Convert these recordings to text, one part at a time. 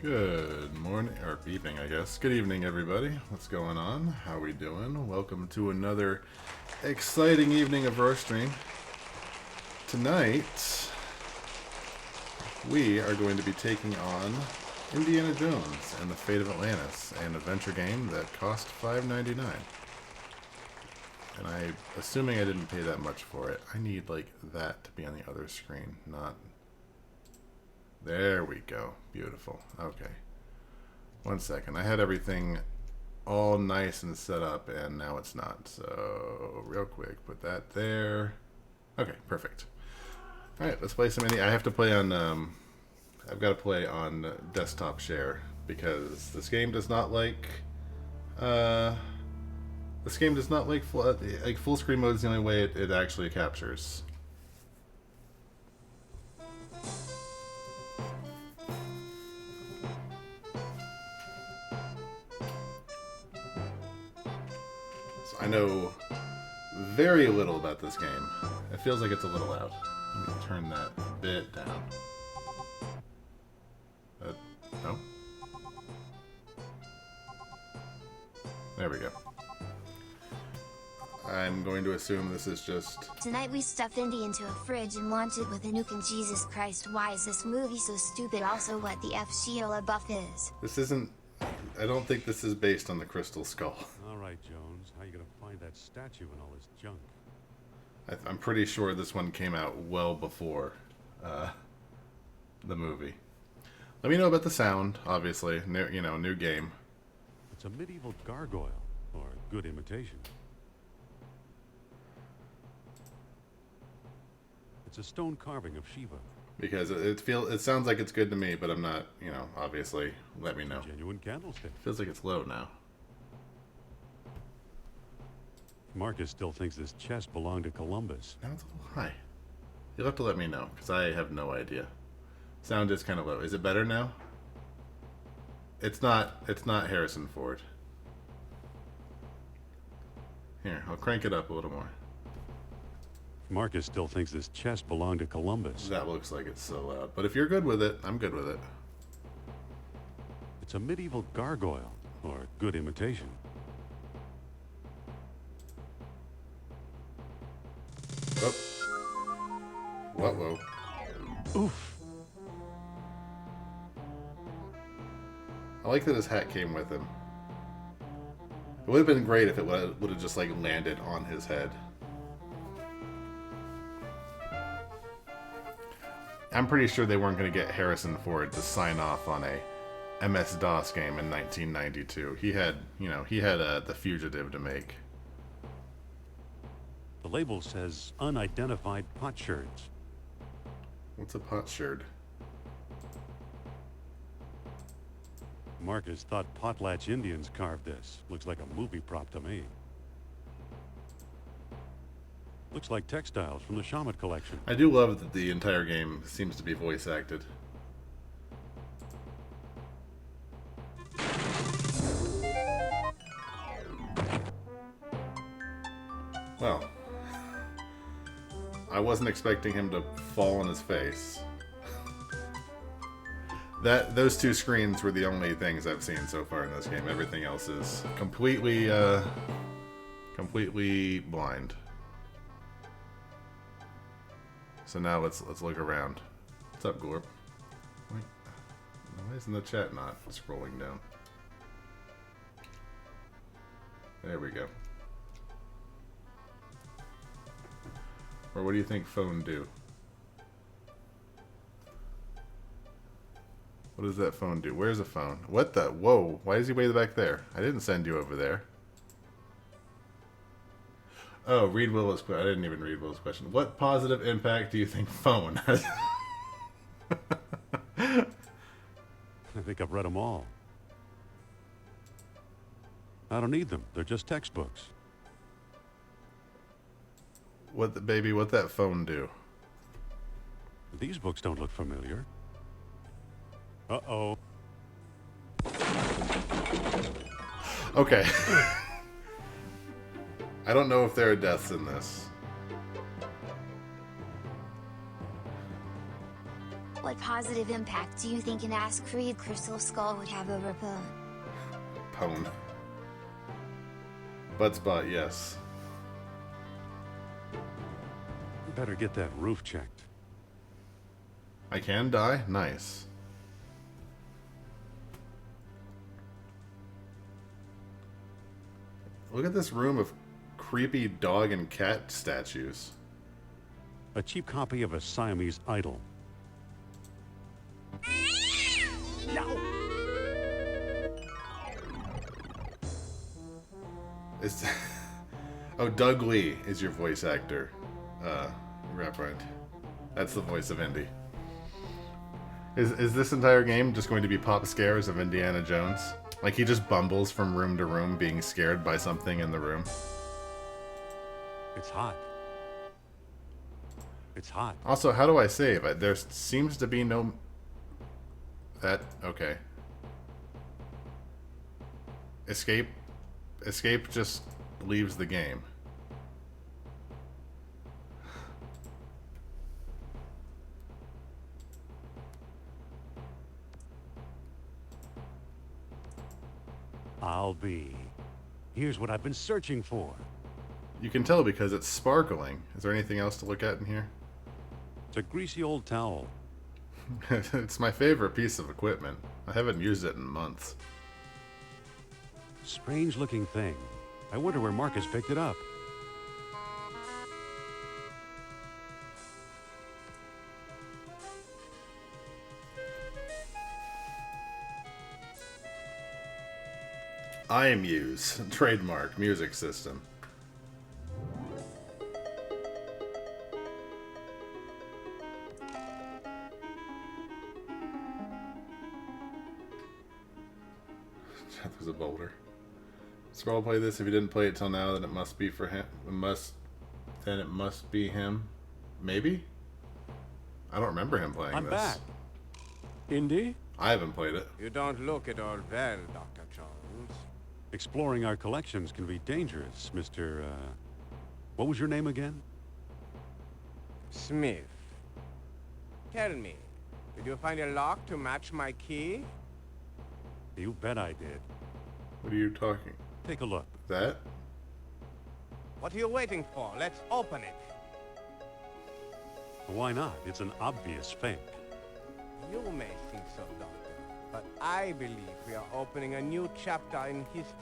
Good morning, or evening, I guess. Good evening, everybody. What's going on? How we doing? Welcome to another exciting evening of Roarstream. Tonight, we are going to be taking on Indiana Jones and the Fate of Atlantis, an adventure game that cost $5.99. And I'm assuming I didn't pay that much for it. I need, like, that to be on the other screen, not... There we go. Beautiful. Okay. 1 second. I had everything all nice and set up, and now it's not. So, real quick, put that there. Okay, perfect. Alright, let's play some indie. I have to play on, I've got to play on desktop share, because this game does not like, full screen mode is the only way it actually captures. I know very little about this game. It feels like it's a little loud. Let me turn that a bit down. No? There we go. I'm going to assume this is just... Tonight we stuff Indy into a fridge and launch it with a nuke, and Jesus Christ, why is this movie so stupid? Also, what the F Sheila buff is? This isn't... I don't think this is based on the Crystal Skull. Alright, Jones. How you gonna find that statue and all this junk? I'm pretty sure this one came out well before the movie. Let me know about the sound, obviously. New game. It's a medieval gargoyle, or good imitation. It's a stone carving of Shiva. Because it sounds like it's good to me, but I'm not, obviously, let me know. Genuine candlestick. Feels like it's low now. Marcus still thinks this chest belonged to Columbus. Now it's a little high. You'll have to let me know, because I have no idea. Sound is kind of low. Is it better now? It's not Harrison Ford. Here, I'll crank it up a little more. Marcus still thinks this chest belonged to Columbus. That looks like it's so loud. But if you're good with it, I'm good with it. It's a medieval gargoyle, or good imitation. Oh. Whoa. Oof. I like that his hat came with him. It would have been great if it would have just, like, landed on his head. I'm pretty sure they weren't going to get Harrison Ford to sign off on a MS-DOS game in 1992. He had The Fugitive to make. The label says unidentified potsherds. What's a potsherd? Marcus thought Potlatch Indians carved this. Looks like a movie prop to me. Looks like textiles from the Shaman collection. I do love that the entire game seems to be voice acted. Well, I wasn't expecting him to fall on his face. Those two screens were the only things I've seen so far in this game. Everything else is completely blind. So now let's look around. What's up, Gorp? Why isn't the chat not scrolling down? There we go. Or what do you think phone do? What does that phone do? Where's the phone? What the? Whoa! Why is he way back there? I didn't send you over there. Oh, read Willow's question. I didn't even read Willow's question. What positive impact do you think phone has? I think I've read them all. I don't need them. They're just textbooks. What that phone do? These books don't look familiar. Uh-oh. Okay. I don't know if there are deaths in this. What positive impact do you think an Ask Creed Crystal Skull would have over Pone? Pone. Butt spot, yes. Better get that roof checked. I can die? Nice. Look at this room of creepy dog and cat statues. A cheap copy of a Siamese idol. Is oh, Doug Lee is your voice actor. Reverend. That's the voice of Indy. Is this entire game just going to be pop scares of Indiana Jones? Like he just bumbles from room to room being scared by something in the room? It's hot. It's hot. Also, how do I save? There seems to be no... That... Okay. Escape... Escape just leaves the game. I'll be. Here's what I've been searching for. You can tell because it's sparkling. Is there anything else to look at in here? It's a greasy old towel. It's my favorite piece of equipment. I haven't used it in months. Strange looking thing. I wonder where Marcus picked it up. iMuse, trademark music system. That was a boulder. Scroll play this. If you didn't play it till now, then it must be for him. Then it must be him. Maybe? I don't remember him playing I'm this. back. Indy? I haven't played it. You don't look at all well, Dr. Jones. Exploring our collections can be dangerous, Mr. What was your name again? Smith. Tell me, did you find a lock to match my key? You bet I did. What are you talking? Take a look. That? What are you waiting for? Let's open it. Why not? It's an obvious fake. You may think so, Doctor, but I believe we are opening a new chapter in history.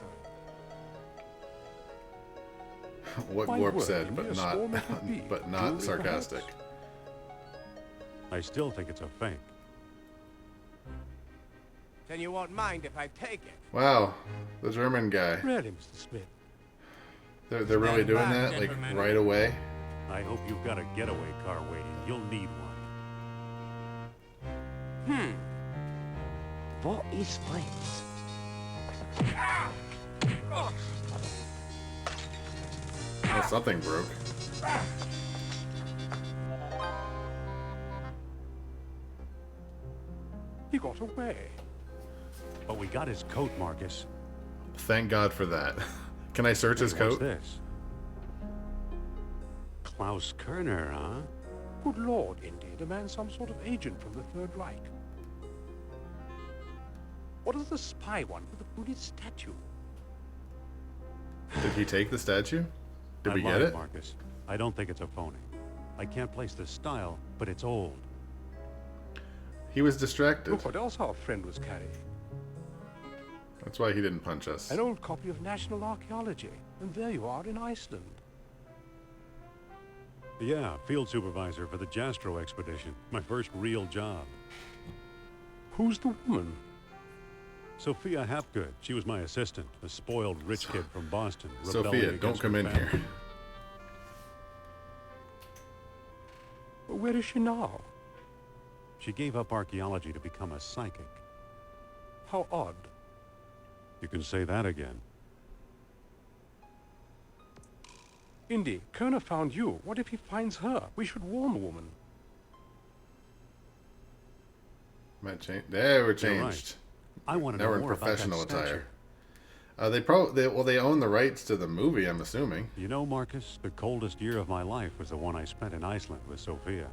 What My Warp word, said, Indy, but a not, storm it would be. but not Jewelry, sarcastic. perhaps? I still think it's a fake. Then you won't mind if I take it. Wow, the German guy. Really, Mr. Smith? They're really doing back, that, like, gentlemen. right away? I hope you've got a getaway car waiting. You'll need one. What is friends? Oh, something broke. He got away. But we got his coat, Marcus. Thank God for that. Can I search his Hey, what's coat? this? Klaus Kerner, huh? Good Lord, indeed. A man some sort of agent from the Third Reich. What is the spy one with the Buddhist statue? Did he take the statue? Did I we get lied, it? Marcus. I don't think it's a phony. I can't place the style, but it's old. He was distracted. Look what else our friend was carrying. That's why he didn't punch us. An old copy of National Archaeology. And there you are in Iceland. Yeah, field supervisor for the Jastro expedition. My first real job. Who's the woman? Sophia Hapgood. She was my assistant, a spoiled rich kid from Boston. rebelling Sophia, don't against come her in family. here. Where is she now? She gave up archaeology to become a psychic. How odd. You can say that again. Indy, Kerner found you. What if he finds her? We should warn the woman. Might change. There, we're You're changed. right. I want to Now know we're in more about that professional statue. attire. They own the rights to the movie, I'm assuming. You know, Marcus, the coldest year of my life was the one I spent in Iceland with Sophia.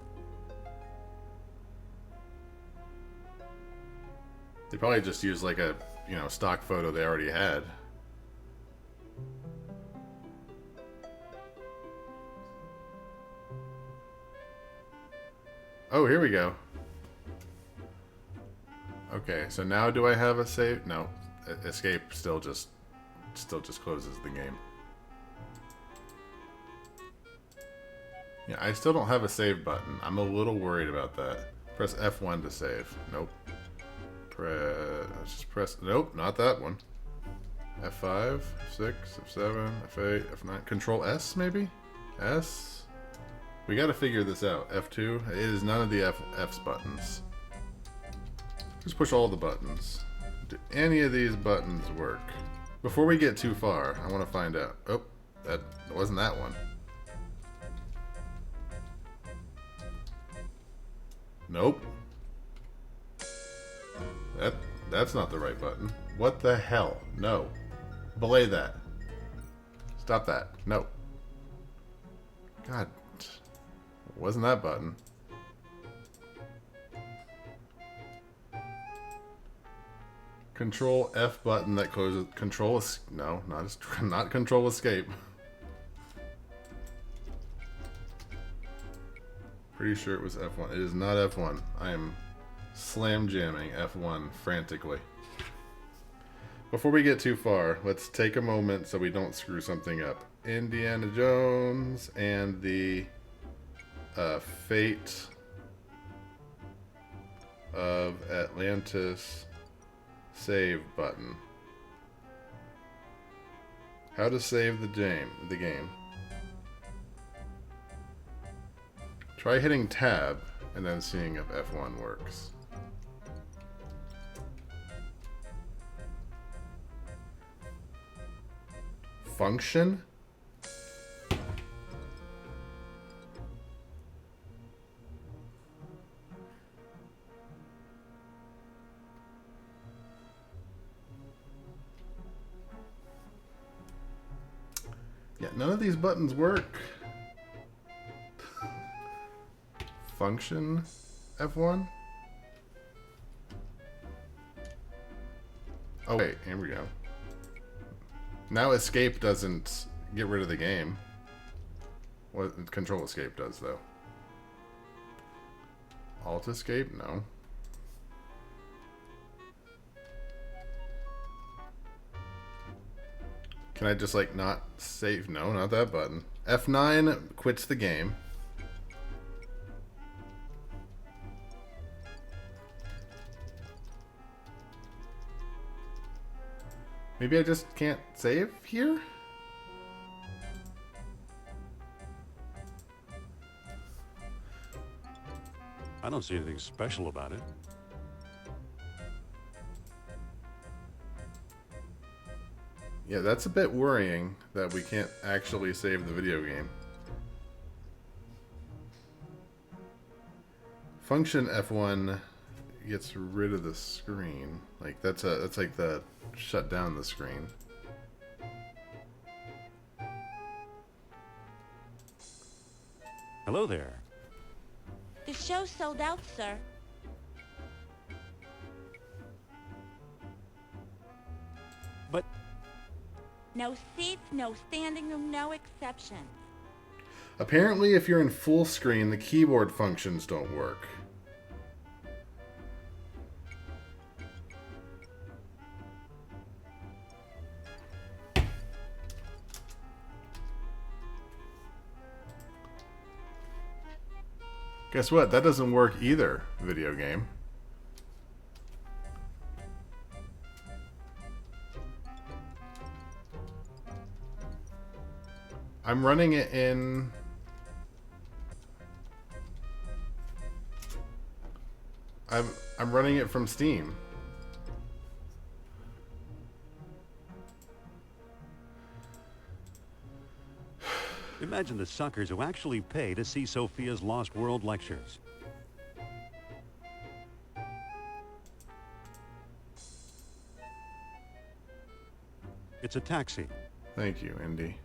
They probably just used like a, you know, stock photo they already had. Oh, here we go. Okay, so now do I have a save? No, escape still just closes the game. Yeah, I still don't have a save button. I'm a little worried about that. Press F1 to save. Nope. Let's just press. Nope, not that one. F5, F6, F7, F8, F9. Control S maybe? S. We got to figure this out. F2. It is none of the F's buttons. Just push all the buttons. Do any of these buttons work? Before we get too far, I want to find out. Oh, that wasn't that one. Nope. That's not the right button. What the hell? No. Belay that. Stop that. No. God. It wasn't that button. Control F button that closes. Control. No, not control escape. Pretty sure it was F1. It is not F1. I am slam jamming F1 frantically. Before we get too far, let's take a moment so we don't screw something up. Indiana Jones and the Fate of Atlantis save button. How to save the game. Try hitting tab and then seeing if F1 works. Function? Yeah, none of these buttons work. Function F1? Oh wait, here we go. Now escape doesn't get rid of the game. What control escape does though. Alt escape? No. Can I just like not save? No, not that button. F9 quits the game. Maybe I just can't save here? I don't see anything special about it. Yeah, that's a bit worrying that we can't actually save the video game. Function F1 gets rid of the screen. Like that's like the shut down the screen. Hello there. The show's sold out, sir. But No seats, no standing room, no exceptions. Apparently, if you're in full screen, the keyboard functions don't work. Guess what? That doesn't work either, video game. I'm running it in... I'm running it from Steam. imagine the suckers who actually pay to see Sophia's Lost World lectures. It's a taxi. Thank you, Indy.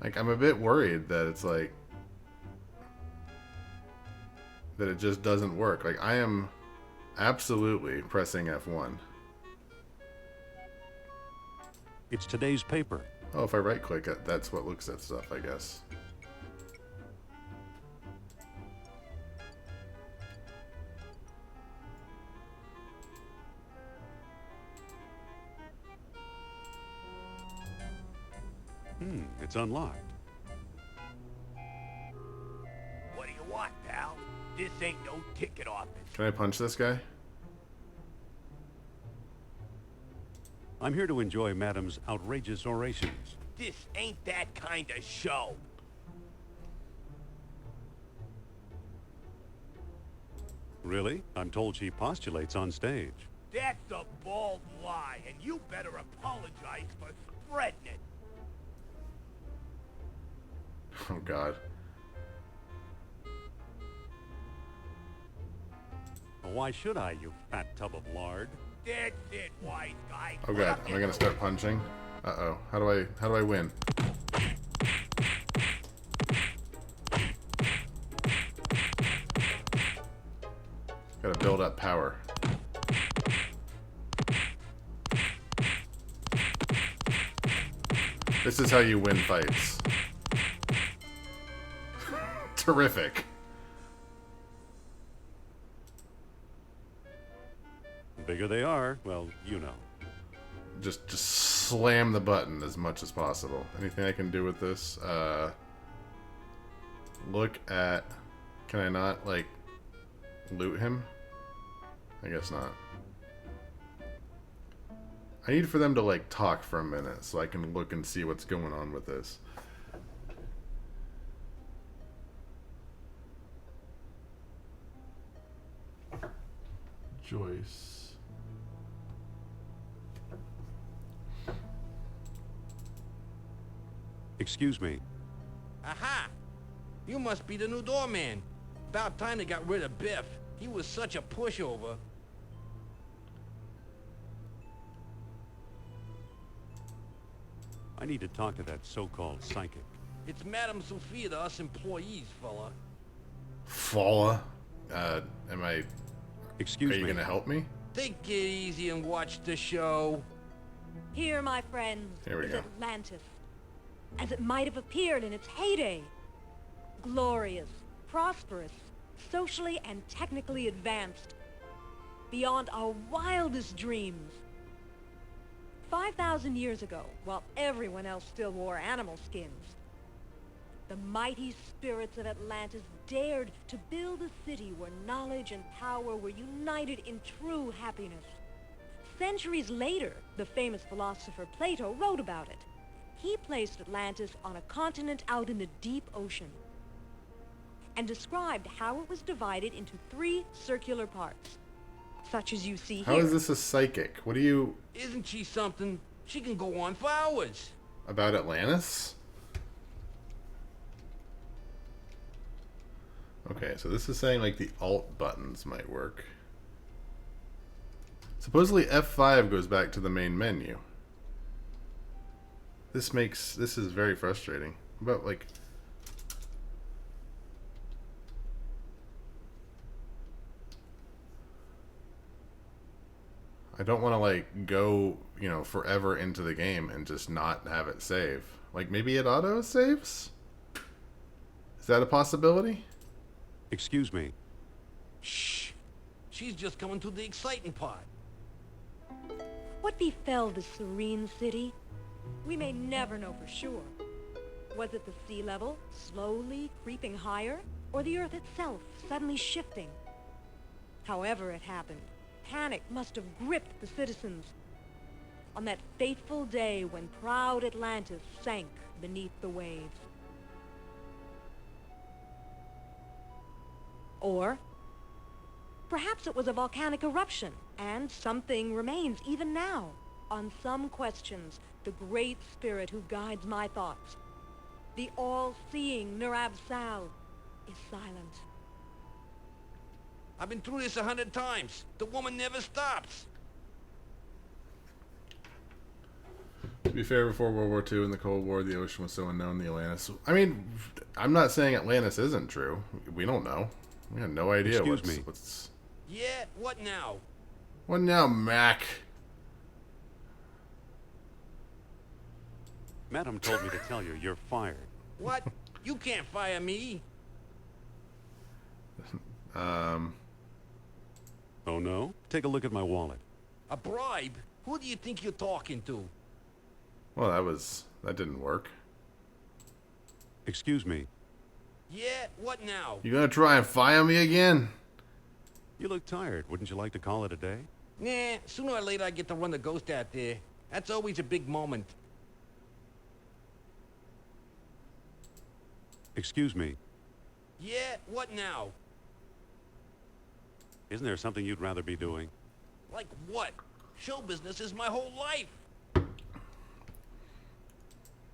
Like, I'm a bit worried that it's like... that it just doesn't work. Like, I am Absolutely pressing F1. It's today's paper. Oh, if I right click it, that's what looks at stuff, I guess. It's unlocked. What do you want, pal? This ain't no ticket office. Can I punch this guy? I'm here to enjoy Madam's outrageous orations. This ain't that kind of show. Really? I'm told she postulates on stage. That's a bald lie, and you better apologize for spreading it. Oh, God. Well, why should I, you fat tub of lard? That's it, wise guy. Oh, God. Am I gonna start punching? Uh-oh. How do I win? Gotta build up power. This is how you win fights. Terrific. The bigger they are, well, you know. Just slam the button as much as possible. Anything I can do with this? Look at... Can I not, like, loot him? I guess not. I need for them to, like, talk for a minute so I can look and see what's going on with this. Joyce. Excuse me. Aha! You must be the new doorman. About time they got rid of Biff. He was such a pushover. I need to talk to that so-called psychic. It's Madame Sophia to us employees, fella. Falla? Am I... Excuse Are you me. gonna help me? Take it easy and watch the show. Here, my friends, Here we is go. Atlantis, as it might have appeared in its heyday. Glorious, prosperous, socially and technically advanced, beyond our wildest dreams. 5,000 years ago, while everyone else still wore animal skins, the mighty spirits of Atlantis dared to build a city where knowledge and power were united in true happiness. Centuries later, the famous philosopher Plato wrote about it. He placed Atlantis on a continent out in the deep ocean and described how it was divided into 3 circular parts, such as you see How here. is this a psychic? What do you... Isn't she something? She can go on for hours. About Atlantis? Okay, so this is saying like the alt buttons might work. Supposedly F5 goes back to the main menu. This is very frustrating. But like... I don't want to like go, you know, forever into the game and just not have it save. Like maybe it auto saves? Is that a possibility? Excuse me. Shh. She's just coming to the exciting part. What befell the serene city? We may never know for sure. Was it the sea level slowly creeping higher, or the earth itself suddenly shifting? However it happened, panic must have gripped the citizens on that fateful day when proud Atlantis sank beneath the waves. Or perhaps it was a volcanic eruption, and something remains even now. On some questions, the great spirit who guides my thoughts, the all-seeing Nurab Sal, is silent. I've been through this 100 times. The woman never stops. To be fair, before World War II and the Cold War, the ocean was so unknown, the Atlantis... I mean, I'm not saying Atlantis isn't true. We don't know. We have no idea Excuse me. what's... Yeah, what now? What now, Mac? Madam told me to tell you you're fired. What? You can't fire me. Oh, no? Take a look at my wallet. A bribe? Who do you think you're talking to? Well, that didn't work. Excuse me. Yeah, what now? You gonna try and fire me again? You look tired. Wouldn't you like to call it a day? Nah, sooner or later I get to run the ghost out there. That's always a big moment. Excuse me. Yeah, what now? Isn't there something you'd rather be doing? Like what? Show business is my whole life.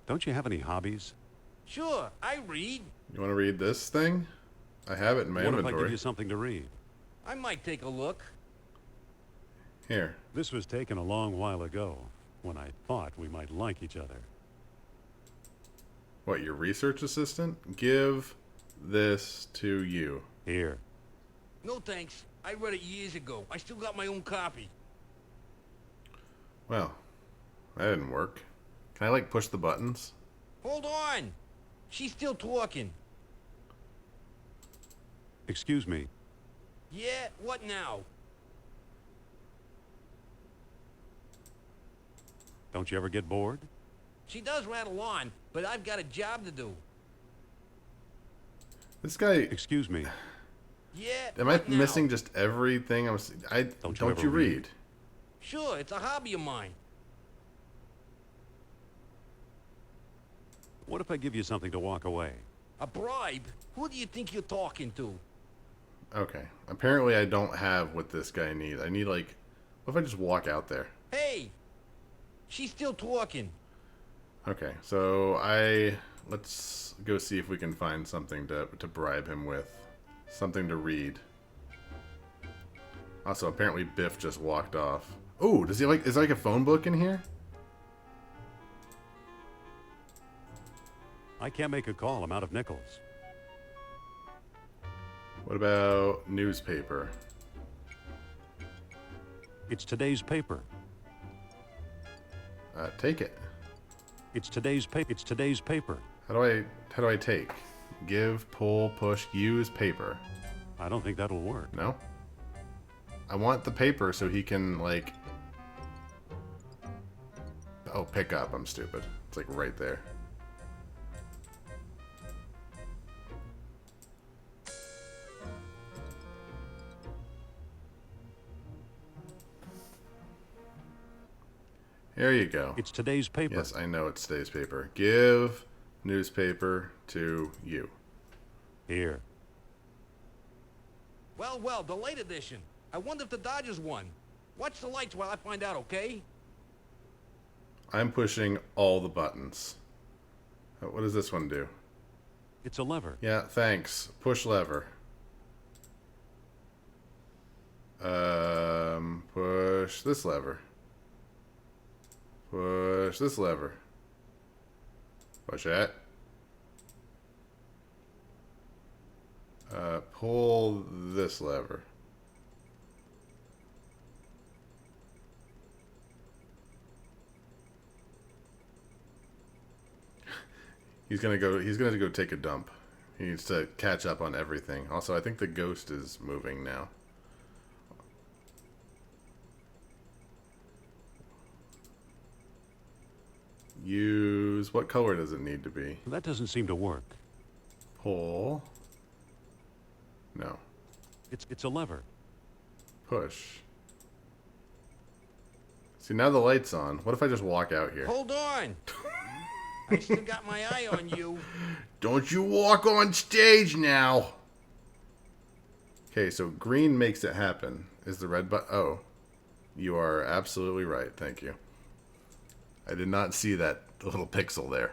Don't you have any hobbies? Sure, I read. You want to read this thing? I have it in my What if I give inventory. you something to read? I might take a look. Here. This was taken a long while ago, when I thought we might like each other. What, your research assistant? Give this to you. Here. No thanks. I read it years ago. I still got my own copy. Well, that didn't work. Can I, like, push the buttons? Hold on. She's still talking. Excuse me. Yeah, what now? Don't you ever get bored? She does rattle on, but I've got a job to do. This guy... Excuse me. Yeah, Am I what now? missing just everything? Don't you read? Sure, it's a hobby of mine. What if I give you something to walk away? A bribe? Who do you think you're talking to? Okay. Apparently I don't have what this guy needs. I need, like... What if I just walk out there? Hey! She's still talking. Okay, so let's go see if we can find something to bribe him with. Something to read. Also, apparently Biff just walked off. Oh, does he like... Is there like a phone book in here? I can't make a call. I'm out of nickels. What about newspaper? It's today's paper. Take it. It's today's paper. It's today's paper. How do I take? Give, pull, push, use paper. I don't think that'll work. No? I want the paper so he can, like... Oh, pick up. I'm stupid. It's like right there. Here you go. It's today's paper. Yes, I know it's today's paper. Give newspaper to you. Here. Well, well, the late edition. I wonder if the Dodgers won. Watch the lights while I find out, okay? I'm pushing all the buttons. What does this one do? It's a lever. Yeah, thanks. Push lever. Push this lever. Push this lever. Push it. Pull this lever. He's gonna go take a dump. He needs to catch up on everything. Also, I think the ghost is moving now. Use... What color does it need to be? That doesn't seem to work. Pull. No. It's a lever. Push. See, now the light's on. What if I just walk out here? Hold on. I still got my eye on you. Don't you walk on stage now! Okay, so green makes it happen. Is the red button... Oh. You are absolutely right. Thank you. I did not see that little pixel there.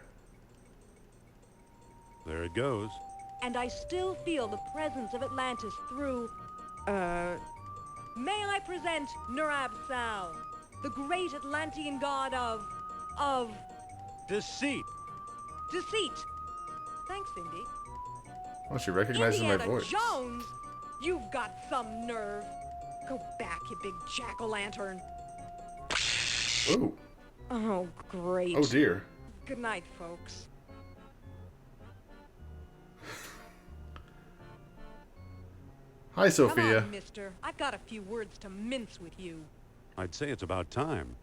There it goes. And I still feel the presence of Atlantis through, may I present Nerab-Sal, the great Atlantean god of Deceit. deceit. Thanks, Indy. Oh, she recognizes my Indiana voice. Jones, you've got some nerve. Go back, you big jack-o'-lantern. Ooh. Oh, great. Oh dear. Good night, folks. Hi, Sophia. Come on, mister. I've got a few words to mince with you. I'd say it's about time.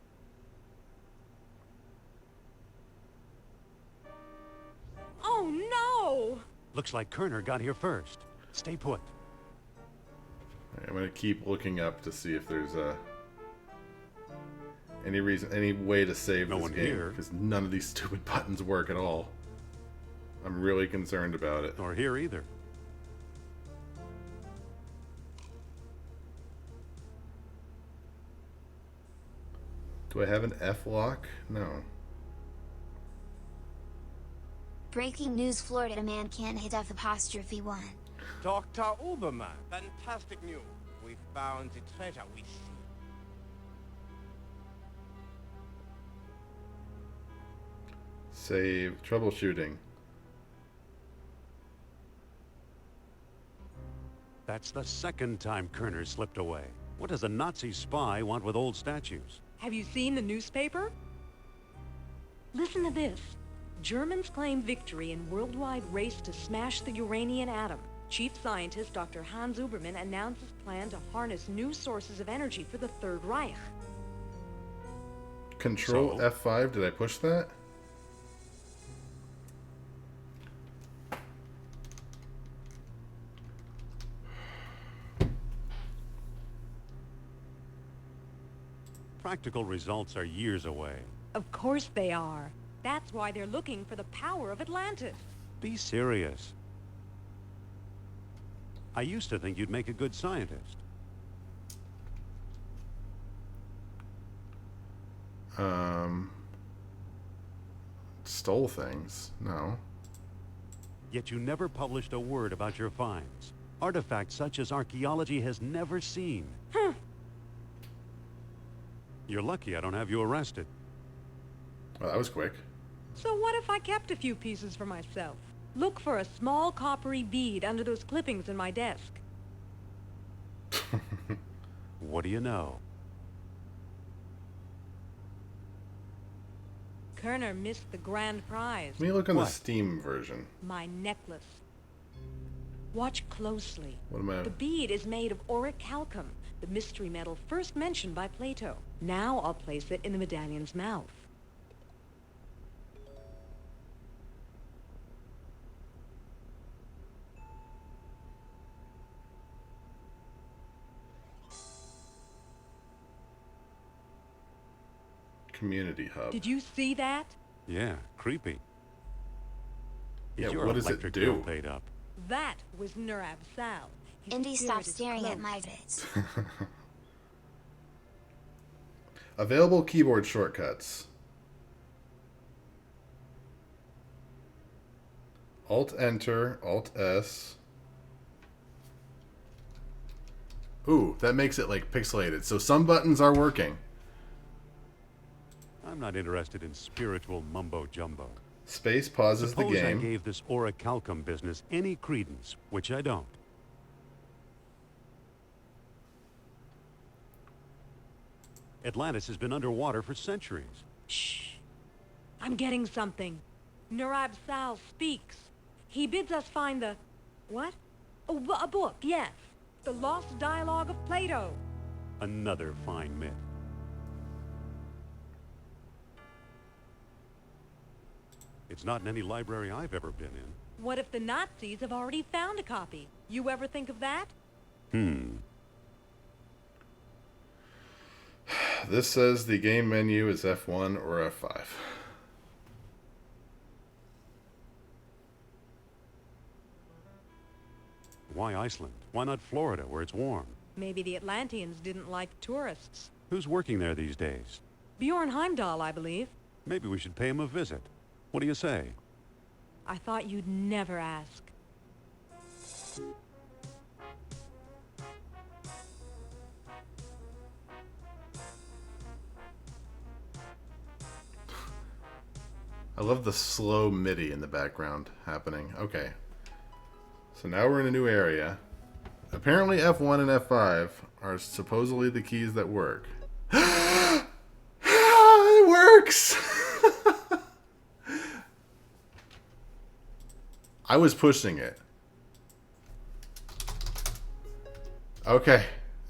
Oh, no! Looks like Kerner got here first. Stay put. I'm gonna keep looking up to see if there's any way to save No this one game, here. because none of these stupid buttons work at all. I'm really concerned about it. Nor here either. Do I have an F lock? No. Breaking news: Florida man can't hit F'1. Dr. Uberman, fantastic news. We found the treasure we seek. Save. Troubleshooting. That's the second time Kerner slipped away. What does a Nazi spy want with old statues? Have you seen the newspaper? Listen to this. Germans claim victory in worldwide race to smash the Uranian atom. Chief scientist Dr. Hans Uberman announces plan to harness new sources of energy for the Third Reich. Control So? F5. Did I push that? Practical results are years away. Of course they are. That's why they're looking for the power of Atlantis. Be serious. I used to think you'd make a good scientist. Stole things? No. Yet you never published a word about your finds. Artifacts such as archaeology has never seen. You're lucky I don't have you arrested. Well, that was quick. So what if I kept a few pieces for myself? Look for a small coppery bead under those clippings in my desk. What do you know? Kerner missed the grand prize. Let me look on What? the Steam version. My necklace. Watch closely. What am I... The bead is made of orichalcum, the mystery metal first mentioned by Plato. Now I'll place it in the medallion's mouth. Community hub. Did you see that? Yeah, creepy. Yeah, Is your what does it electric do? bill paid up? That was Nurab Sal. His Indy, spirit stop is staring at close. my bits. Available keyboard shortcuts. Alt-Enter, Alt-S. Ooh, that makes it, like, pixelated. So some buttons are working. I'm not interested in spiritual mumbo-jumbo. Space pauses the Suppose I game. gave this orichalcum business any credence, which I don't. Atlantis has been underwater for centuries. Shh. I'm getting something. Nurab Sal speaks. He bids us find the... What? Oh, a book, yes. The Lost Dialogue of Plato. Another fine myth. It's not in any library I've ever been in. What if the Nazis have already found a copy? You ever think of that? This says the game menu is F1 or F5. Why Iceland? Why not Florida, where it's warm? Maybe the Atlanteans didn't like tourists. Who's working there these days? Bjorn Heimdall, I believe. Maybe we should pay him a visit. What do you say? I thought you'd never ask. I love the slow MIDI in the background happening. Okay. So now we're in a new area. Apparently F1 and F5 are supposedly the keys that work. It works! I was pushing it. Okay.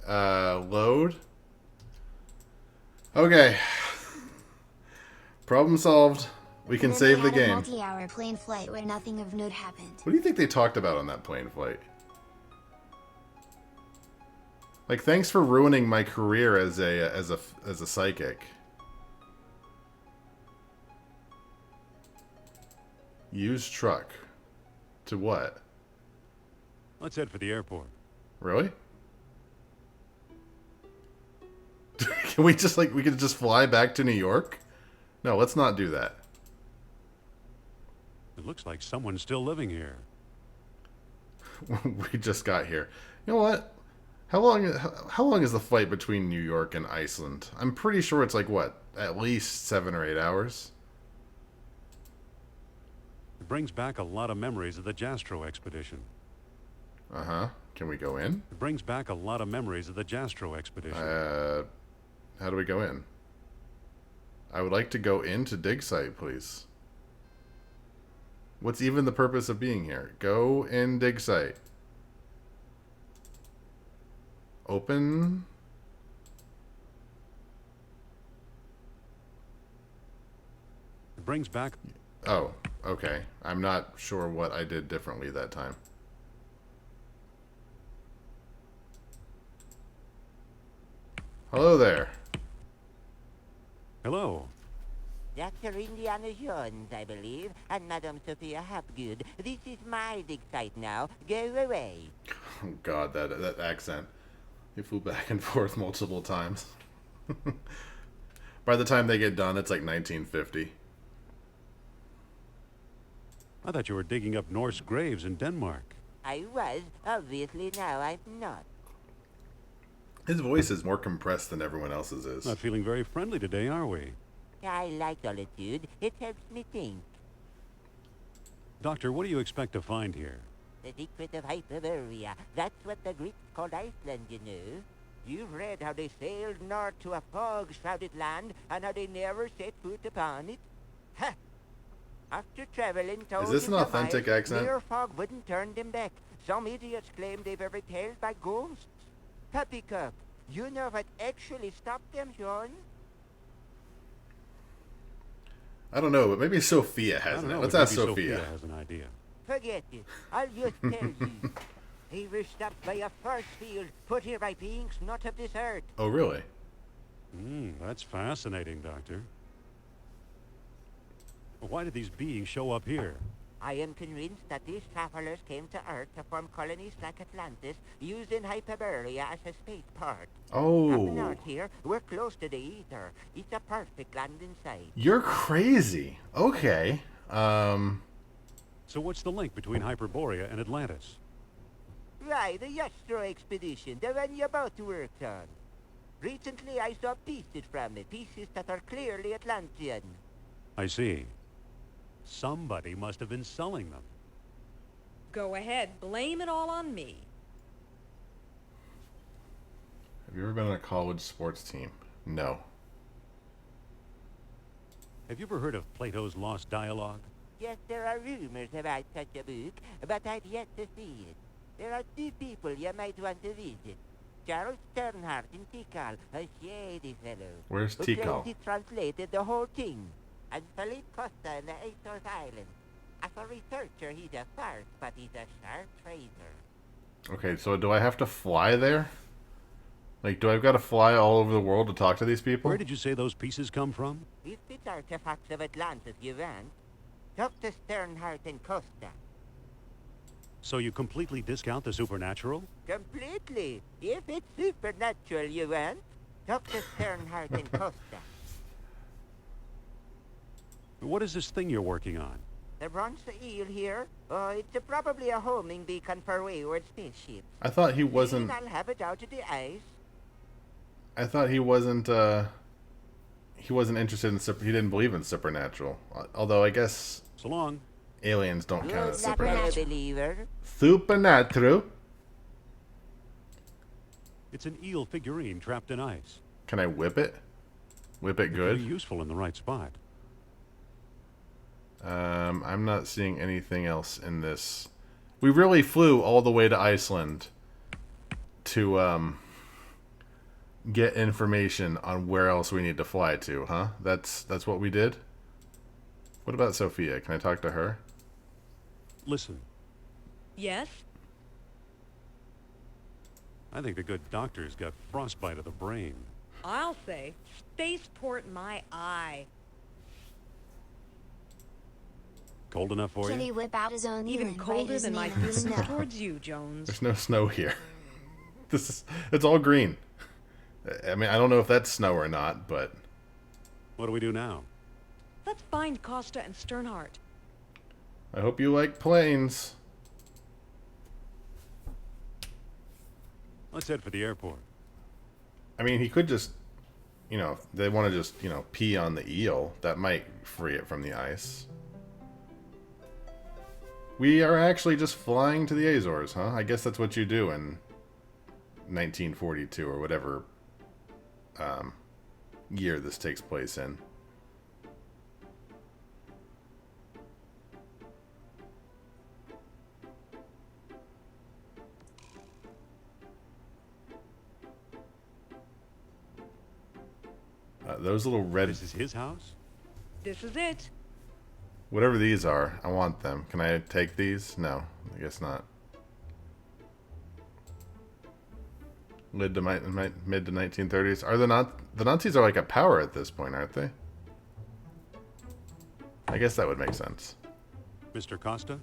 Load. Okay. Problem solved. We can And then save they the had a game. multi-hour plane flight where nothing of note happened. What do you think they talked about on that plane flight? Like, thanks for ruining my career as a psychic. Use truck. To what? Let's head for the airport. Really? Can we just we could just fly back to New York? No, let's not do that. It looks like someone's still living here. We just got here. You know what? How long is the flight between New York and Iceland? I'm pretty sure it's like what? At least 7 or 8 hours. It brings back a lot of memories of the Jastro expedition. Uh-huh. Can we go in? It brings back a lot of memories of the Jastro expedition. How do we go in? I would like to go into dig site, please. What's even the purpose of being here? Go in dig site. Open. It brings back... Oh, okay. I'm not sure what I did differently that time. Hello there. Hello. Dr. Indiana Jones, I believe, and Madame Sophia Hapgood. This is my dig site now. Go away. Oh God, that accent. He flew back and forth multiple times. By the time they get done, it's like 1950. I thought you were digging up Norse graves in Denmark. I was. Obviously now I'm not. His voice is more compressed than everyone else's is. Not feeling very friendly today, are we? I like solitude. It helps me think. Doctor, what do you expect to find here? The secret of Hyperborea. That's what the Greeks called Iceland, you know. You've read how they sailed north to a fog-shrouded land and how they never set foot upon it? Ha! After traveling Is this an authentic accent? Mere fog wouldn't turn them back. Some idiots claim they were repelled by ghosts. Poppycock, you know what actually stopped them, Sean? I don't know, but maybe Sophia has it. Let's ask Sophia. Sophia has an idea. Forget it. I'll just tell you. They were stopped by a force field put here by beings not of this earth. Oh, really? That's fascinating, Doctor. Why did these beings show up here? I am convinced that these travelers came to Earth to form colonies like Atlantis, using Hyperborea as a spaceport. Oh. Up north here, we're close to the ether. It's a perfect landing site. You're crazy. Okay. So what's the link between Hyperborea and Atlantis? Right, the Yastro expedition, the one you both worked on. Recently I saw pieces from it, pieces that are clearly Atlantean. I see. Somebody must have been selling them. Go ahead, blame it all on me. Have you ever been on a college sports team? No. Have you ever heard of Plato's Lost Dialogue? Yes, there are rumors about such a book, but I've yet to see it. There are 2 people you might want to visit. Charles Sternhardt in Tikal, a shady fellow. Where's who Tikal? claims he translated the whole thing. And Philippe Costa in the Azores Islands. As a researcher, he's a farce, but he's a sharp trader. Okay, so do I have to fly there? Like, do I got to fly all over the world to talk to these people? Where did you say those pieces come from? If it's artifacts of Atlantis you want, talk to Sternhardt and Costa. So you completely discount the supernatural? Completely. If it's supernatural you want, talk to Sternhardt and Costa. What is this thing you're working on? The bronze eel here? It's probably a homing beacon for wayward spaceships. I thought he wasn't... I'll have it out of the ice. I thought he wasn't interested in... He didn't believe in supernatural. Although, I guess... So long. Aliens don't count as You're not a supernatural. believer. Supernatural. It's an eel figurine trapped in ice. Can I whip it? Whip it It could good? be useful in the right spot. I'm not seeing anything else in this. We really flew all the way to Iceland to get information on where else we need to fly to, huh? That's what we did? What about Sophia? Can I talk to her? Listen, Yes? I think the good doctor's got frostbite of the brain. I'll say, spaceport my eye. Cold enough for Can you? he whip out his own Even and write colder his than my name on the feelings snow? towards you, Jones. There's no snow here. It's all green. I mean, I don't know if that's snow or not, but What do we do now? Let's find Costa and Sternhardt. I hope you like planes. Let's head for the airport. I mean, he could just, you know, they want to just, you know, pee on the eel. That might free it from the ice. We are actually just flying to the Azores, huh? I guess that's what you do in 1942 or whatever year this takes place in. Those little red, This is his house? This is it. whatever these are, I want them. Can I take these? No, I guess not. Mid to mid to 1930s. Are the Nazis are like a power at this point, aren't they? I guess that would make sense. Mr. Costa?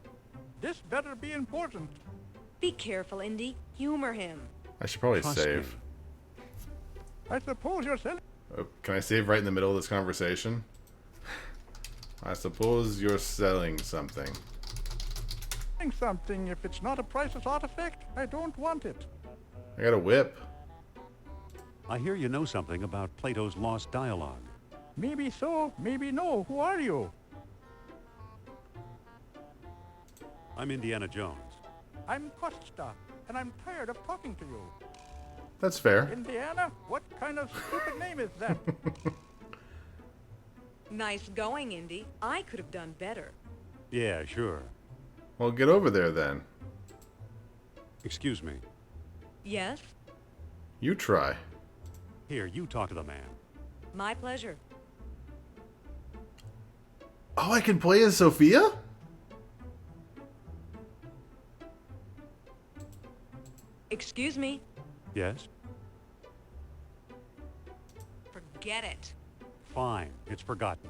This better be important. Be careful, Indy. Humor him. I should probably Trust save. me. I suppose you're selling Oh, can I save right in the middle of this conversation? I suppose you're selling something. something. If it's not a priceless artifact, I don't want it. I got a whip. I hear you know something about Plato's lost dialogue. Maybe so, maybe no. Who are you? I'm Indiana Jones. I'm Costa, and I'm tired of talking to you. That's fair. Indiana? What kind of stupid name is that? Nice going, Indy. I could have done better. Yeah, sure. Well, get over there then. Excuse me. Yes? You try. Here, you talk to the man. My pleasure. Oh, I can play as Sophia? Excuse me. Yes? Forget it. Fine. It's forgotten.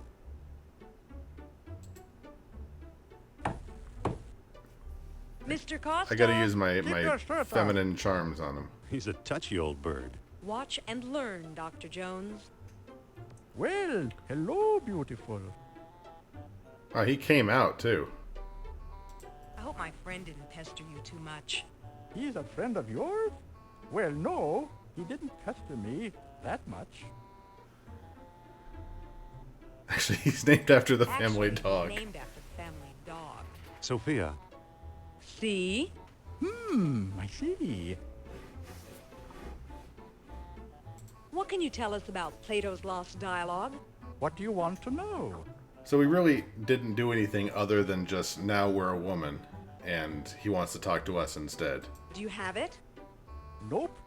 Mr. Costa. I gotta use my, Keep your shirt on. feminine charms on him. He's a touchy old bird. Watch and learn, Dr. Jones. Well, hello, beautiful. Oh, he came out too. I hope my friend didn't pester you too much. He's a friend of yours? Well, no, he didn't pester me that much. Actually, he's named after the family Actually, dog. Named after the family dog. Sophia, See? I see. What can you tell us about Plato's lost dialogue? What do you want to know? So we really didn't do anything other than just now we're a woman, and he wants to talk to us instead. Do you have it? Nope,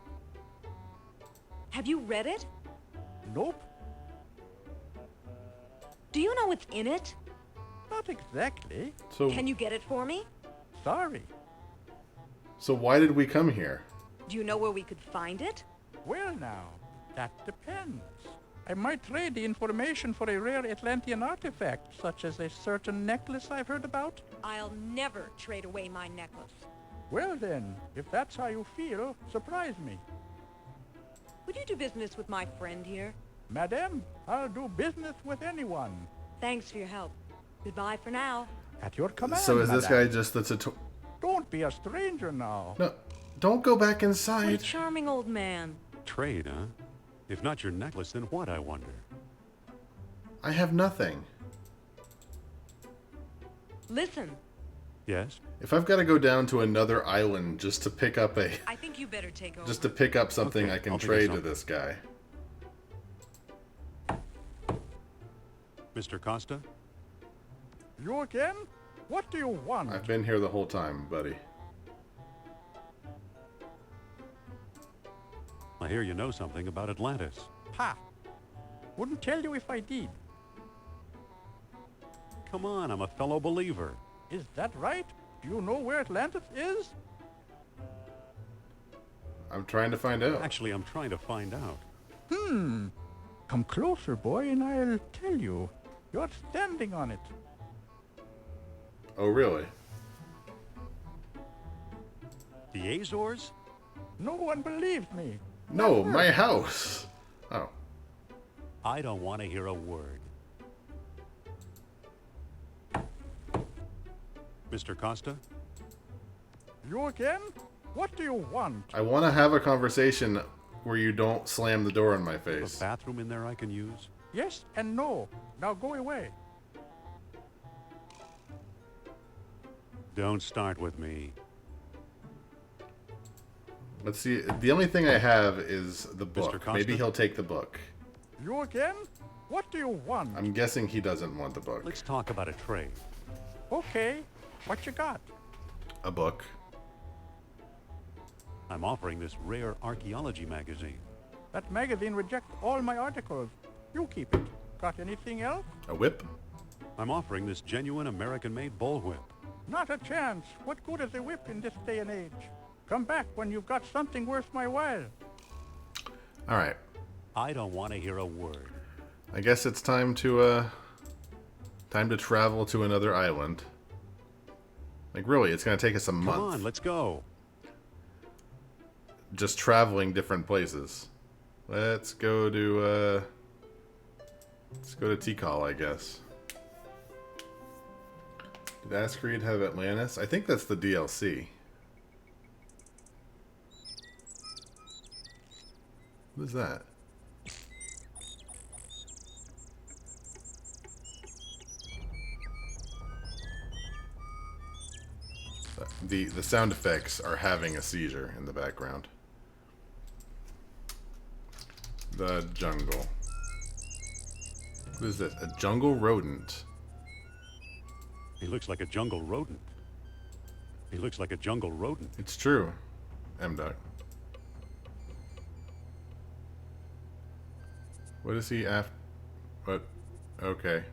Have you read it? nope, Do you know what's in it? not exactly. So, Can you get it for me? Sorry. so why did we come here? Do you know where we could find it? Well, now, that depends. I might trade the information for a rare Atlantean artifact, such as a certain necklace I've heard about. I'll never trade away my necklace. Well then, if that's how you feel, surprise me. Would you do business with my friend here? Madame, I'll do business with anyone. Thanks for your help. Goodbye for now. At your command, So is this guy madame. just the tutor? Don't be a stranger now. No, don't go back What a inside. charming old man. trade, huh? If not your necklace, then what, I wonder? I have nothing. Listen, Yes? If I've got to go down to another island just to pick up a... I think you better take over. Just to pick up something Okay, I can I'll pick up trade to something. this guy. Mr. Costa? You again? What do you want? I've been here the whole time, buddy. I hear you know something about Atlantis. Ha! Wouldn't tell you if I did. Come on, I'm a fellow believer. Is that right? Do you know where Atlantis is? I'm trying to find out. Actually, I'm trying to find out. Come closer, boy, and I'll tell you. You're standing on it. Oh, really? The Azores? No one believes me. No, my house. Oh. I don't want to hear a word. Mr. Costa? You again? What do you want? I want to have a conversation where you don't slam the door in my A face. bathroom in there I can use? Yes and no. Now go away. Don't start with me. Let's see. The only thing I have is the book. Costa? Maybe he'll take the book. You again? What do you want? I'm guessing he doesn't want the book. Let's talk about a trade. Okay. What you got? A book. I'm offering this rare archaeology magazine. That magazine rejects all my articles. You keep it. Got anything else? A whip. I'm offering this genuine American-made bullwhip. Not a chance. What good is a whip in this day and age? Come back when you've got something worth my while. All right. I don't want to hear a word. I guess it's time to travel to another island. Like, really, it's going to take us a month. Come on, let's go. Just traveling different places. Let's go to Tikal, I guess. Did Ascreed have Atlantis? I think that's the DLC. What is that? The sound effects are having a seizure in the background. The jungle. What is this? A jungle rodent. He looks like a jungle rodent. He looks like a jungle rodent. It's true. M-Duck. What is he after? What? Okay.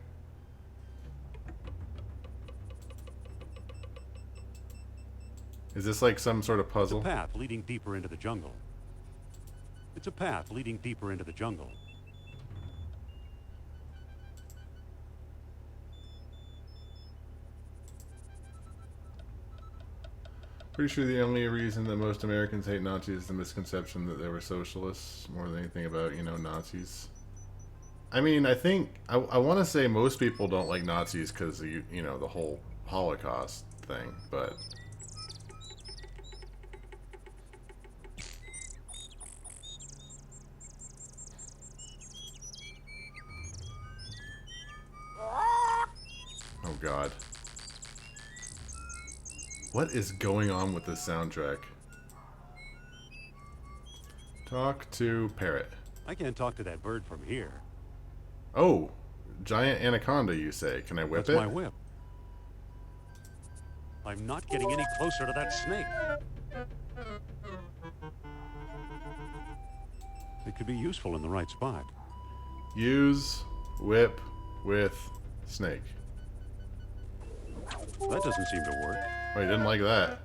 Is this like some sort of It's puzzle? a path leading deeper into the jungle. It's a path leading deeper into the jungle. Pretty sure the only reason that most Americans hate Nazis is the misconception that they were socialists more than anything about, you know, Nazis. I mean, I think, I want to say most people don't like Nazis because, you know, the whole Holocaust thing, but... Oh God. What is going on with this soundtrack? Talk to Parrot. I can't talk to that bird from here. Oh, giant anaconda, you say. Can I whip That's it? my whip. I'm not getting any closer to that snake. It could be useful in the right spot. Use whip with snake. That doesn't seem to work. Oh, you didn't like that.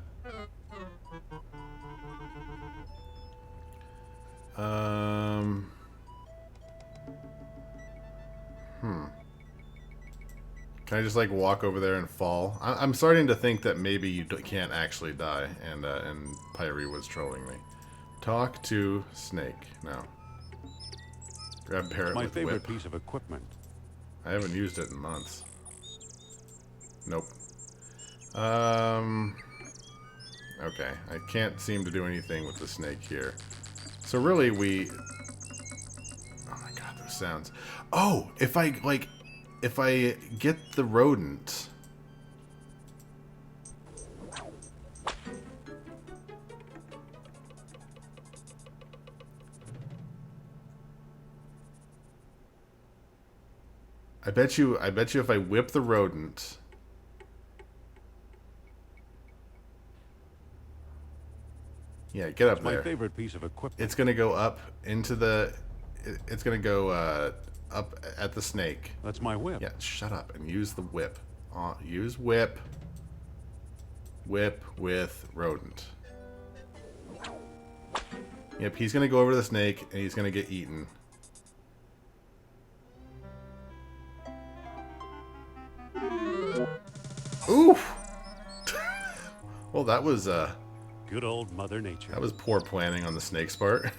Can I just like walk over there and fall? I'm starting to think that maybe you can't actually die, and Pyrie was trolling me. Talk to Snake now. Grab Parrot My with favorite whip. piece of equipment. I haven't used it in months. Nope. Okay, I can't seem to do anything with the snake here. So really we... Oh my god, those sounds. Oh, if I get the rodent... I bet you if I whip the rodent. Yeah, get up It's there. my favorite piece of equipment. It's gonna go up into the. It's gonna go up at the snake. That's my whip. Yeah, shut up and use the whip. Use whip. Whip with rodent. Yep, he's gonna go over to the snake and he's gonna get eaten. Oof! Well, that was Good old Mother Nature. that was poor planning on the snake's part.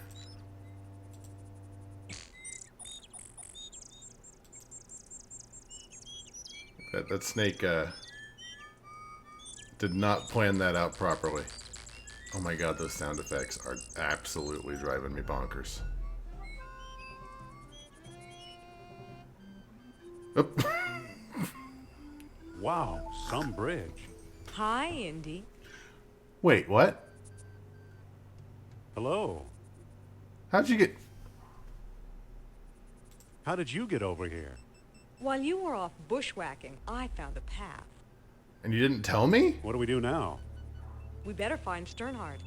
That snake did not plan that out properly. Oh my god, those sound effects are absolutely driving me bonkers. Oop. Wow, some bridge. Hi, Indy. Wait, what? Hello. How'd you get... How did you get over here? While you were off bushwhacking, I found a path. And you didn't tell me? What do we do now? We better find Sternhard.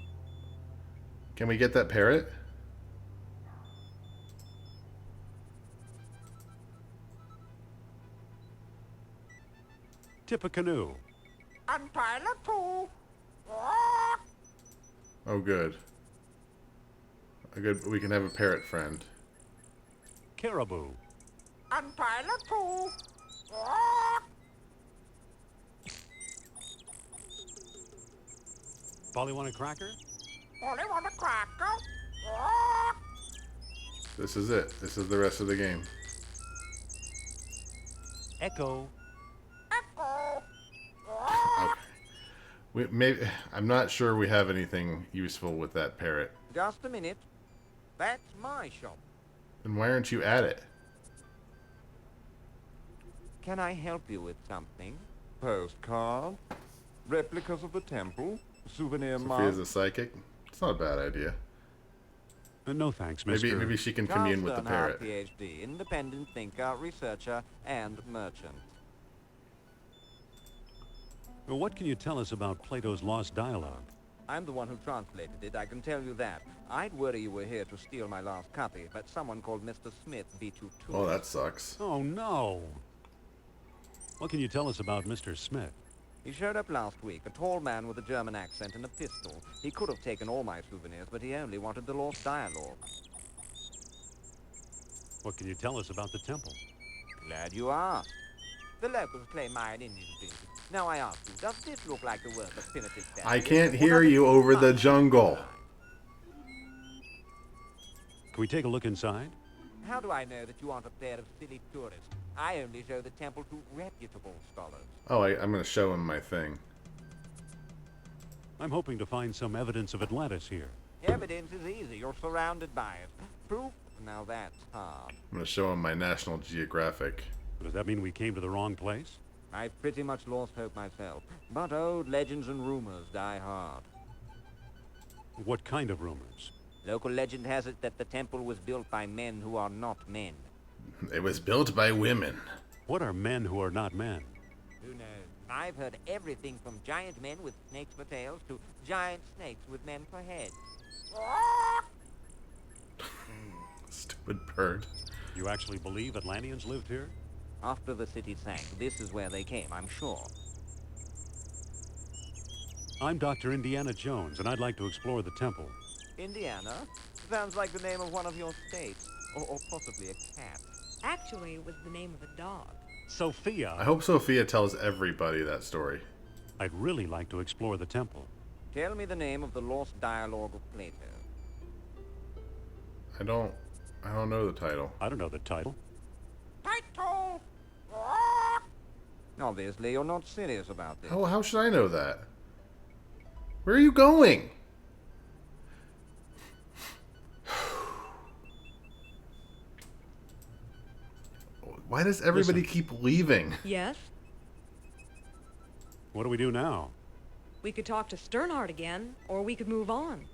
Can we get that parrot? Tip a canoe. Untie the pool. Oh, good. Good. We can have a parrot friend. Caribou. Untie the pool. Polly want a cracker? Only want a cracker. This is it. This is the rest of the game. Echo. Okay. I'm not sure we have anything useful with that parrot. Just a minute. That's my shop. Then why aren't you at it? Can I help you with something? Postcard, replicas of the temple, souvenir Sophia's a psychic? It's not a bad idea. No thanks, mister. Maybe she can commune with the parrot. PhD, independent thinker, researcher, and merchant. Well, what can you tell us about Plato's Lost Dialogue? I'm the one who translated it, I can tell you that. I'd worry you were here to steal my last copy, but someone called Mr. Smith beat you to Oh, it. that sucks. Oh, no. What can you tell us about Mr. Smith? He showed up last week, a tall man with a German accent and a pistol. He could have taken all my souvenirs, but he only wanted the lost dialogue. What can you tell us about the temple? Glad you asked. The locals claim Mayan Indians built it. Now I ask you, does this look like the work of primitive I families, can't or hear does it you look over the like jungle. Can we take a look inside? How do I know that you aren't a pair of silly tourists? I only show the temple to reputable scholars. Oh, I'm going to show him my thing. I'm hoping to find some evidence of Atlantis here. Evidence is easy. You're surrounded by it. Proof? Now that's hard. I'm going to show him my National Geographic. Does that mean we came to the wrong place? I've pretty much lost hope myself. But old legends and rumors die hard. What kind of rumors? Local legend has it that the temple was built by men who are not men. It was built by women. What are men who are not men? Who knows? I've heard everything from giant men with snakes for tails to giant snakes with men for heads. Stupid bird. You actually believe Atlanteans lived here? After the city sank, this is where they came, I'm sure. I'm Dr. Indiana Jones, and I'd like to explore the temple. Indiana? Sounds like the name of one of your states. Or possibly a cat. Actually, it was the name of a dog. Sophia! I hope Sophia tells everybody that story. I'd really like to explore the temple. Tell me the name of the lost dialogue of Plato. I don't know the title. I don't know the title. Title! Obviously, you're not serious about this. How should I know that? Where are you going? Why does everybody keep leaving? Yes? What do we do now? We could talk to Sternhard again, or we could move on.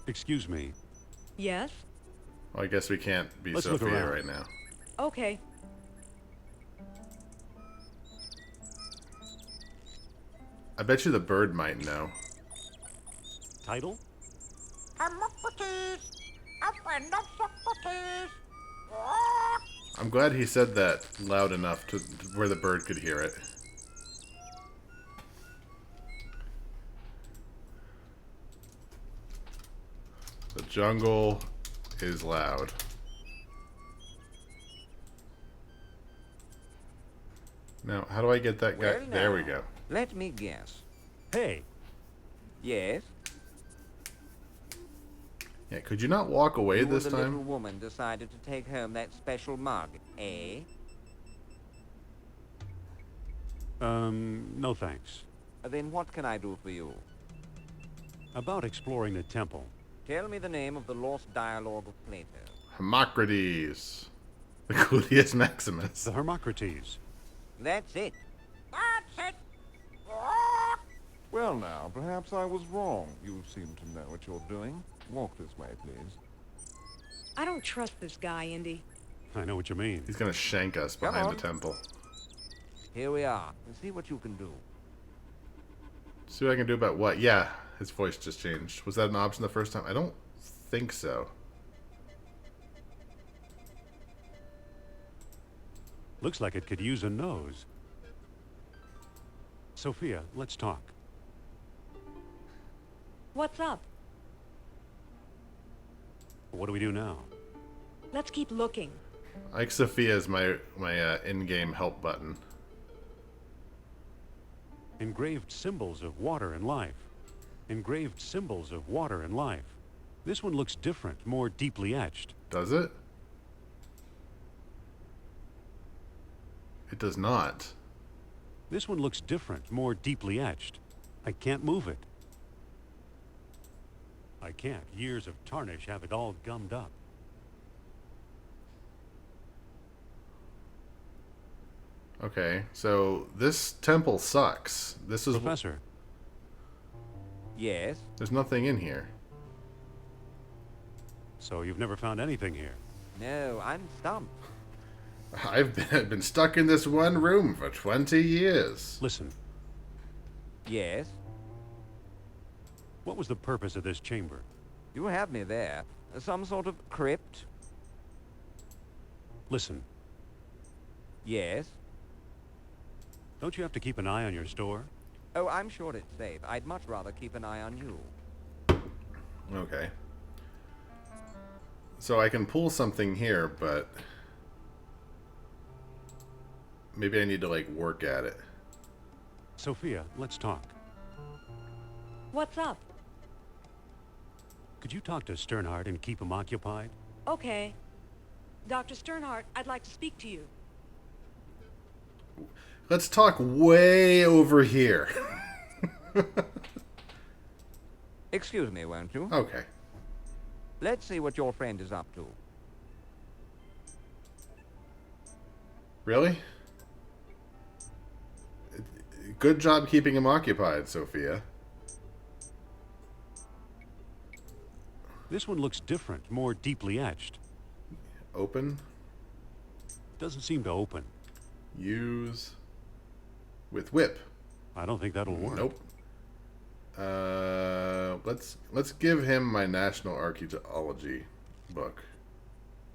Excuse me. Yes? Well, I guess we can't be Let's look Sophia around. right now. Okay. I bet you the bird might know. Title? I'm glad he said that loud enough to where the bird could hear it. The jungle is loud. Now, how do I get that guy? Well, There we now, go. Let me guess. Hey, Yes? Yeah, could you not walk away You this and the little time? woman decided to take home that special mug, eh? no thanks. Then what can I do for you? About exploring the temple. Tell me the name of the lost dialogue of Plato. Hermocrates. The Gluteus Maximus. The Hermocrates. That's it. Well now, perhaps I was wrong. You seem to know what you're doing. Walk this way, please. I don't trust this guy, Indy. I know what you mean. He's gonna shank us Come behind on. the temple. Here we are. And see what you can do. See what I can do about what? Yeah, his voice just changed. Was that an option the first time? I don't think so. Looks like it could use a nose. Sophia, let's talk. What's up? What do we do now? Let's keep looking. I like Sophia as my in-game help button. Engraved symbols of water and life. Engraved symbols of water and life. This one looks different, more deeply etched. Does it? It does not. This one looks different, more deeply etched. I can't move it. I can't. Years of tarnish have it all gummed up. Okay, so this temple sucks. This is Professor, Yes? there's nothing in here. so you've never found anything here? No, I'm stumped. I've been stuck in this one room for 20 years. Listen, Yes? what was the purpose of this chamber? You have me there. Some sort of crypt? Listen, Yes? don't you have to keep an eye on your store? Oh, I'm sure it's safe. I'd much rather keep an eye on you. Okay. So I can pull something here, but maybe I need to like work at it. Sophia, let's talk. What's up? Could you talk to Sternhardt and keep him occupied? Okay. Dr. Sternhardt, I'd like to speak to you. Let's talk way over here. Excuse me, won't you? Okay. Let's see what your friend is up to. Really? Good job keeping him occupied, Sophia. This one looks different, more deeply etched. Open. Doesn't seem to open. Use. With whip. I don't think that'll work. Nope. Let's give him my National Archaeology book.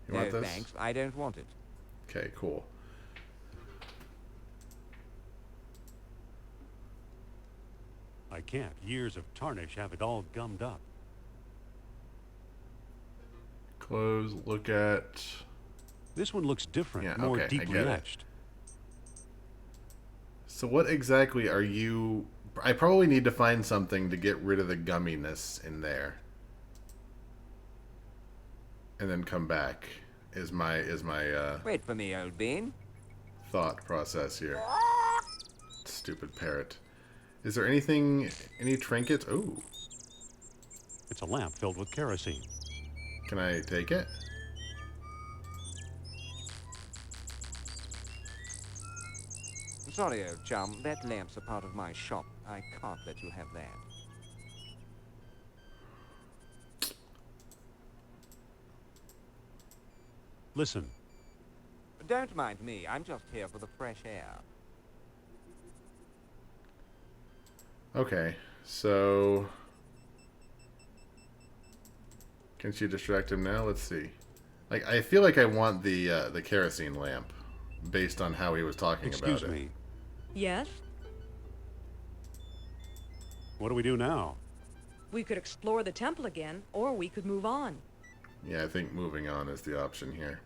You No, want this? thanks. I don't want it. Okay, cool. I can't. Years of tarnish have it all gummed up. Close. Look at. This one looks different, Yeah, more okay, I deeply get it. etched. So what exactly are you? I probably need to find something to get rid of the gumminess in there, and then come back. Is my Wait for me, old bean. thought process here. Stupid parrot. Is there anything? Any trinkets? Oh, It's a lamp filled with kerosene. can I take it? Sorry, old chum. That lamp's a part of my shop. I can't let you have that. Listen. Don't mind me. I'm just here for the fresh air. Okay, so... Can she distract him now? Let's see. Like, I feel like I want the kerosene lamp, based on how he was talking about it. Excuse me. Yes? What do we do now? We could explore the temple again, or we could move on. Yeah, I think moving on is the option here.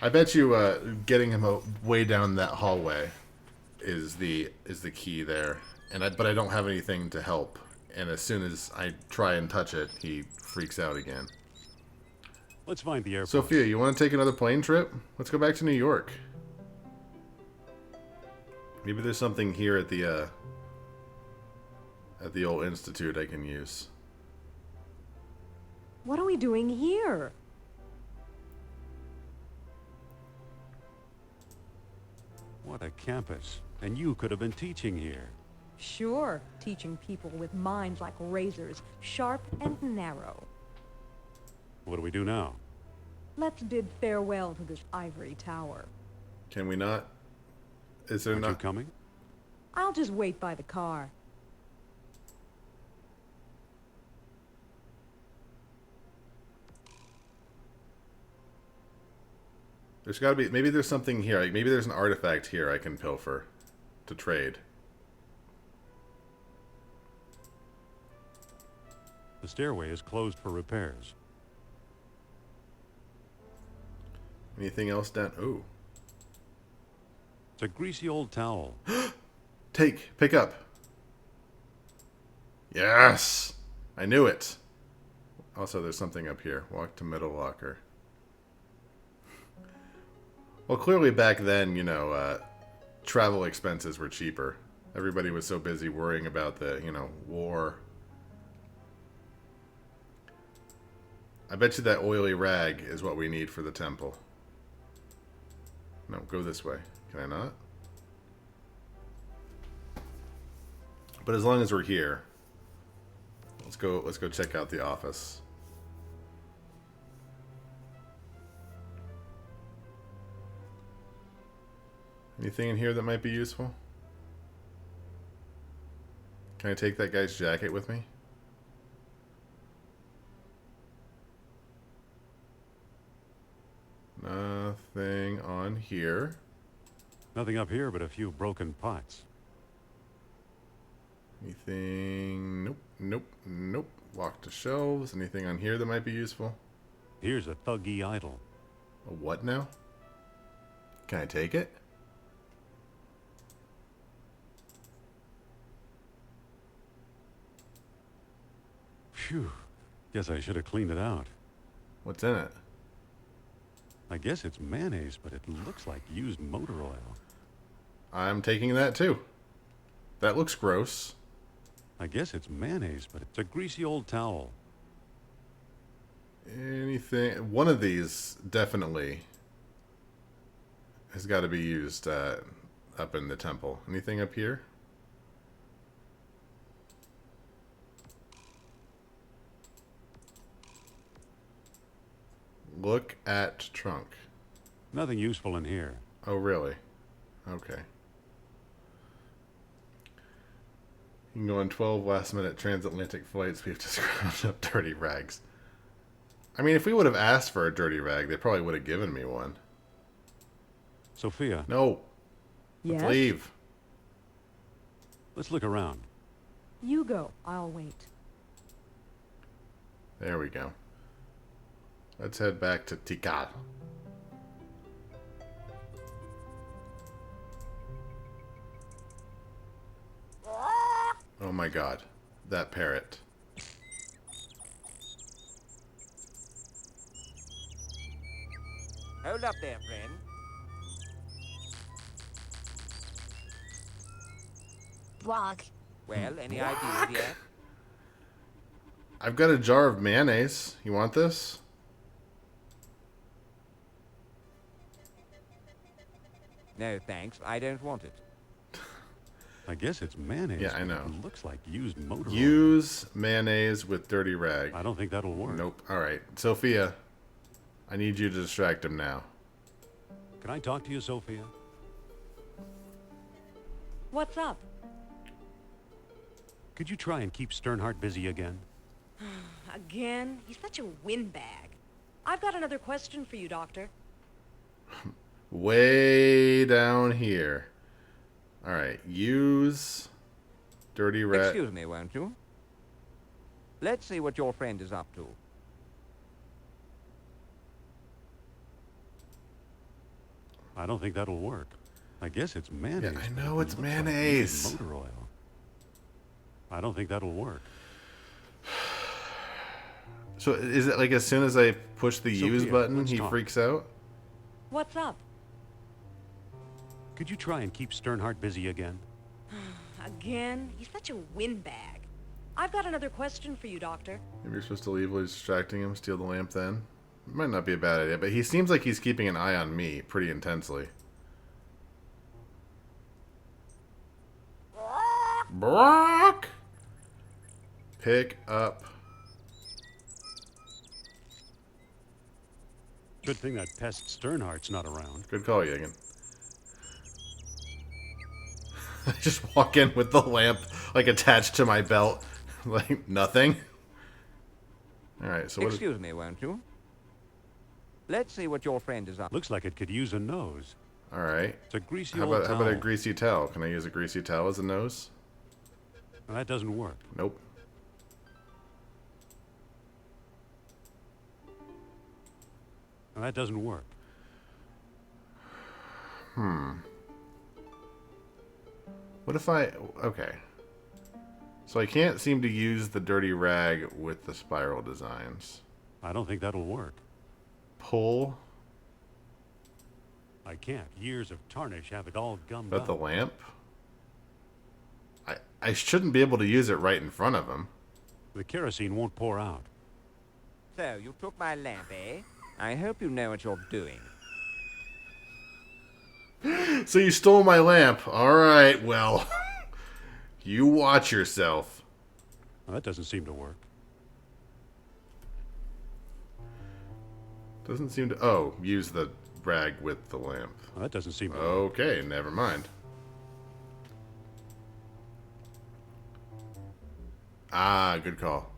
I bet you getting him way down that hallway is the key there. But I don't have anything to help. And as soon as I try and touch it, he freaks out again. Let's find the airport. Sophia, you want to take another plane trip? Let's go back to New York. Maybe there's something here at the old institute I can use. What are we doing here? What a campus. And you could have been teaching here. Sure, teaching people with minds like razors, sharp and narrow. What do we do now? Let's bid farewell to this ivory tower. Can we not? Is there Aren't you not? coming? I'll just wait by the car. There's got to be. Maybe there's something here. Like maybe there's an artifact here I can pilfer to trade. The stairway is closed for repairs. Anything else down? Ooh. It's a greasy old towel. Pick up. Yes! I knew it. Also, there's something up here. Walk to middle locker. Well, clearly back then, you know, travel expenses were cheaper. Everybody was so busy worrying about the, you know, war. I bet you that oily rag is what we need for the temple. No, go this way. Can I not? But as long as we're here, let's go check out the office. Anything in here that might be useful? Can I take that guy's jacket with me? Nothing on here. Nothing up here but a few broken pots. Anything? Nope, nope, nope. Walk to shelves. Anything on here that might be useful? Here's a thuggy idol. A what now? Can I take it? Phew. Guess I should have cleaned it out. What's in it? I guess it's mayonnaise, but it looks like used motor oil. I'm taking that too. That looks gross. I guess it's mayonnaise, but it's a greasy old towel. Anything? One of these definitely has got to be used up in the temple. Anything up here? Look at trunk. Nothing useful in here. Oh, really? Okay. You can go on 12 last-minute transatlantic flights. We have to scrounge up dirty rags. I mean, if we would have asked for a dirty rag, they probably would have given me one. Sophia. No. Yes? Let's leave. Let's look around. You go. I'll wait. There we go. Let's head back to Tikal. Oh my god. That parrot. Hold up there, friend. Blog. Well, any ideas yet? I've got a jar of mayonnaise. You want this? No, thanks. I don't want it. I guess it's mayonnaise. Yeah, I know. It looks like used motor oil. Use mayonnaise with dirty rag. I don't think that'll work. Nope. Alright. Sophia, I need you to distract him now. Can I talk to you, Sophia? What's up? Could you try and keep Sternhardt busy again? Again? He's such a windbag. I've got another question for you, Doctor. Way down here. All right, use dirty rat. Excuse me, won't you? Let's see what your friend is up to. I don't think that'll work. I guess it's mayonnaise. Yeah, I but know it it's looks like mayonnaise. using motor oil. I don't think that'll work. So is it like as soon as I push the use Sophia, button, let's he talk. freaks out? What's up? Could you try and keep Sternhardt busy again? Again? He's such a windbag. I've got another question for you, Doctor. Maybe you're supposed to leave while he's distracting him, steal the lamp then. It might not be a bad idea, but he seems like he's keeping an eye on me pretty intensely. Brock! Pick up. Good thing that pest Sternhardt's not around. Good call, Yagan. I just walk in with the lamp, like, attached to my belt. Like, nothing. Alright, so what... Excuse me, won't you? Let's see what your friend is up to. Looks like it could use a nose. Alright. It's a greasy How old about a towel. greasy towel? Can I use a greasy towel as a nose? Well, that doesn't work. Nope. Well, that doesn't work. What if I... Okay. So I can't seem to use the dirty rag with the spiral designs. I don't think that'll work. Pull. I can't. Years of tarnish have it all gummed But up. the lamp? I shouldn't be able to use it right in front of him. The kerosene won't pour out. So, you took my lamp, eh? I hope you know what you're doing. So you stole my lamp. Alright, well. You watch yourself. Well, that doesn't seem to work. Doesn't seem to... Oh, use the rag with the lamp. Well, that doesn't seem to work. Okay, never mind. Ah, good call.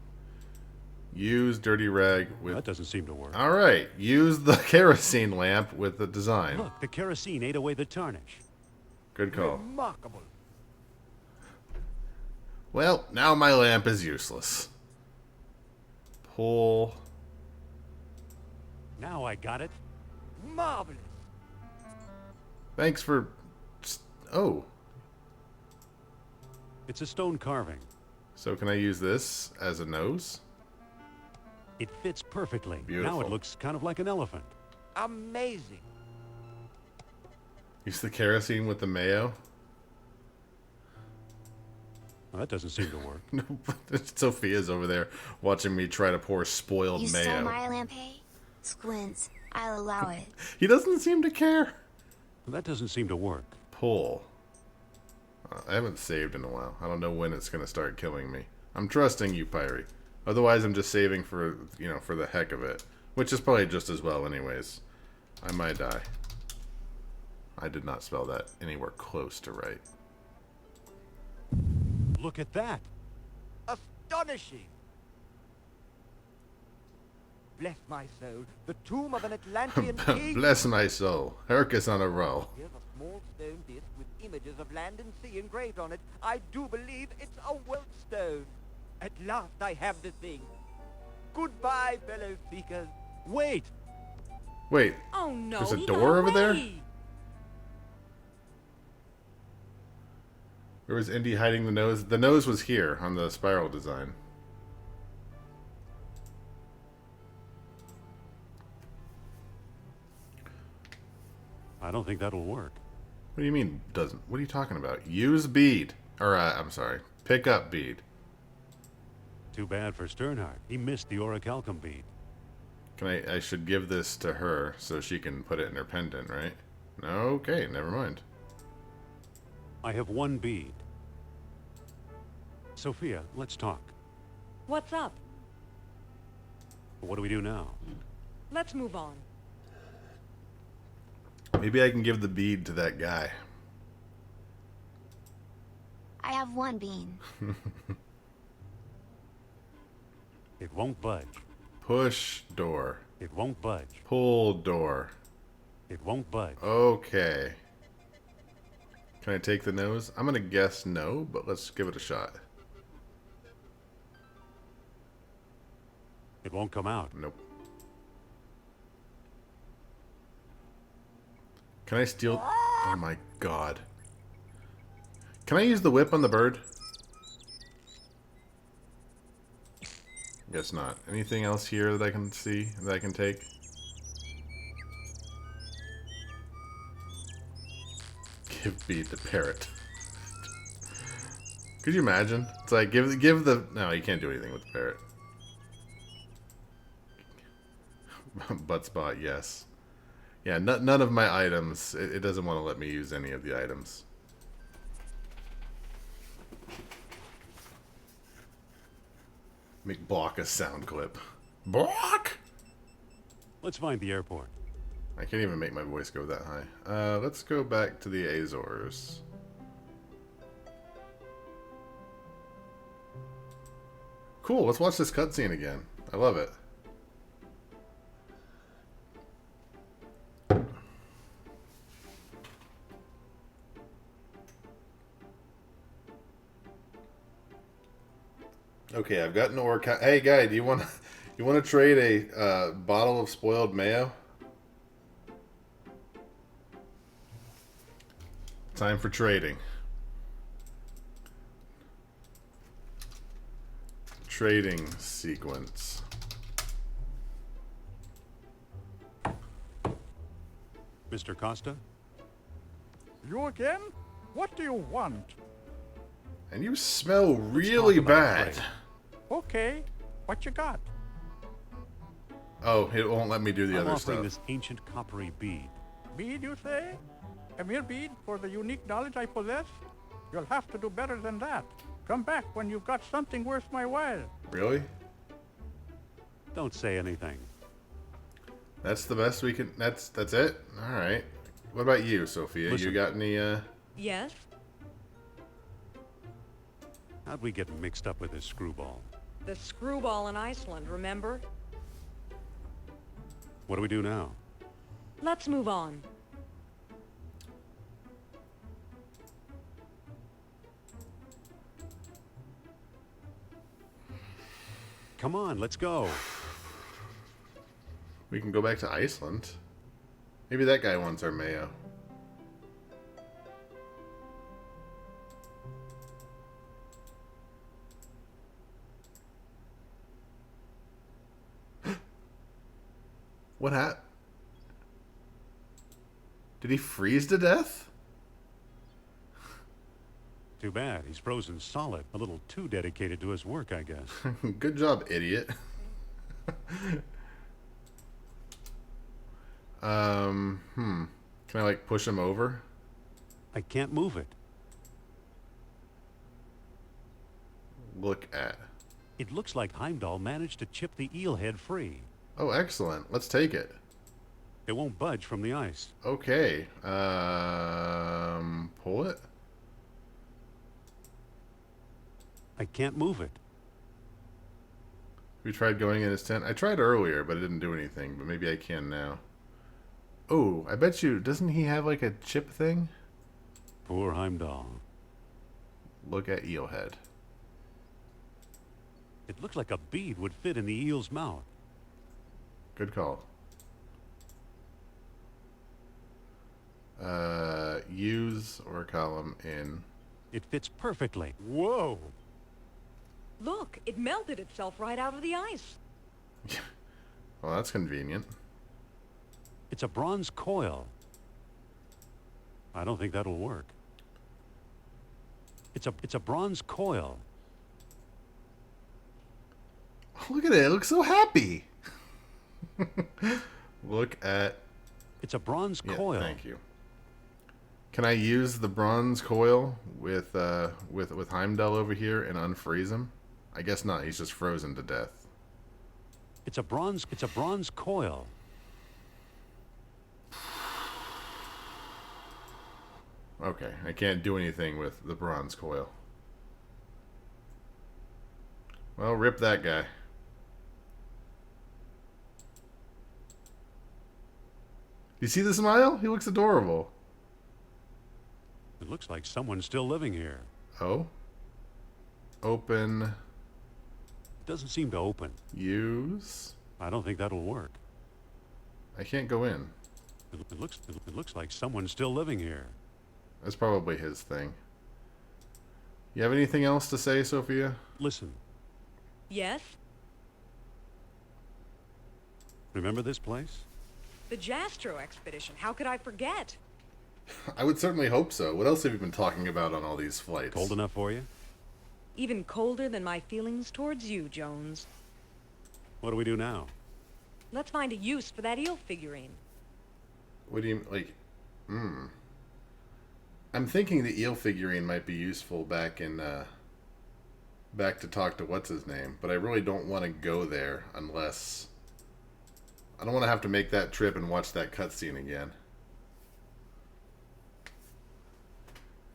Use dirty rag Well, with... that doesn't seem to work. Alright, use the kerosene lamp with the design. Look, the kerosene ate away the tarnish. Good call. Remarkable. Well, now my lamp is useless. Pull. Now I got it. Marvelous. Thanks for... Oh. It's a stone carving. So can I use this as a nose? It fits perfectly. Now Beautiful. it looks kind of like an elephant. Amazing. Use the kerosene with the mayo? Well, that doesn't seem to work. No, Sophia's over there watching me try to pour spoiled You mayo. stole my lamp, hey? Squints. I'll allow it. He doesn't seem to care. Well, that doesn't seem to work. Pull. I haven't saved in a while. I don't know when it's going to start killing me. I'm trusting you, Pyrie. Otherwise, I'm just saving for, you know, for the heck of it. Which is probably just as well anyways. I might die. I did not spell that anywhere close to right. Look at that. Astonishing. Bless my soul. The tomb of an Atlantean king. Bless my soul. Hercus on a roll. Here's a small stone disc with images of land and sea engraved on it. I do believe it's a world stone. At last I have the thing. Goodbye, fellow seekers. Wait! Wait, Oh no, There's a he door got over there? away. where was Indy hiding the nose? The nose was here on the spiral design. I don't think that'll work. What do you mean doesn't? What are you talking about? Use bead. Or, I'm sorry. Pick up bead. Too bad for Sternhardt. He missed the orichalcum bead. Can I should give this to her so she can put it in her pendant, right? Okay, never mind. I have one bead. Sophia, let's talk. What's up? What do we do now? Let's move on. Maybe I can give the bead to that guy. I have one bean. It won't budge. Push door. It won't budge. Pull door. It won't budge. Okay. Can I take the nose? I'm gonna guess no, but let's give it a shot. It won't come out. Nope. Can I steal? Oh my god. Can I use the whip on the bird? Guess not. Anything else here that I can see, that I can take? Give bead the parrot. Could you imagine? It's like give the no, you can't do anything with the parrot. Butt spot, yes. Yeah, none of my items. It doesn't want to let me use any of the items. Make block a sound clip. Block. Let's find the airport. I can't even make my voice go that high. Let's go back to the Azores. Cool, let's watch this cutscene again. I love it. Okay, I've got an orca. Hey, guy, do you want to trade a bottle of spoiled mayo? Time for trading. Trading sequence. Mr. Costa? You again? What do you want? And you smell really bad. Okay, what you got? Oh, it won't let me do the I'm other offering stuff. this ancient coppery bead. Bead, you say? A mere bead for the unique knowledge I possess? You'll have to do better than that. Come back when you've got something worth my while. Really? Don't say anything. That's the best we can. That's it. All right. What about you, Sophia? Listen. You got any? Yes? How'd we get mixed up with this screwball? The screwball in Iceland, remember? What do we do now? Let's move on. Come on, let's go. We can go back to Iceland. Maybe that guy wants our mayo. What happened? Did he freeze to death? Too bad. He's frozen solid. A little too dedicated to his work, I guess. Good job, idiot. Can I, like, push him over? I can't move it. Look at. It looks like Heimdall managed to chip the eel head free. Oh, excellent. Let's take it. It won't budge from the ice. Okay. Pull it? I can't move it. We tried going in his tent. I tried earlier, but it didn't do anything. But maybe I can now. Oh, I bet you... Doesn't he have, like, a chip thing? Poor Heimdall. Look at Eelhead. It looks like a bead would fit in the eel's mouth. Good call. Use or column in. It fits perfectly. Whoa! Look, it melted itself right out of the ice. Well, that's convenient. It's a bronze coil. I don't think that'll work. It's a bronze coil. Look at it. It looks so happy. Look at... It's a bronze coil. Thank you. Can I use the bronze coil with Heimdall over here and unfreeze him? I guess not. He's just frozen to death. It's a bronze coil. Okay. I can't do anything with the bronze coil. Well, rip that guy. You see the smile? He looks adorable. It looks like someone's still living here. Oh? Open. It doesn't seem to open. Use. I don't think that'll work. I can't go in. It looks like someone's still living here. That's probably his thing. You have anything else to say, Sophia? Listen, Yes? remember this place? The Jastro expedition. How could I forget? I would certainly hope so. What else have you been talking about on all these flights? Cold enough for you? Even colder than my feelings towards you, Jones. What do we do now? Let's find a use for that eel figurine. What do you, like, I'm thinking the eel figurine might be useful back in, back to talk to what's-his-name, but I really don't want to go there unless... I don't want to have to make that trip and watch that cutscene again.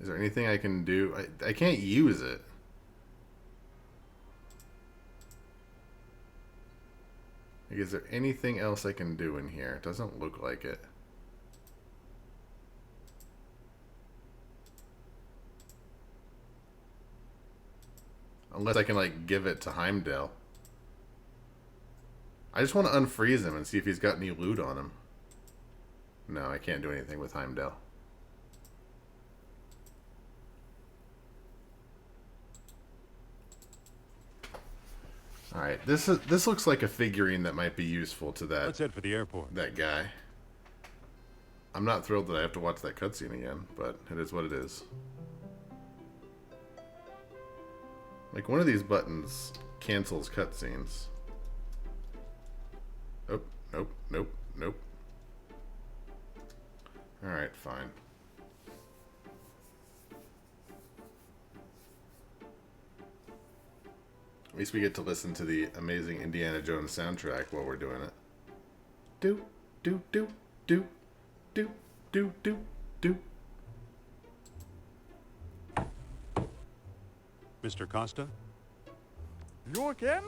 Is there anything I can do? I can't use it. Like, is there anything else I can do in here? It doesn't look like it. Unless I can, like, give it to Heimdall. I just want to unfreeze him and see if he's got any loot on him. No, I can't do anything with Heimdall. Alright, this looks like a figurine that might be useful to that... Let's head for the airport. That guy. I'm not thrilled that I have to watch that cutscene again, but it is what it is. Like, one of these buttons cancels cutscenes. Oh, nope, nope, nope. Alright, fine. At least we get to listen to the amazing Indiana Jones soundtrack while we're doing it. Do, do, do, do, do, do, do, do. Mr. Costa? You again?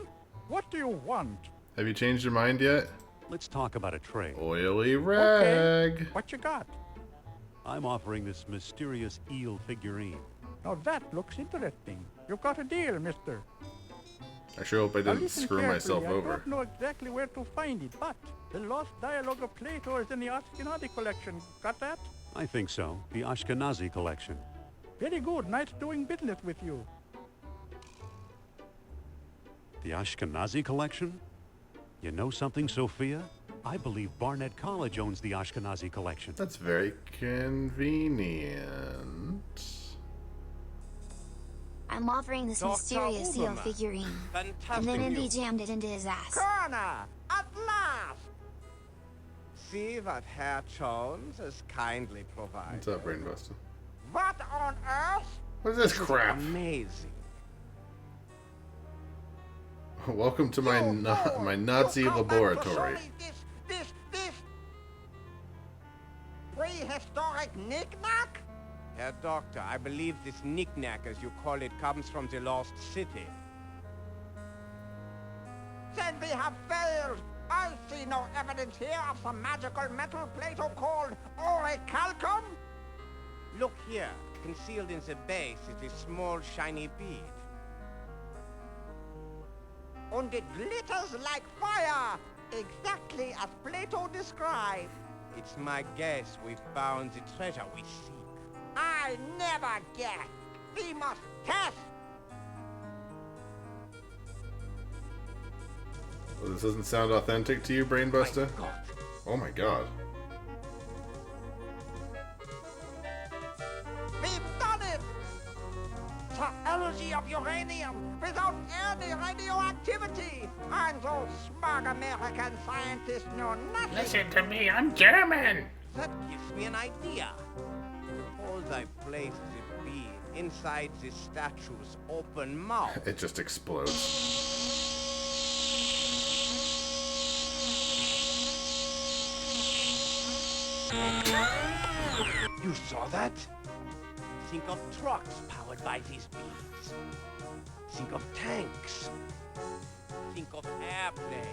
What do you want? Have you changed your mind yet? Let's talk about a trade. Oily rag. What you got? I'm offering this mysterious eel figurine. Now that looks interesting. You've got a deal, mister. I sure hope I Now didn't listen screw myself carefully. over. I don't know exactly where to find it, but the lost dialogue of Plato is in the Ashkenazi collection. Got that? I think so. The Ashkenazi collection. Very good. Nice doing business with you. The Ashkenazi collection? You know something, Sophia? I believe Barnett College owns the Ashkenazi collection. That's very convenient. I'm offering this Dr. mysterious eel Uberman. figurine. And Fantastic then Indy news. jammed it into his ass. Connor! At last! See what Herr Jones has kindly provided. What's up, Brainbuster? What on earth? What is this crap? Amazing. Welcome to my my Nazi You come back to laboratory. show me this prehistoric knick-knack? Herr Doctor, I believe this knick-knack, as you call it, comes from the lost city. Then we have failed. I see no evidence here of some magical metal Plato called orichalcum. Look here. Concealed in the base is a small shiny bead. And it glitters like fire, exactly as Plato described. It's my guess we found the treasure we seek. I never guess. We must test. Well, this doesn't sound authentic to you, Brainbuster? My God. Oh my god. We've done it! The energy of uranium without any radioactivity! And those smug American scientists know nothing! Listen to me, I'm German! That gives me an idea. Suppose I place the bead inside the statue's open mouth. It just explodes. You saw that? Think of trucks powered by these beams. Think of tanks. Think of airplanes.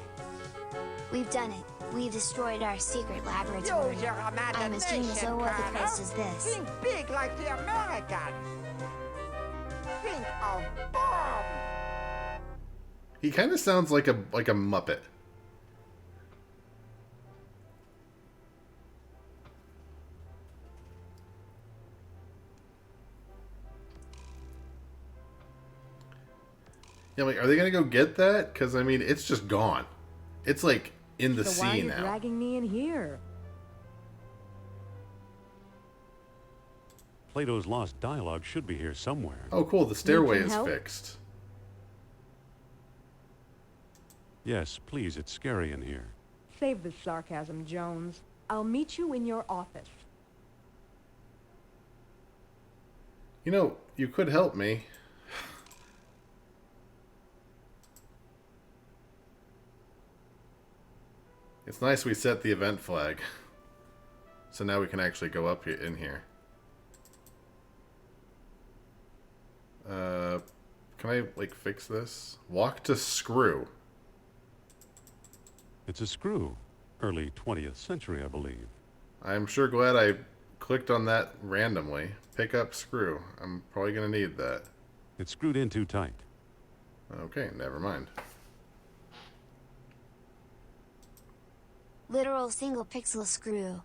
We've done it. We've destroyed our secret laboratory. Use your I'm as imagination, genius of what the Colonel. place is this. Think big like the American. Think of bomb. He kind of sounds like a Muppet. Yeah, like, are they gonna go get that? Because I mean, it's just gone. It's like in the So why are sea you now. dragging me in here? Plato's Lost Dialogue should be here somewhere. Oh, cool. The stairway some is help? fixed. Yes, please, it's scary in here. Save the sarcasm, Jones. I'll meet you in your office. You know, you could help me. It's nice we set the event flag. So now we can actually go up here, in here. Can I, like, fix this? Walk to screw. It's a screw. Early 20th century, I believe. I'm sure glad I clicked on that randomly. Pick up screw. I'm probably going to need that. It's screwed in too tight. Okay, never mind. Literal single pixel screw.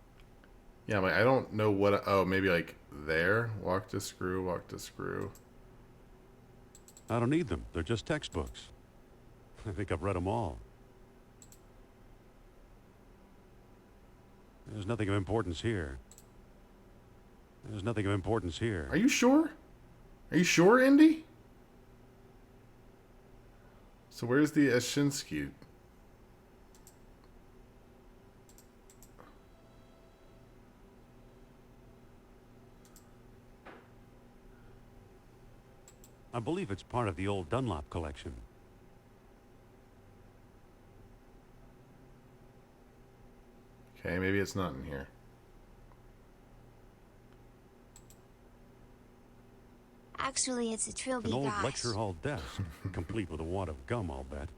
Yeah, I'm like, I don't know what... Oh, maybe like there? Walk to screw, walk to screw. I don't need them. They're just textbooks. I think I've read them all. There's nothing of importance here. There's nothing of importance here. Are you sure? Are you sure, Indy? So where's the Ashinsky? I believe it's part of the old Dunlop collection. Okay, maybe it's not in here. Actually, it's a trilby, An old guys. lecture hall desk, complete with a wad of gum, I'll bet.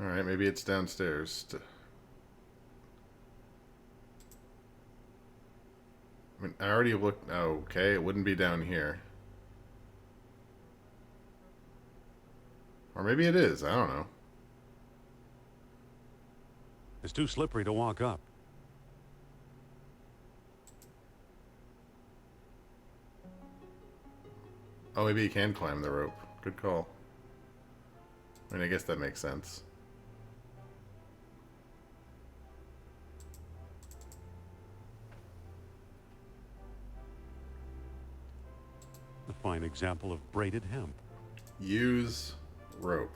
Alright, maybe it's downstairs. I mean, I already looked... Oh, okay, it wouldn't be down here. Or maybe it is, I don't know. It's too slippery to walk up. Oh, maybe you can climb the rope. Good call. I mean, I guess that makes sense. A fine example of braided hemp. Use rope.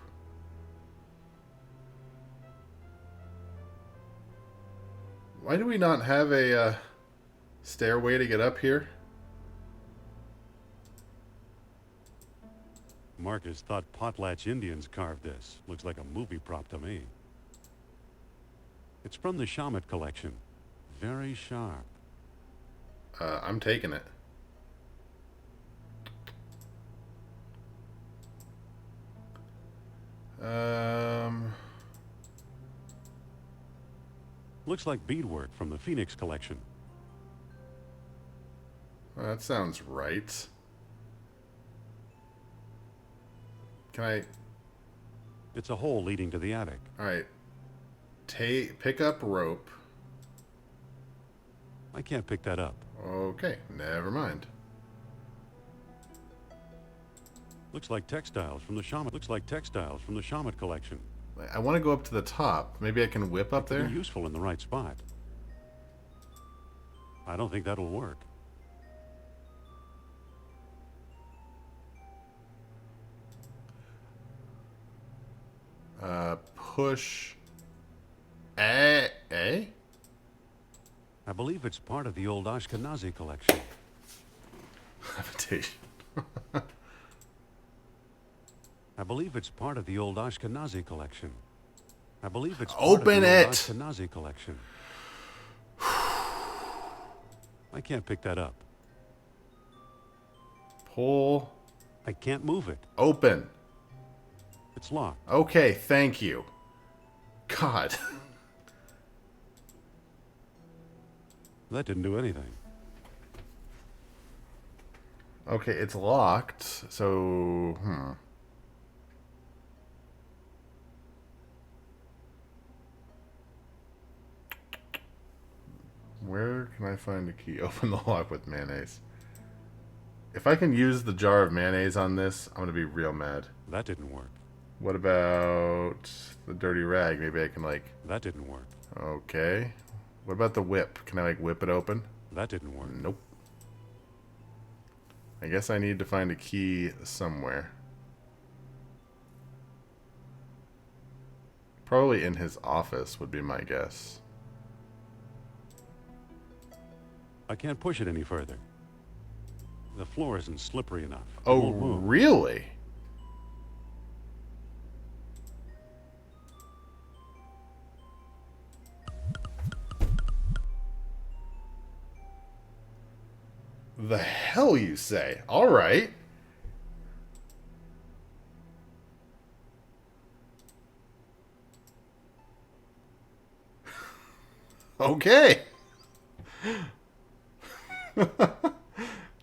Why do we not have a stairway to get up here? Marcus thought Potlatch Indians carved this. Looks like a movie prop to me. It's from the Shamet collection. Very sharp. I'm taking it. Looks like beadwork from the Phoenix collection. Well, that sounds right. Can I... It's a hole leading to the attic. Alright. Pick up rope. I can't pick that up. Okay, never mind. Looks like textiles from the Shamet. Looks like textiles from the Shamet collection. I want to go up to the top. Maybe I can whip up there? They're useful in the right spot. I don't think that'll work. Push A? I believe it's part of the old Ashkenazi collection. Habitation. I believe it's part of the old Ashkenazi collection. I believe it's part Open of the old it! Ashkenazi collection. I can't pick that up. Pull. I can't move it. Open. It's locked. Okay, thank you. God. That didn't do anything. Okay, it's locked, so... Where can I find a key? Open the lock with mayonnaise. If I can use the jar of mayonnaise on this, I'm going to be real mad. That didn't work. What about the dirty rag? Maybe I can, like... That didn't work. Okay. What about the whip? Can I, like, whip it open? That didn't work. Nope. I guess I need to find a key somewhere. Probably in his office would be my guess. I can't push it any further. The floor isn't slippery enough. It Oh, won't move. really? The hell you say? All right. Okay.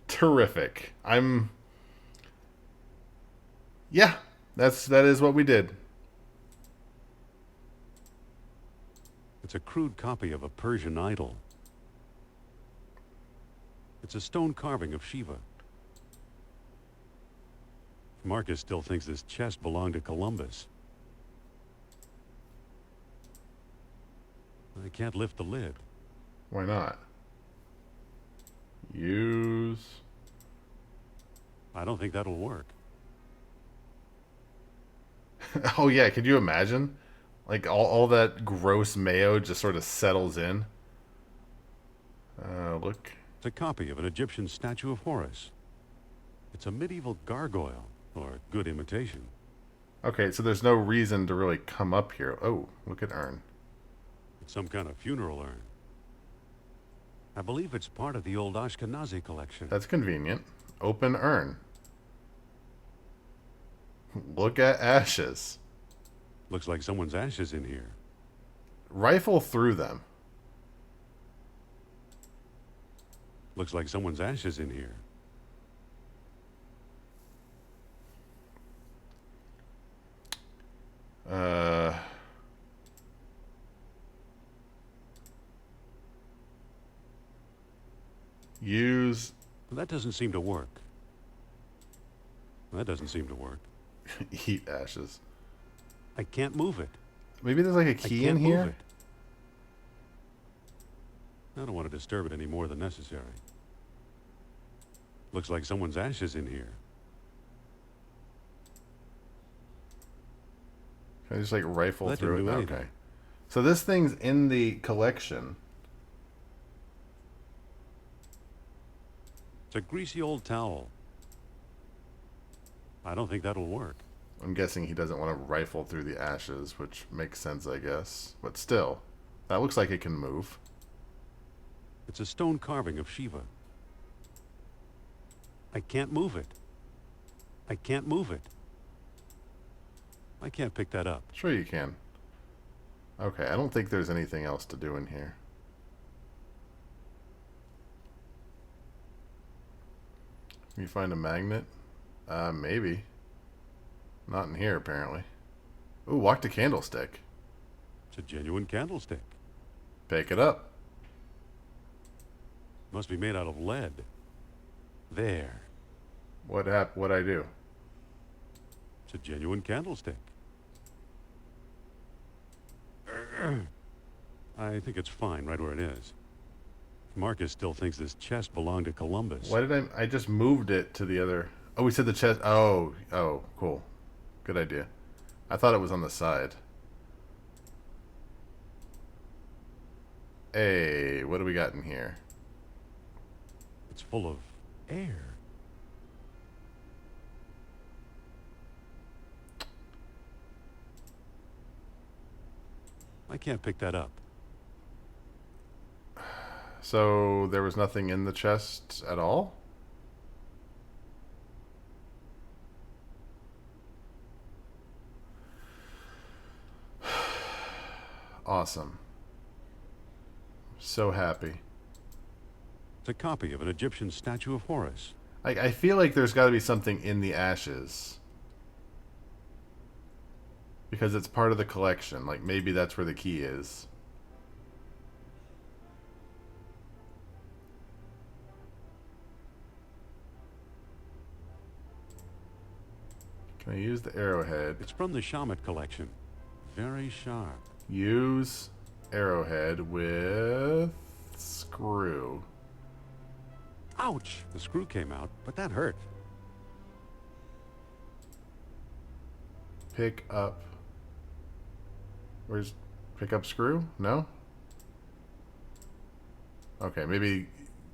Terrific. Yeah, that is what we did. It's a crude copy of a Persian idol. It's a stone carving of Shiva. Marcus still thinks this chest belonged to Columbus. I can't lift the lid. Why not? Use. I don't think that'll work. Oh yeah, could you imagine? Like all that gross mayo just sort of settles in. Look. It's a copy of an Egyptian statue of Horus. It's a medieval gargoyle, or good imitation. Okay, so there's no reason to really come up here. Oh, look at urn. It's some kind of funeral urn. I believe it's part of the old Ashkenazi collection. That's convenient. Open urn. Look at ashes. Looks like someone's ashes in here. Rifle through them. Looks like someone's ashes in here. Use. That doesn't seem to work. That doesn't seem to work. Eat ashes. I can't move it. Maybe there's like a key in here? Move it. I don't want to disturb it any more than necessary. Looks like someone's ashes in here. Can I just like rifle That through didn't it? do anything. Okay. So this thing's in the collection. It's a greasy old towel. I don't think that'll work. I'm guessing he doesn't want to rifle through the ashes, which makes sense, I guess. But still, that looks like it can move. It's a stone carving of Shiva. I can't move it. I can't move it. I can't pick that up. Sure you can. Okay, I don't think there's anything else to do in here. Can you find a magnet? Maybe. Not in here, apparently. Ooh, walk to candlestick. It's a genuine candlestick. Pick it up. Must be made out of lead. There. What'd I do? It's a genuine candlestick. I think it's fine right where it is. Marcus still thinks this chest belonged to Columbus. Why did I just moved it to the other... Oh, we said the chest... Oh, cool. Good idea. I thought it was on the side. Hey, what do we got in here? It's full of air. I can't pick that up. So there was nothing in the chest at all? Awesome. So happy. It's a copy of an Egyptian statue of Horus. I feel like there's got to be something in the ashes. Because it's part of the collection. Like, maybe that's where the key is. Can I use the arrowhead? It's from the Shamet collection. Very sharp. Use arrowhead with screw. Ouch! The screw came out, but that hurt. Pick up. Where's pick up screw? No? Okay,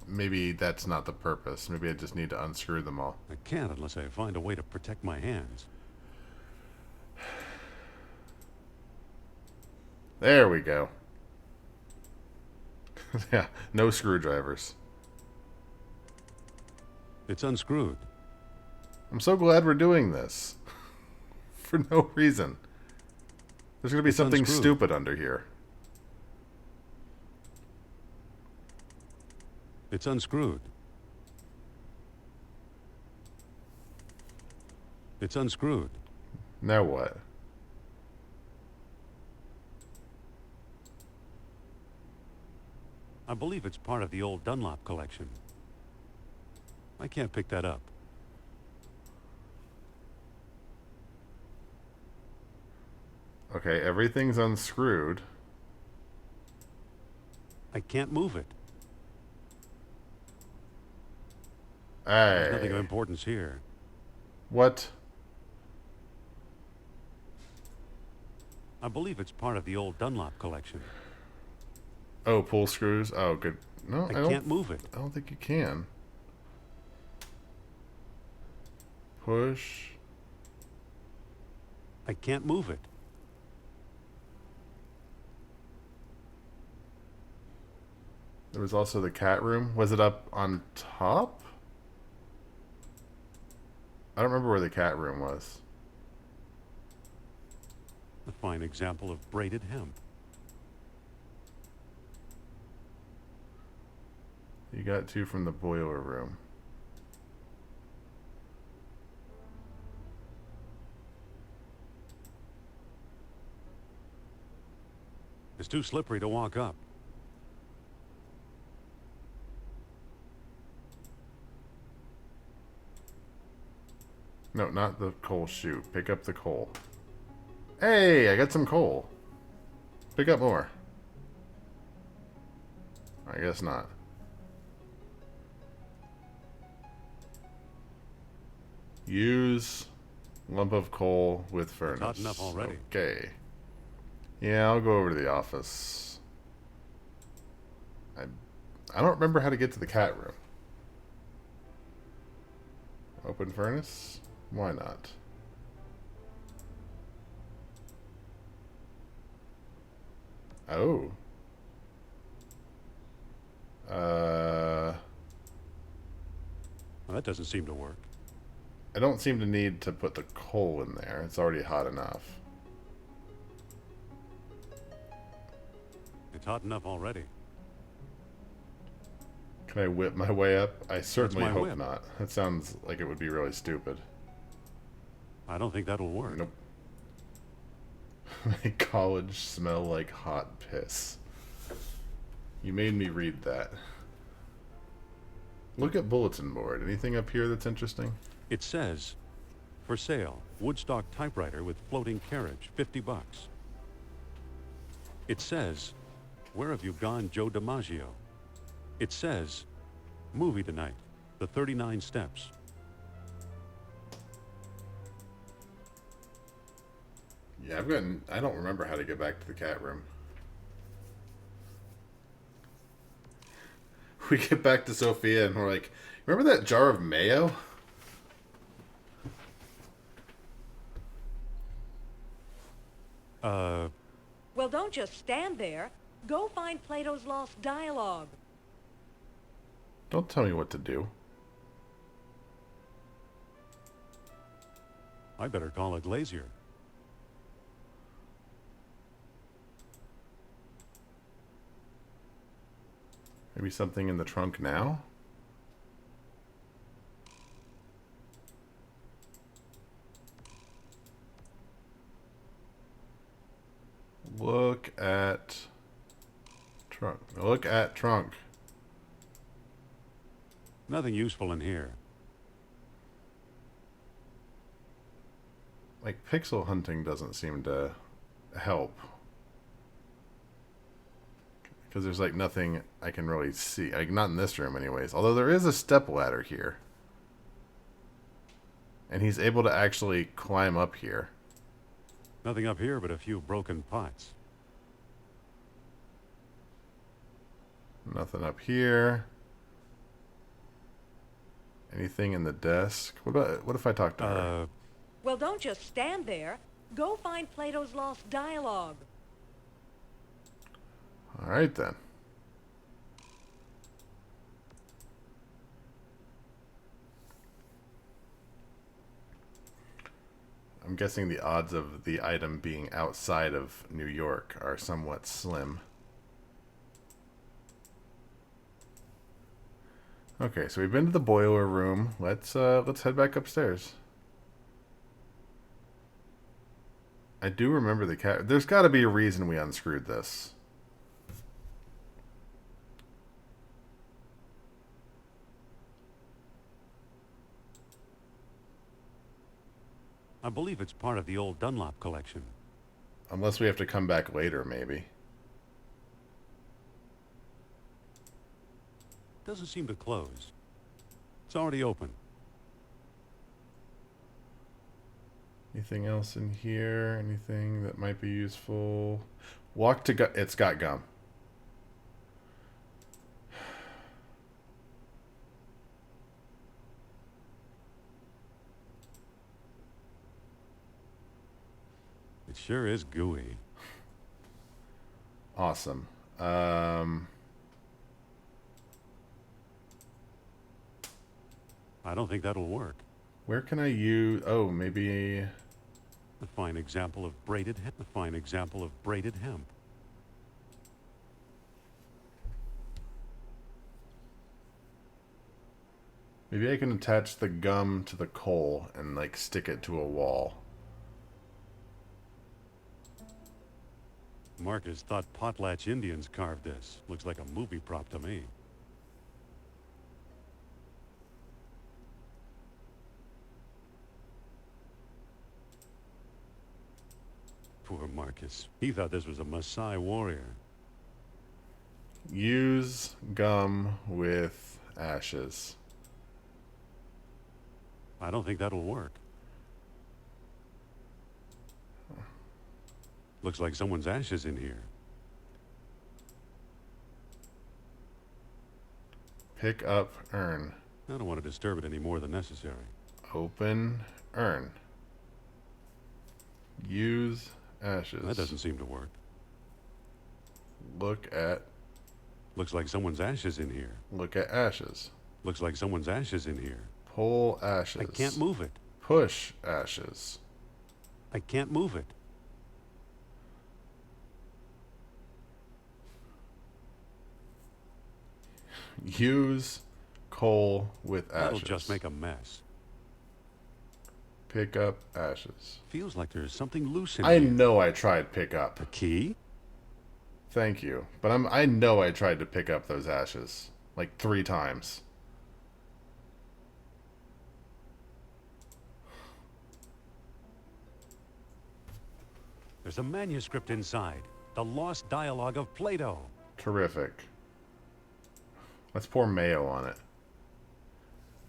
maybe that's not the purpose. Maybe I just need to unscrew them all. I can't unless I find a way to protect my hands. There we go. Yeah, no screwdrivers. It's unscrewed. I'm so glad we're doing this. For no reason. There's going to be something unscrewed. stupid under here. It's unscrewed. It's unscrewed. Now what? I believe it's part of the old Dunlop collection. I can't pick that up. Okay, everything's unscrewed. I can't move it. Hey. There's nothing of importance here. What? I believe it's part of the old Dunlop collection. Oh, pull screws? Oh, good. No, I can't move it. I don't think you can. Push. I can't move it. There was also the cat room. Was it up on top? I don't remember where the cat room was. A fine example of braided hemp. You got two from the boiler room. It's too slippery to walk up. No, not the coal chute. Pick up the coal. Hey, I got some coal. Pick up more. I guess not. Use lump of coal with furnace. Hot enough already. Okay. Yeah, I'll go over to the office. I don't remember how to get to the cat room. Open furnace? Why not? Oh. Well, that doesn't seem to work. I don't seem to need to put the coal in there. It's already hot enough. It's hot enough already. Can I whip my way up? I certainly my hope whip. not. That sounds like it would be really stupid. I don't think that'll work. Nope. My college smell like hot piss. You made me read that. Look at bulletin board. Anything up here that's interesting? It says, for sale, Woodstock typewriter with floating carriage, $50. It says, where have you gone, Joe DiMaggio? It says, movie tonight, The 39 Steps. Yeah, I don't remember how to get back to the cat room. We get back to Sophia and we're like, remember that jar of mayo? Well, don't just stand there. Go find Plato's Lost Dialogue. Don't tell me what to do. I better call a glazier. Maybe something in the trunk now? Look at trunk. Look at trunk. Nothing useful in here. Like, pixel hunting doesn't seem to help. Because there's, like, nothing I can really see. Like, not in this room, anyways. Although there is a stepladder here. And he's able to actually climb up here. Nothing up here but a few broken pots. Nothing up here. Anything in the desk? What if I talk to her? Well, don't just stand there. Go find Plato's Lost Dialogue. All right, then. I'm guessing the odds of the item being outside of New York are somewhat slim. Okay, so we've been to the boiler room. Let's head back upstairs. I do remember the cat. There's got to be a reason we unscrewed this. I believe it's part of the old Dunlop collection. Unless we have to come back later, maybe. Doesn't seem to close. It's already open. Anything else in here? Anything that might be useful? Walk to it's got gum. It sure is gooey. Awesome. I don't think that'll work. Where can I use... Oh, maybe... A fine example of braided hemp. A fine example of braided hemp. Maybe I can attach the gum to the coal and, like, stick it to a wall. Marcus thought Potlatch Indians carved this. Looks like a movie prop to me. Poor Marcus. He thought this was a Maasai warrior. Use gum with ashes. I don't think that'll work. Looks like someone's ashes in here. Pick up urn. I don't want to disturb it any more than necessary. Open urn. Use ashes. That doesn't seem to work. Look at... Looks like someone's ashes in here. Look at ashes. Looks like someone's ashes in here. Pull ashes. I can't move it. Push ashes. I can't move it. Use coal with ashes. That'll just make a mess. Pick up ashes. Feels like there's something loose in I here. know I tried pick up. A key? Thank you. But I know I tried to pick up those ashes. Like 3 times. There's a manuscript inside. The Lost Dialogue of Plato. Terrific. Let's pour mayo on it.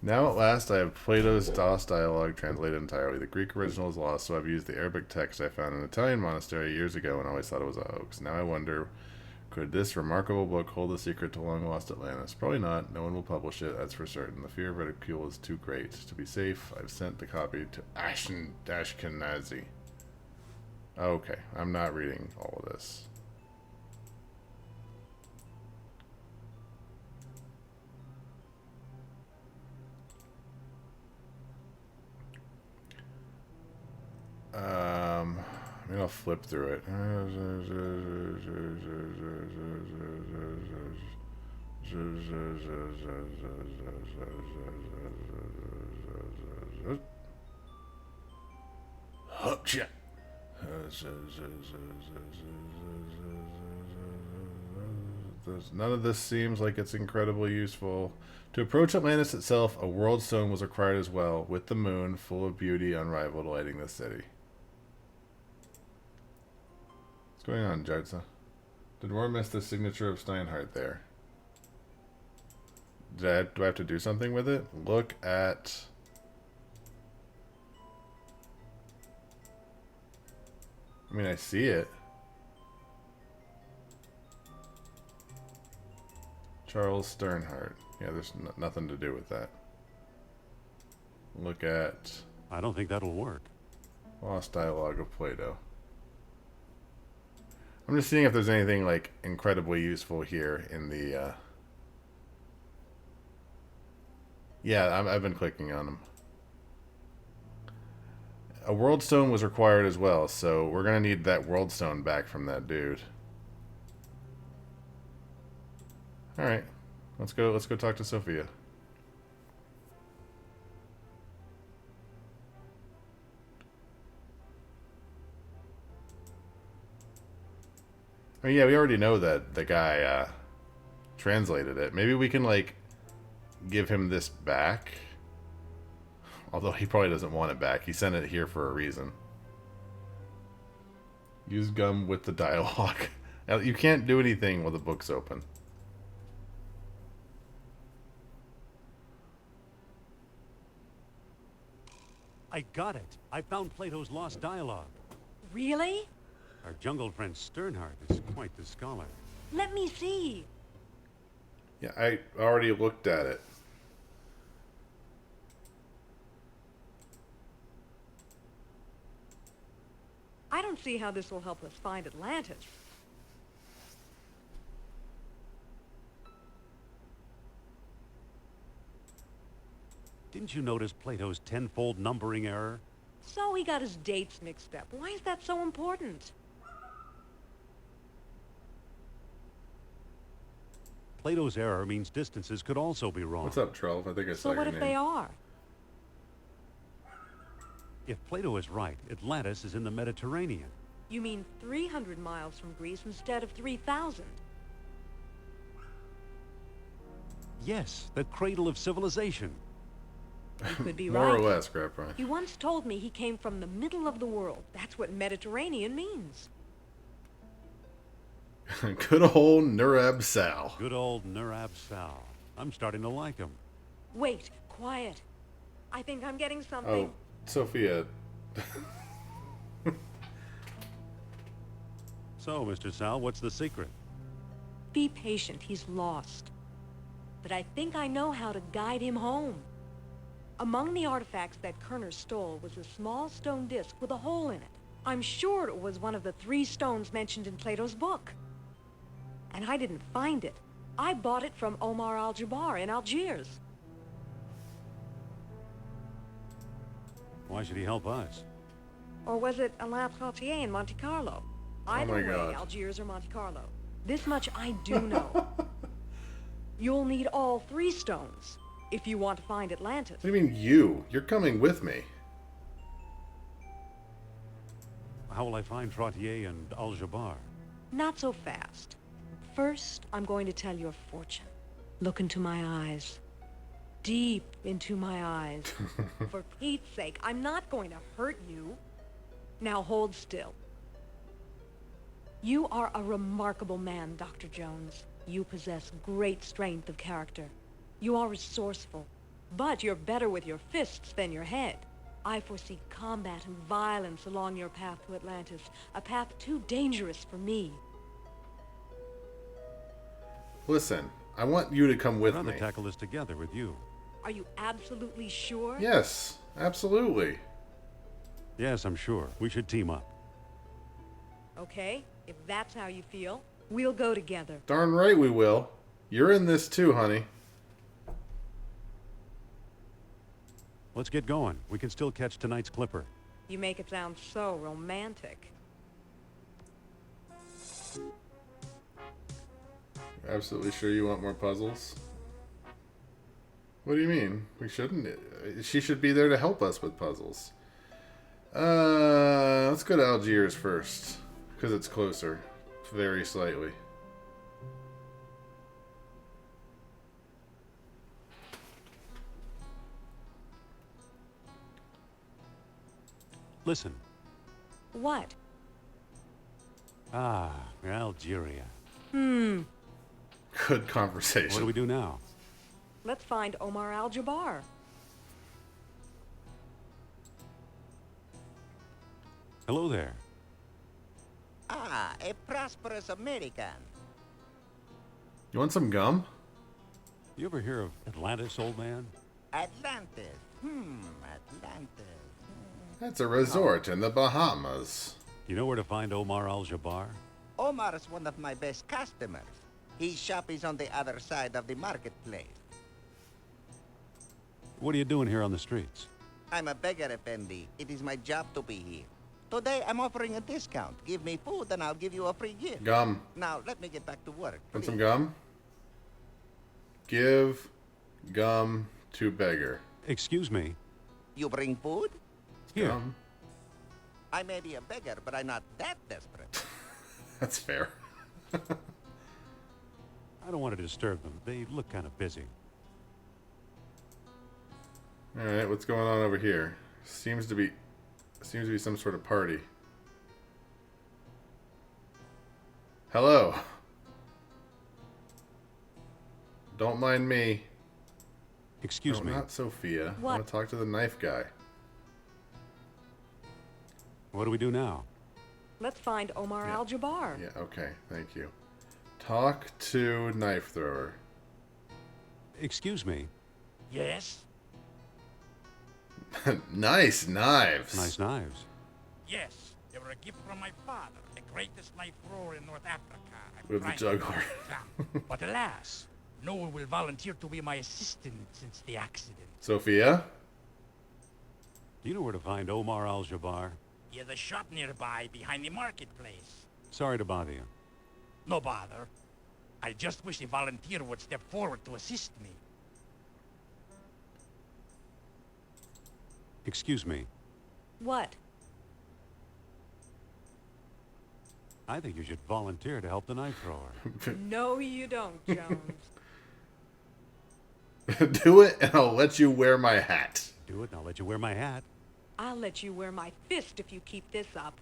Now at last I have Plato's Lost Dialogue translated entirely. The Greek original is lost, so I've used the Arabic text I found in an Italian monastery years ago and always thought it was a hoax. Now I wonder, could this remarkable book hold the secret to long-lost Atlantis? Probably not. No one will publish it, that's for certain. The fear of ridicule is too great. To be safe, I've sent the copy to Ashkenazi. Okay, I'm not reading all of this. I'll flip through it. Hopcha. None of this seems like it's incredibly useful. To approach Atlantis itself, a world stone was required as well, with the moon, full of beauty, unrivaled, lighting the city. What's going on, Judsa? Did Roar miss the signature of Steinhardt there? Do I have to do something with it? Look at... I mean, I see it. Charles Sternhardt. Yeah, there's nothing to do with that. Look at... I don't think that'll work. Lost Dialogue of Plato. I'm just seeing if there's anything, like, incredibly useful here in the, Yeah, I've been clicking on them. A world stone was required as well, so we're gonna need that world stone back from that dude. Alright. Let's go talk to Sophia. Oh yeah, we already know that the guy translated it. Maybe we can like give him this back. Although he probably doesn't want it back. He sent it here for a reason. Use gum with the dialogue. You can't do anything while the book's open. I got it. I found Plato's lost dialogue. Really? Our jungle friend Sternhardt is quite the scholar. Let me see. Yeah, I already looked at it. I don't see how this will help us find Atlantis. Didn't you notice Plato's tenfold numbering error? So he got his dates mixed up. Why is that so important? Plato's error means distances could also be wrong. What's up, Trelv? I think I saw So your what if name. they are? If Plato is right, Atlantis is in the Mediterranean. You mean 300 miles from Greece instead of 3,000? Yes, the cradle of civilization. You could be More right. or less, Crap Ryan. He once told me he came from the middle of the world. That's what Mediterranean means. Good old Nurab Sal. Good old Nurab Sal. I'm starting to like him. Wait, quiet. I think I'm getting something. Oh, Sophia. So, Mr. Sal, what's the secret? Be patient, he's lost. But I think I know how to guide him home. Among the artifacts that Kerner stole was a small stone disc with a hole in it. I'm sure it was one of the 3 stones mentioned in Plato's book. And I didn't find it. I bought it from Omar al-Jabbar in Algiers. Why should he help us? Or was it Alain Trottier in Monte Carlo? Either my way, God. Algiers or Monte Carlo. This much I do know. You'll need all 3 stones if you want to find Atlantis. What do you mean you? You're coming with me. How will I find Trottier and Al-Jabbar? Not so fast. First, I'm going to tell your fortune. Look into my eyes. Deep into my eyes. For Pete's sake, I'm not going to hurt you. Now hold still. You are a remarkable man, Dr. Jones. You possess great strength of character. You are resourceful, but you're better with your fists than your head. I foresee combat and violence along your path to Atlantis, a path too dangerous for me. Listen, I want you to come with I'd rather me. tackle this together with you. Are you absolutely sure? Yes, absolutely. Yes, I'm sure. We should team up. Okay, if that's how you feel, we'll go together. Darn right we will. You're in this too, honey. Let's get going. We can still catch tonight's clipper. You make it sound so romantic. absolutely sure you want more puzzles? What do you mean? We shouldn't. She should be there to help us with puzzles. Let's go to Algiers first, because it's closer, very slightly. Listen. What? Ah, Algeria. Good conversation. What do we do now? Let's find Omar Al-Jabbar. Hello there. Ah, a prosperous American. You want some gum? You ever hear of Atlantis, old man? Atlantis. Atlantis. That's a resort in the Bahamas. You know where to find Omar Al-Jabbar? Omar is one of my best customers. His shop is on the other side of the marketplace. What are you doing here on the streets? I'm a beggar, Effendi. It is my job to be here. Today, I'm offering a discount. Give me food and I'll give you a free gift. Gum. Now, let me get back to work. Want some gum? Give gum to beggar. Excuse me. You bring food? Here. Gum. I may be a beggar, but I'm not that desperate. That's fair. I don't want to disturb them. They look kind of busy. Alright, what's going on over here? Seems to be some sort of party. Hello. Don't mind me. Excuse me. Not Sophia. What? I want to talk to the knife guy. What do we do now? Let's find Omar Al-Jabbar. Yeah, okay, thank you. Talk to knife thrower. Excuse me. Yes? Nice knives. Nice knives. Yes, they were a gift from my father, the greatest knife thrower in North Africa. With the juggler. But alas, no one will volunteer to be my assistant since the accident. Sophia? Do you know where to find Omar Al-Jabbar? He has a shop nearby behind the marketplace. Sorry to bother you. No bother. I just wish a volunteer would step forward to assist me. Excuse me. What? I think you should volunteer to help the knife thrower. No, you don't, Jones. Do it and I'll let you wear my hat. Do it and I'll let you wear my hat. I'll let you wear my fist if you keep this up.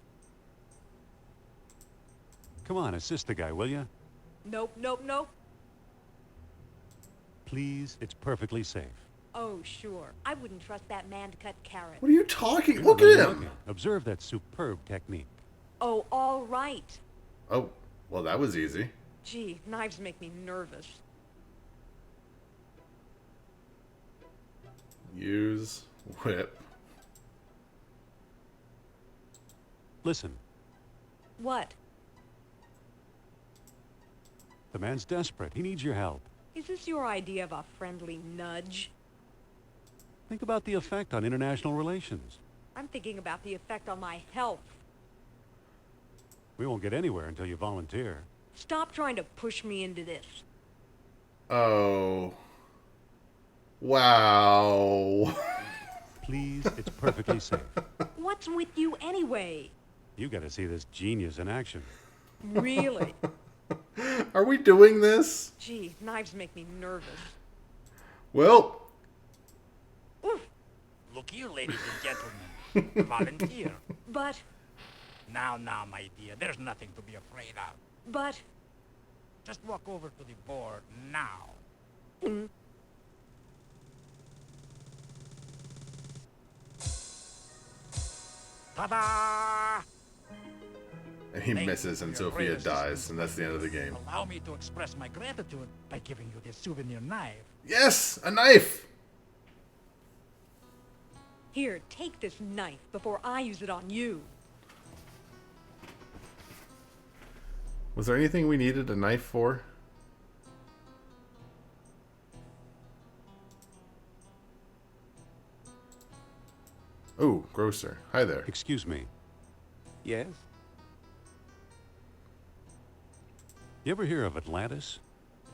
Come on, assist the guy, will you? Nope, nope, nope. Please, it's perfectly safe. Oh, sure. I wouldn't trust that man to cut carrots. What are you talking? You're Look really at him. lucky. Observe that superb technique. Oh, all right. Oh, well, that was easy. Gee, knives make me nervous. Use whip. Listen, What? the man's desperate. He needs your help. Is this your idea of a friendly nudge? Think about the effect on international relations. I'm thinking about the effect on my health. We won't get anywhere until you volunteer. Stop trying to push me into this. Oh. Wow. Please, it's perfectly safe. What's with you anyway? You got to see this genius in action. Really? Are we doing this? Gee, knives make me nervous. Well. Look here, ladies and gentlemen. Volunteer. But, Now, my dear, there's nothing to be afraid of. but... Just walk over to the board now. Ta-da! And he Thank misses you and for your Sophia great dies, assistance, and that's the end of the game. Allow me to express my gratitude by giving you this souvenir knife. Yes! A knife! Here, take this knife before I use it on you. Was there anything we needed a knife for? Ooh, grocer. Hi there. Excuse me. Yes? You ever hear of Atlantis?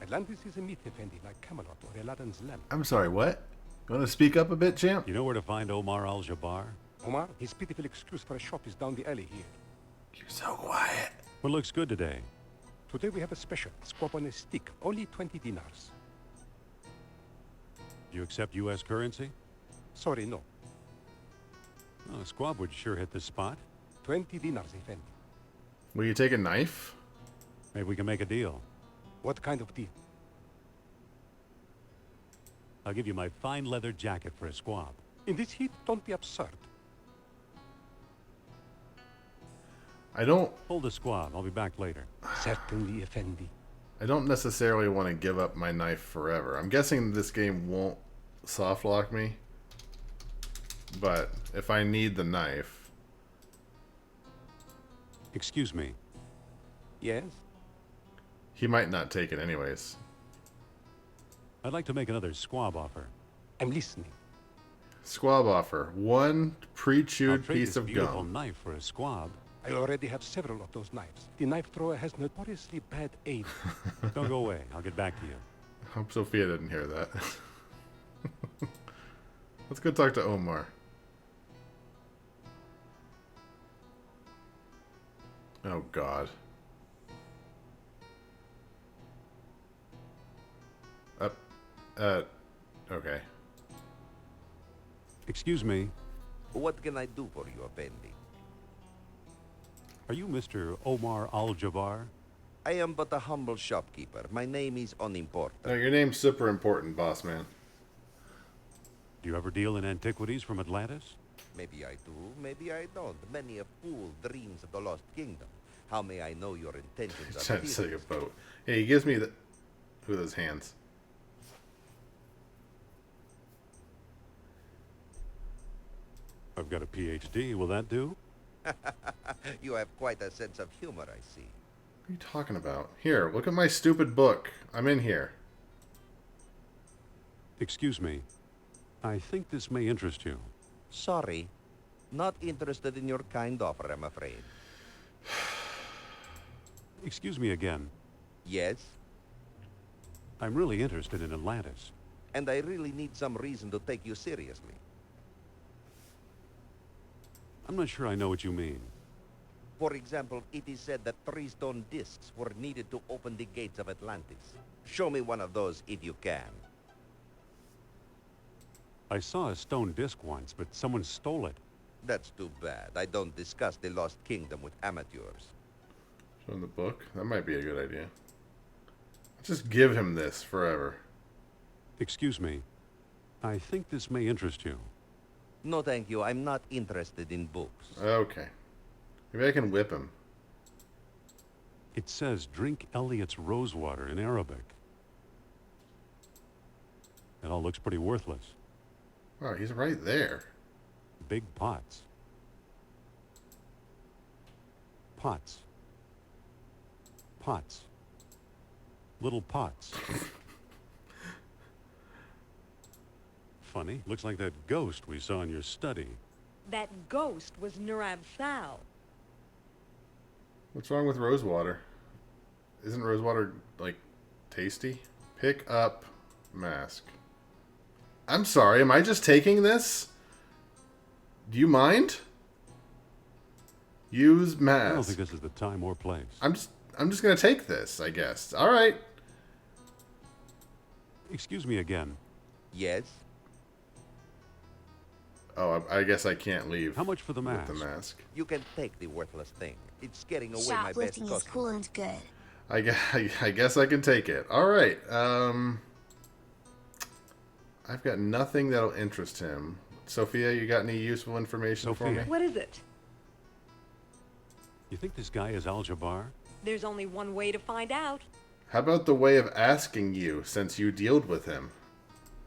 Atlantis is a myth, Effendi, like Camelot or Aladdin's lamp. I'm sorry, what? You want to speak up a bit, champ? You know where to find Omar Al-Jabbar? Omar, his pitiful excuse for a shop is down the alley here. You're so quiet. What looks good today? Today we have a special, squab on a stick, only 20 dinars. Do you accept U.S. currency? Sorry, no. Oh, squab would sure hit the spot. 20 dinars, Effendi. Will you take a knife? Maybe we can make a deal. What kind of deal? I'll give you my fine leather jacket for a squab. In this heat, don't be absurd. I don't Hold the squab. I'll be back later. Certainly, Effendi. I don't necessarily want to give up my knife forever. I'm guessing this game won't soft lock me. But if I need the knife... Excuse me. Yes? He might not take it anyways. I'd like to make another squab offer. I'm listening. Squab offer. One I'll pre-chewed trade piece this of beautiful gum. knife for a squab. I already have several of those knives. The knife thrower has notoriously bad aim. Don't go away. I'll get back to you. I hope Sophia didn't hear that. Let's go talk to Omar. Oh, God. Okay. Excuse me. What can I do for you, Effendi? Are you Mr. Omar Al-Jabbar? I am but a humble shopkeeper. My name is unimportant. No, your name's super important, boss man. Do you ever deal in antiquities from Atlantis? Maybe I do, maybe I don't. Many a fool dreams of the lost kingdom. How may I know your intentions are Trying to sell serious? you a boat. Yeah, he gives me the... Who are those hands? I've got a PhD. Will that do? You have quite a sense of humor, I see. What are you talking about? Here, look at my stupid book. I'm in here. Excuse me. I think this may interest you. Sorry. Not interested in your kind offer, I'm afraid. Excuse me again. Yes? I'm really interested in Atlantis. And I really need some reason to take you seriously. I'm not sure I know what you mean. For example, it is said that 3 stone discs were needed to open the gates of Atlantis. Show me one of those if you can. I saw a stone disc once, but someone stole it. That's too bad. I don't discuss the Lost Kingdom with amateurs. Show him the book. That might be a good idea. Just give him this forever. Excuse me. I think this may interest you. No, thank you. I'm not interested in books. Okay. Maybe I can whip him. It says drink Elliot's rosewater in Arabic. It all looks pretty worthless. Wow, he's right there. Big pots. Pots. Pots. Little pots. Funny. Looks like that ghost we saw in your study. That ghost was Nurab Sal. What's wrong with rosewater? Isn't rosewater, like, tasty? Pick up mask. I'm sorry, am I just taking this? Do you mind? Use mask. I don't think this is the time or place. I'm just gonna take this, I guess. Alright. Excuse me again. Yes? Oh, I guess I can't leave. How much for the mask? With the mask. You can take the worthless thing. It's scaring away my best Shoplifting is customer. cool and good. I guess I can take it. Alright, I've got nothing that'll interest him. Sophia, you got any useful information for me? What is it? You think this guy is Al-Jabbar? There's only one way to find out. How about the way of asking you, since you dealed with him?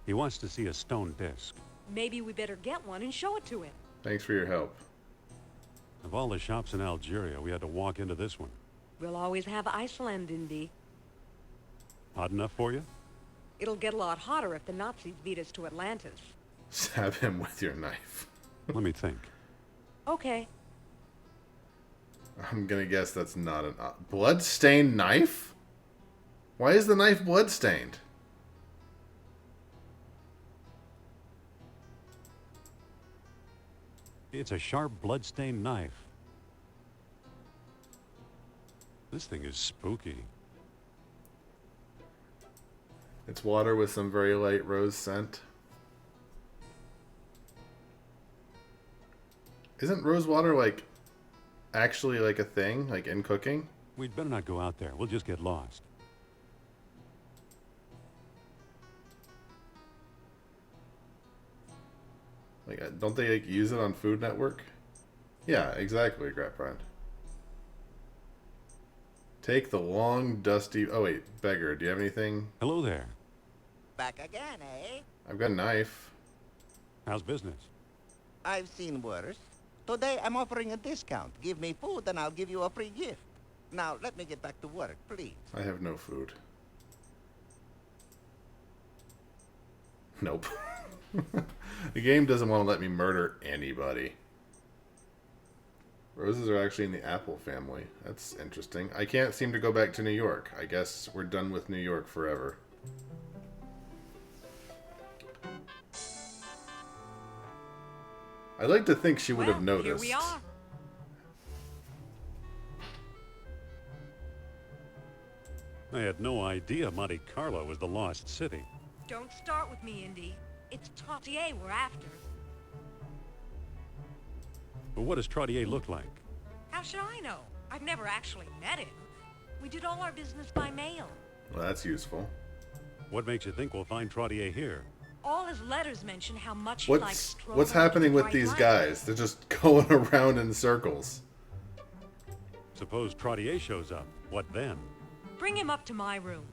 He wants to see a stone disc. Maybe we better get one and show it to him. Thanks for your help. Of all the shops in Algeria, we had to walk into this one. We'll always have Iceland, Indy. Hot enough for you? It'll get a lot hotter if the Nazis beat us to Atlantis. Stab him with your knife. Let me think. Okay. I'm gonna guess that's not an... blood-stained knife? Why is the knife bloodstained? It's a sharp, blood-stained knife. This thing is spooky. It's water with some very light rose scent. Isn't rose water, like, actually, like, a thing? Like, in cooking? We'd better not go out there. We'll just get lost. Like, don't they, like, use it on Food Network? Yeah, exactly, Grapprod. Take the long, dusty... Oh, wait, beggar, do you have anything? Hello there. Back again, eh? I've got a knife. How's business? I've seen worse. Today I'm offering a discount. Give me food and I'll give you a free gift. Now, let me get back to work, please. I have no food. Nope. The game doesn't want to let me murder anybody. Roses are actually in the apple family. That's interesting. I can't seem to go back to New York. I guess we're done with New York forever. I'd like to think she would have noticed. Here we are. I had no idea Monte Carlo was the lost city. Don't start with me, Indy. It's Trottier we're after. But what does Trottier look like? How should I know? I've never actually met him. We did all our business by mail. Well, that's useful. What makes you think we'll find Trottier here? All his letters mention how much he likes What's happening with these guys? They're just going around in circles. Suppose Trottier shows up. What then? Bring him up to my room.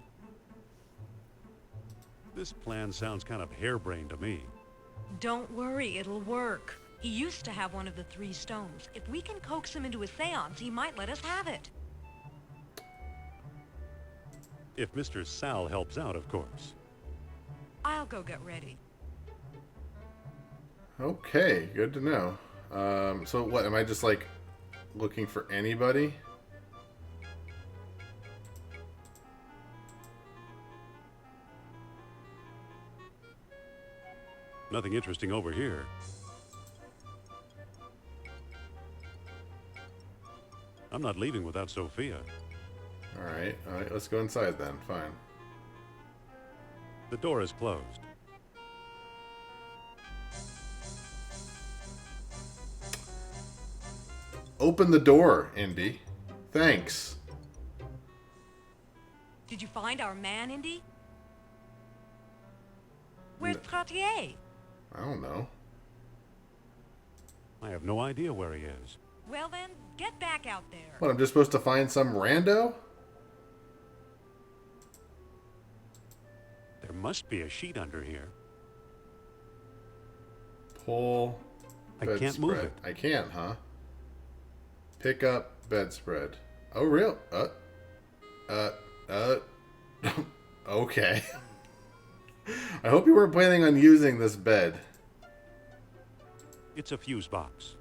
This plan sounds kind of harebrained to me. Don't worry, it'll work. He used to have one of the 3 stones. If we can coax him into a seance, he might let us have it. If Mr. Sal helps out, of course. I'll go get ready. Okay, good to know. So what, am I just like looking for anybody? Nothing interesting over here. I'm not leaving without Sophia. Alright, let's go inside then. Fine. The door is closed. Open the door, Indy. Thanks. Did you find our man, Indy? Where's Trottier? I don't know. I have no idea where he is. Well then, get back out there. What, I'm just supposed to find some rando? There must be a sheet under here. Pull I can't move it. I can't, huh? Pick up bedspread. Oh, real? Okay. I hope you weren't planning on using this bed. It's a fuse box.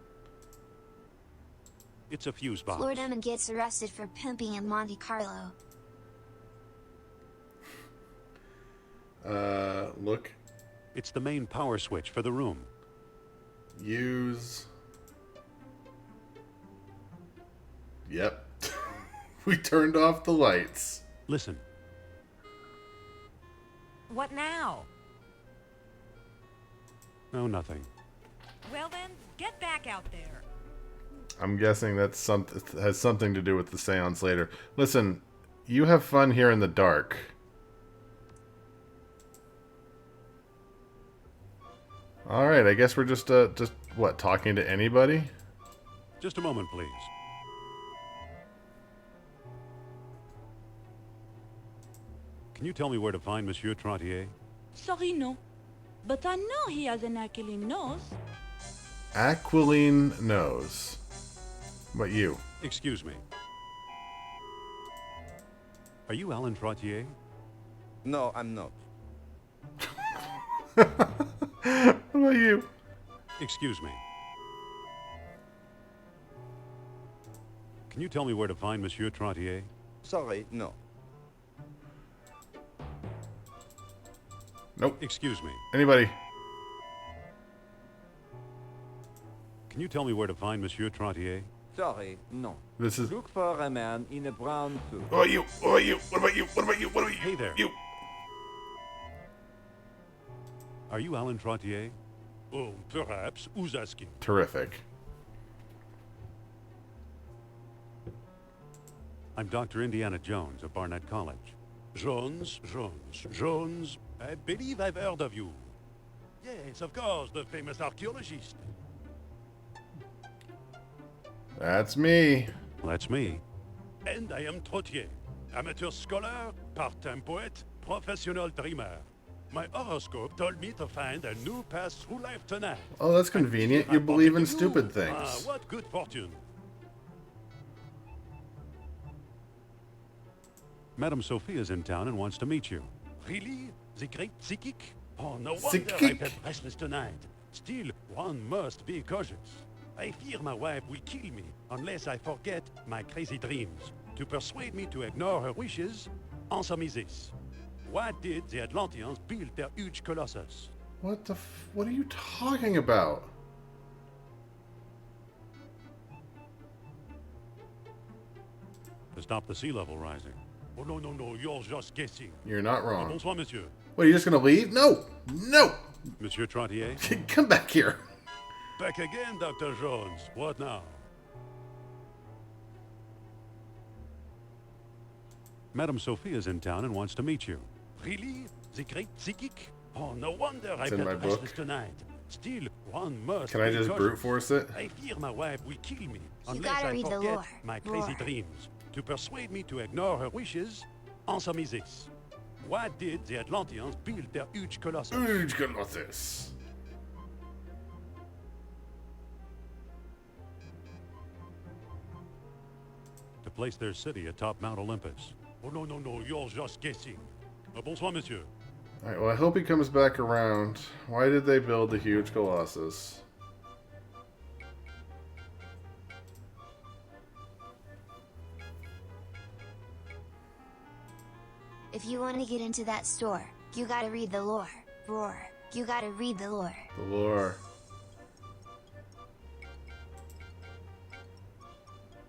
It's a fuse box. Lord Emmon gets arrested for pimping in Monte Carlo. Look. It's the main power switch for the room. Use. Yep. We turned off the lights. Listen. What now? No, nothing. Well then, get back out there. I'm guessing that's has something to do with the seance later. Listen, you have fun here in the dark. All right, I guess we're just what, talking to anybody? Just a moment, please. Can you tell me where to find Monsieur Trottier? Sorry, no. But I know he has an aquiline nose. Aquiline nose. But you? Excuse me. Are you Alan Trottier? No, I'm not. What about you? Excuse me. Can you tell me where to find Monsieur Trottier? Sorry, no. Nope. Excuse me. Anybody? Can you tell me where to find Monsieur Trottier? Sorry, no. This is... Look for a man in a brown suit. Oh, you. Oh, you. What about you? What about you? What about you? Hey there. You. Are you Alan Trottier? Oh, perhaps. Who's asking? Terrific. I'm Dr. Indiana Jones of Barnett College. Jones? I believe I've heard of you. Yes, of course, the famous archaeologist. That's me. That's me. And I am Trottier, amateur scholar, part-time poet, professional dreamer. My horoscope told me to find a new path through life tonight. Oh, that's convenient. You believe in stupid things. What good fortune. Madame Sophia's in town and wants to meet you. Really? The great psychic? Oh, no wonder I felt restless tonight. Still, one must be cautious. I fear my wife will kill me unless I forget my crazy dreams. To persuade me to ignore her wishes, answer me this. Why did the Atlanteans build their huge colossus? What are you talking about? To stop the sea level rising. Oh, no, you're just guessing. You're not wrong. Bonsoir, monsieur. What, are you just gonna leave? No! No! Monsieur Trottier? Come back here. Back again, Dr. Jones. What now? Madame Sophia's in town and wants to meet you. Really? The great psychic? Oh, no wonder I in my felt book. restless tonight. Still, one must. Can I just cautious. brute force it? I fear my wife will kill me unless gotta I read the forget lore. my crazy Roar. dreams. To persuade me to ignore her wishes, answer me this. Why did the Atlanteans build their huge colossus? Huge colossus. To place their city atop Mount Olympus. Oh, no, you're just guessing. Bonsoir, monsieur. Alright, well, I hope he comes back around. Why did they build the huge colossus? If you want to get into that store, you gotta read the lore. Roar. You gotta read the lore. The lore.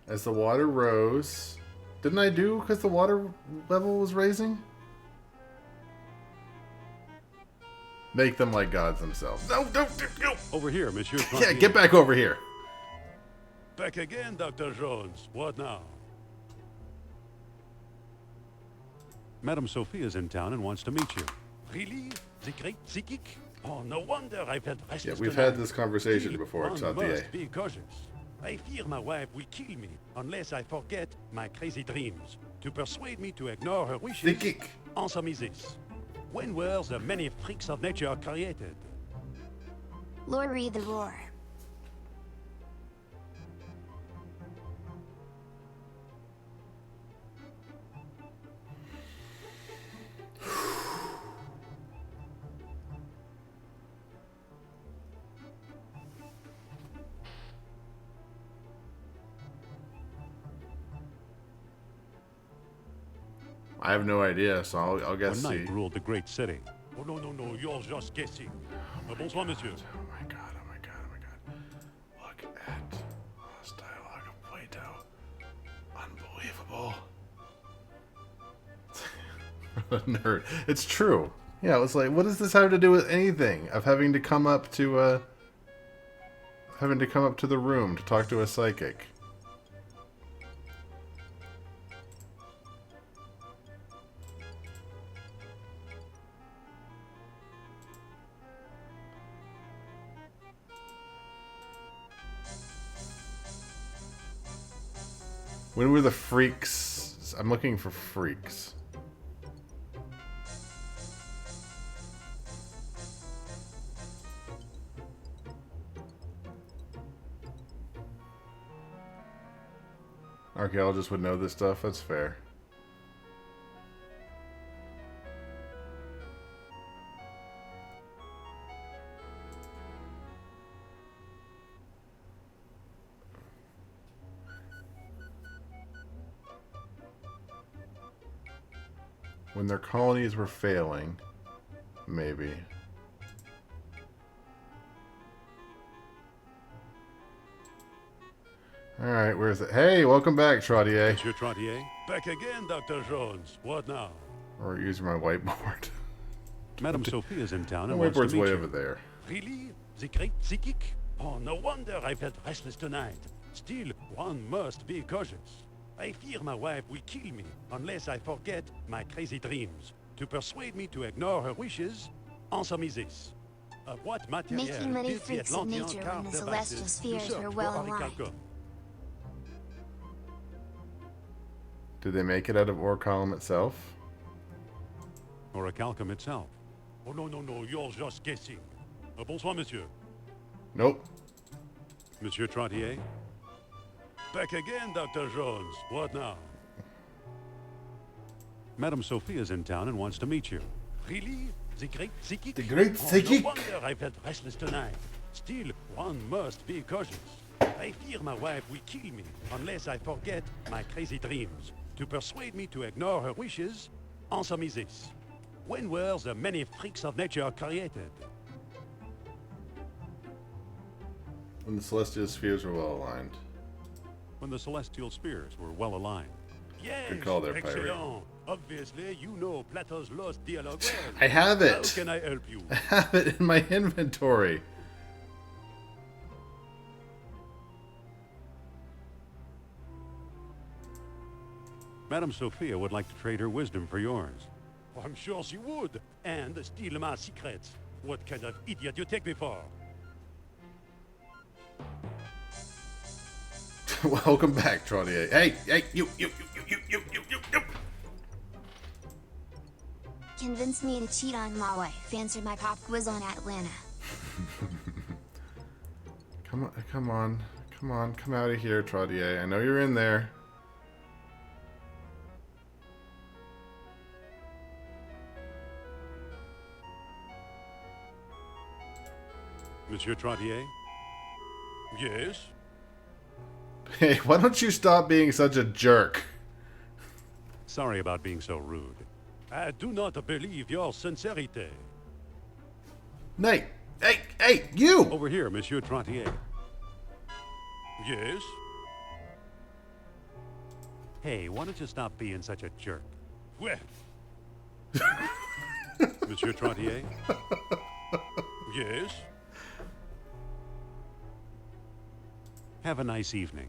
As the water rose... Didn't I do because the water level was raising? Make them like gods themselves. No, don't. Over here, Monsieur. Yeah, get back over here. Back again, Dr. Jones. What now? Madame Sophia's in town and wants to meet you. Really? The great psychic? Oh, no wonder I felt restless. Yeah, we've tonight. had this conversation Still, before, one Trottier. must be cautious. I fear my wife will kill me unless I forget my crazy dreams. To persuade me to ignore her wishes, Psychic. answer me this. When were the many freaks of nature created? Lore, read the roar. I have no idea, so I'll guess One C. night ruled the great city. Oh, no, you're just guessing. Bonsoir, monsieur. Oh my god. Look at this dialogue of Plato. Unbelievable. Nerd. It's true. Yeah, it was like, what does this have to do with anything? Of having to come up to the room to talk to a psychic. When were the freaks? I'm looking for freaks. Archaeologists would know this stuff. That's fair. When their colonies were failing, maybe. Alright, where's it? Hey, welcome back, Trottier. Monsieur Trottier? Back again, Dr. Jones. What now? Or using my whiteboard. Madame Sophie is in town My and wants to whiteboard's meet way you. over there. Really? The great psychic? Oh, no wonder I felt restless tonight. Still, one must be cautious. I fear my wife will kill me unless I forget my crazy dreams. To persuade me to ignore her wishes, answer me this. Of what material Making many did the freaks of Atlantean nature carve when the devices celestial to spheres search were for well aligned. orichalcum? Did they make it out of ore column itself? Orichalcum itself. Oh, no, no, no, you're just guessing. Bonsoir, monsieur. Nope. Monsieur Trottier? Back again, Dr. Jones. What now? Madame Sophie is in town and wants to meet you. Really? The great psychic? The great Oh, psychic? no wonder I felt restless tonight. Still, one must be cautious. I fear my wife will kill me unless I forget my crazy dreams. To persuade me to ignore her wishes, answer me this. When were the many freaks of nature created? When the celestial spheres were well aligned. When the celestial spheres were well aligned. Yes, Good call there, Pirate. excellent. Obviously, you know Plato's lost dialogue well. I have it. How can I help you? I have it in my inventory. Madame Sophia would like to trade her wisdom for yours. I'm sure she would. And steal my secrets. What kind of idiot you take me for? Welcome back, Trottier. Hey, you. Convince me to cheat on my wife. Answer my pop quiz on Atlanta. Come on, come out of here, Trottier. I know you're in there. Monsieur Trottier? Yes? Hey, why don't you stop being such a jerk? Sorry about being so rude. I do not believe your sincerity. Nate! Hey, you! Over here, Monsieur Trottier. Yes? Hey, why don't you stop being such a jerk? Well. Monsieur Trottier? Yes? Have a nice evening.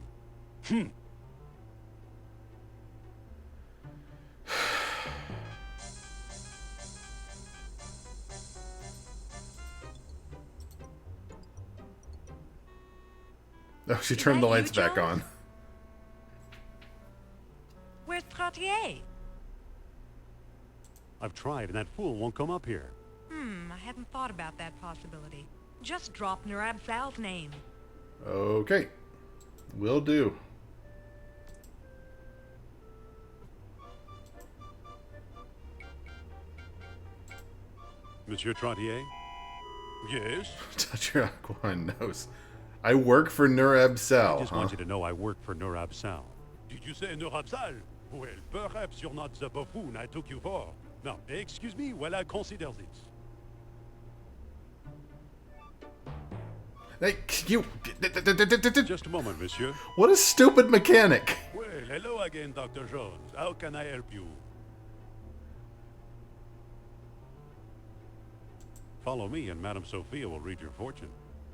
Oh, she turned the lights back on. Where's Trottier? I've tried, and that fool won't come up here. I hadn't thought about that possibility. Just drop Nurab Sal's name. Okay. Will do. Monsieur Trottier? Yes? Touch your aqualine nose. I work for Nurab Sal. I just want you to know I work for Nurab Sal. Did you say Nurab Sal? Well, perhaps you're not the buffoon I took you for. Now, excuse me while I consider this. Hey, you... Just a moment, monsieur. What a stupid mechanic. Well, hello again, Dr. Jones. How can I help you? Follow me and Madame Sophia will read your fortune.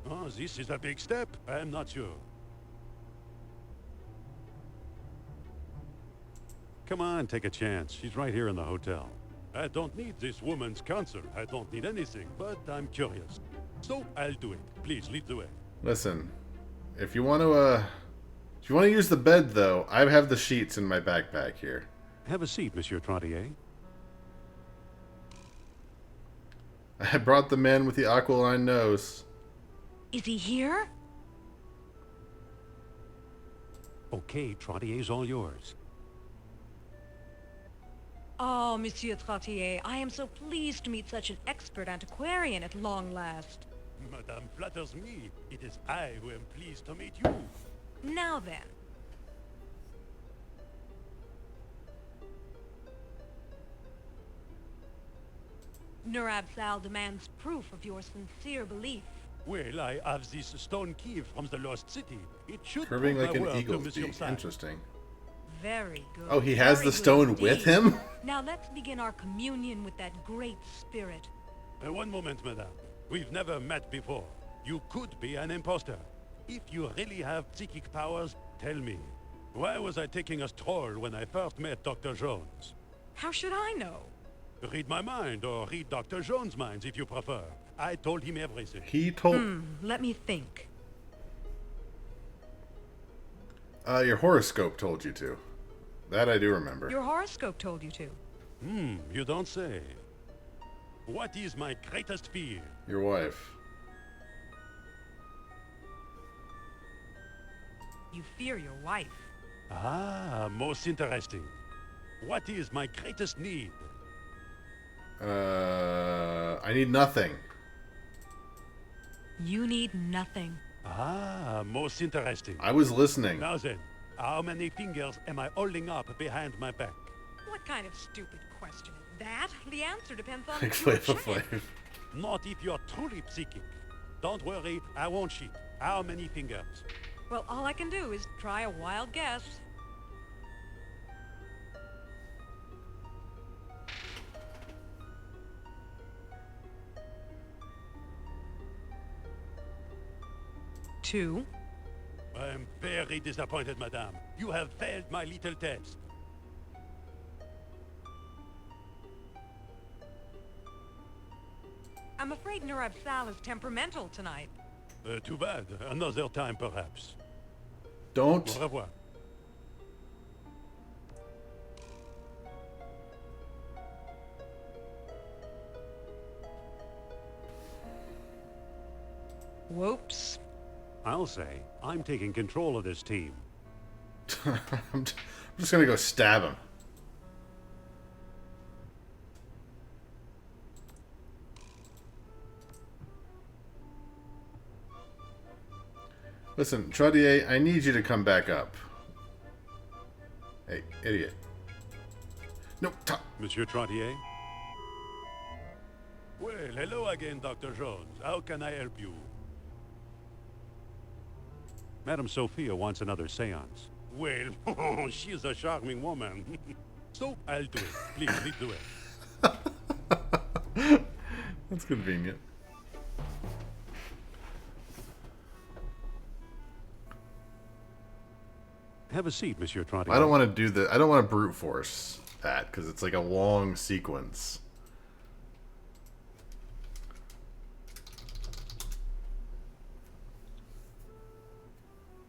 Oh, this is a big step. I'm not sure. Come on, take a chance. She's right here in the hotel. I don't need this woman's counsel. I don't need anything, but I'm curious. So, I'll do it. Please, lead the way. Listen, if you want to use the bed, though, I have the sheets in my backpack here. Have a seat, Monsieur Trottier. I brought the man with the aquiline nose. Is he here? Okay, Trottier's all yours. Oh, Monsieur Trottier, I am so pleased to meet such an expert antiquarian at long last. Madame flatters me. It is I who am pleased to meet you. Now then. Nurab-Sal demands proof of your sincere belief. Well, I have this stone key from the lost city. It should Curving prove like my an word eagle's to Monsieur beak. Sal. Interesting. Very good. Oh, he has very the good stone indeed. with him? Now let's begin our communion with that great spirit. One moment, madame. We've never met before. You could be an imposter. If you really have psychic powers, tell me. Why was I taking a stroll when I first met Dr. Jones? How should I know? Read my mind, or read Dr. Jones' minds if you prefer. I told him everything. He told... Let me think. Your horoscope told you to. That I do remember. Your horoscope told you to. You don't say. What is my greatest fear? Your wife. You fear your wife. Ah, most interesting. What is my greatest need? I need nothing. You need nothing. Ah, most interesting. I was listening. Now then, how many fingers am I holding up behind my back? What kind of stupid question is that? The answer depends on Like your Flavor check. Flav. Not if you're truly psychic. Don't worry, I won't cheat. How many fingers? Well, all I can do is try a wild guess. Two. I'm very disappointed, madame. You have failed my little test. I'm afraid Nurab-Sal is temperamental tonight. Too bad. Another time, perhaps. Don't. Au revoir. Whoops. I'll say, I'm taking control of this team. I'm just gonna go stab him. Listen, Trottier, I need you to come back up. Hey, idiot. No, Monsieur Trottier? Well, hello again, Dr. Jones. How can I help you? Madame Sophia wants another seance. Well, she's a charming woman. So, I'll do it. Please do it. That's convenient. Have a seat, Monsieur Trottier. I don't want to do the. I don't want to brute force that because it's like a long sequence.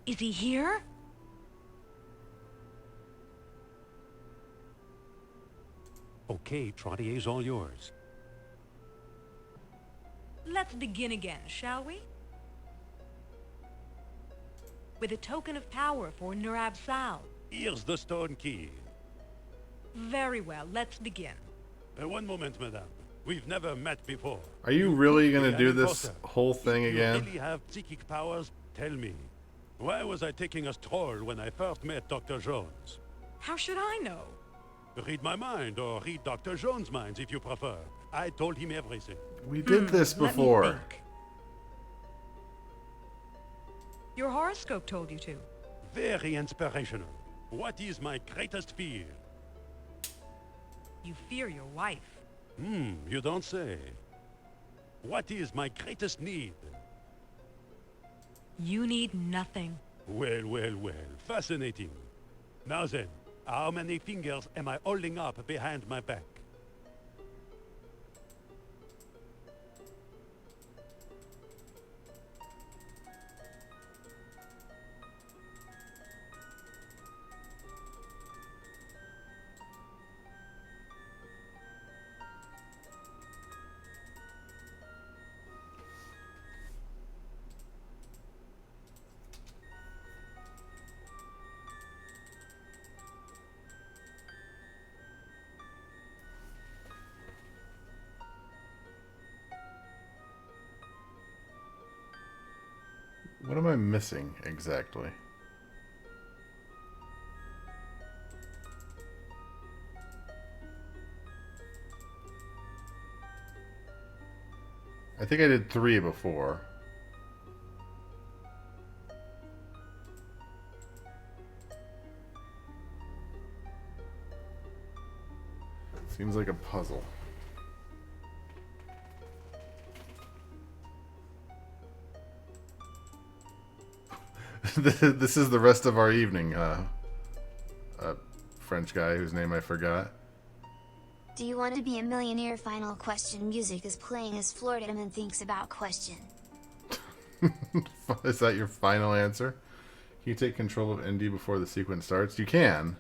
Is he here? Okay, Trottier's all yours. Let's begin again, shall we? With a token of power for Nurab-Sal. Here's the stone key. Very well, let's begin. One moment, madame. We've never met before. Are you really going to Be do an this imposter. whole thing If again? you really have psychic powers, tell me. Why was I taking a stroll when I first met Dr. Jones? How should I know? Read my mind, or read Dr. Jones' minds if you prefer. I told him everything. We did this Let me before. think. Your horoscope told you to. Very inspirational. What is my greatest fear? You fear your wife. You don't say. What is my greatest need? You need nothing. Well, well, well. Fascinating. Now then, how many fingers am I holding up behind my back? What am I missing exactly? I think I did 3 before. Seems like a puzzle. This is the rest of our evening, a French guy whose name I forgot. Do you want to be a millionaire? Final question. Music is playing as Floridaman thinks about question. Is that your final answer? Can you take control of Indy before the sequence starts? You can.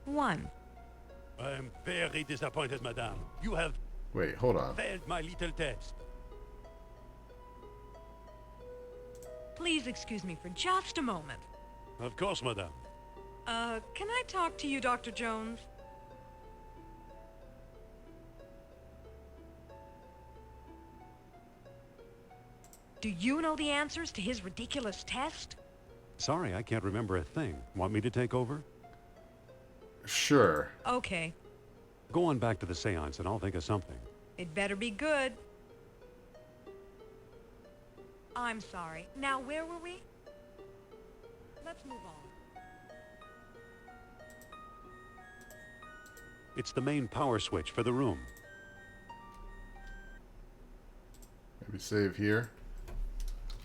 One. I am very disappointed, madame. You have Wait, hold on. failed my little test. Please excuse me for just a moment. Of course, madame. Can I talk to you, Dr. Jones? Do you know the answers to his ridiculous test? Sorry, I can't remember a thing. Want me to take over? Sure. Okay. Go on back to the seance and I'll think of something. It better be good. I'm sorry. Now, where were we? Let's move on. It's the main power switch for the room. Maybe save here.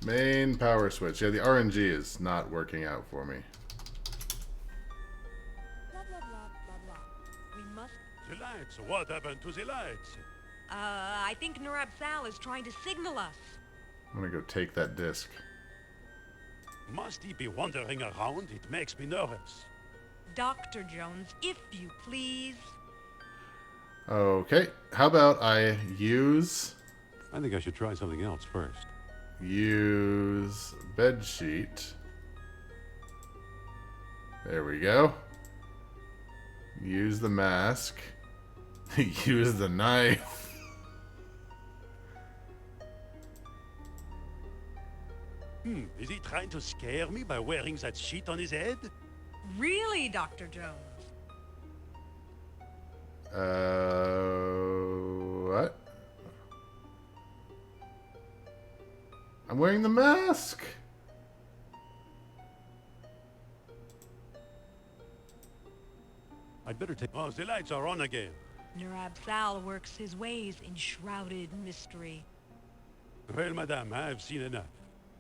Main power switch. Yeah, the RNG is not working out for me. Blah, blah, blah, blah, blah. We must... The lights. What happened to the lights? I think Nurab Sal is trying to signal us. I'm gonna go take that disc. Must he be wandering around? It makes me nervous. Dr. Jones, if you please. Okay, how about I use I think I should try something else first. bed sheet. There we go. Use the mask. Use the knife. Is he trying to scare me by wearing that sheet on his head? Really, Dr. Jones? What? I'm wearing the mask. I'd better take... Oh, the lights are on again. Nurab Sal works his ways in shrouded mystery. Well, madame, I've seen enough.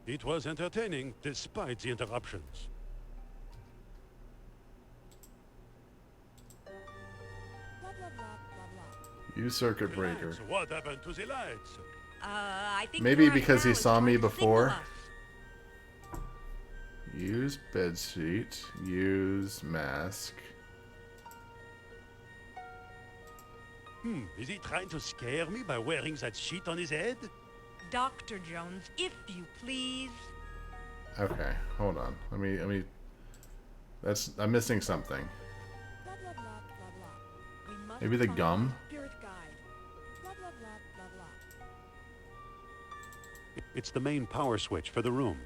It was entertaining, despite the interruptions. Blah, blah, blah, blah, blah. Use circuit breaker. Lights. What happened to the lights? I think Maybe Nurab because he Sal is saw me trying to signal before. us. Use bed sheet. Use mask. Is he trying to scare me by wearing that sheet on his head? Dr. Jones, if you please. Okay, hold on. Let me. I'm missing something. Blah, blah, blah, blah, blah. We must Maybe the find gum? our spirit guide. Blah, blah, blah, blah, blah. It's the main power switch for the room.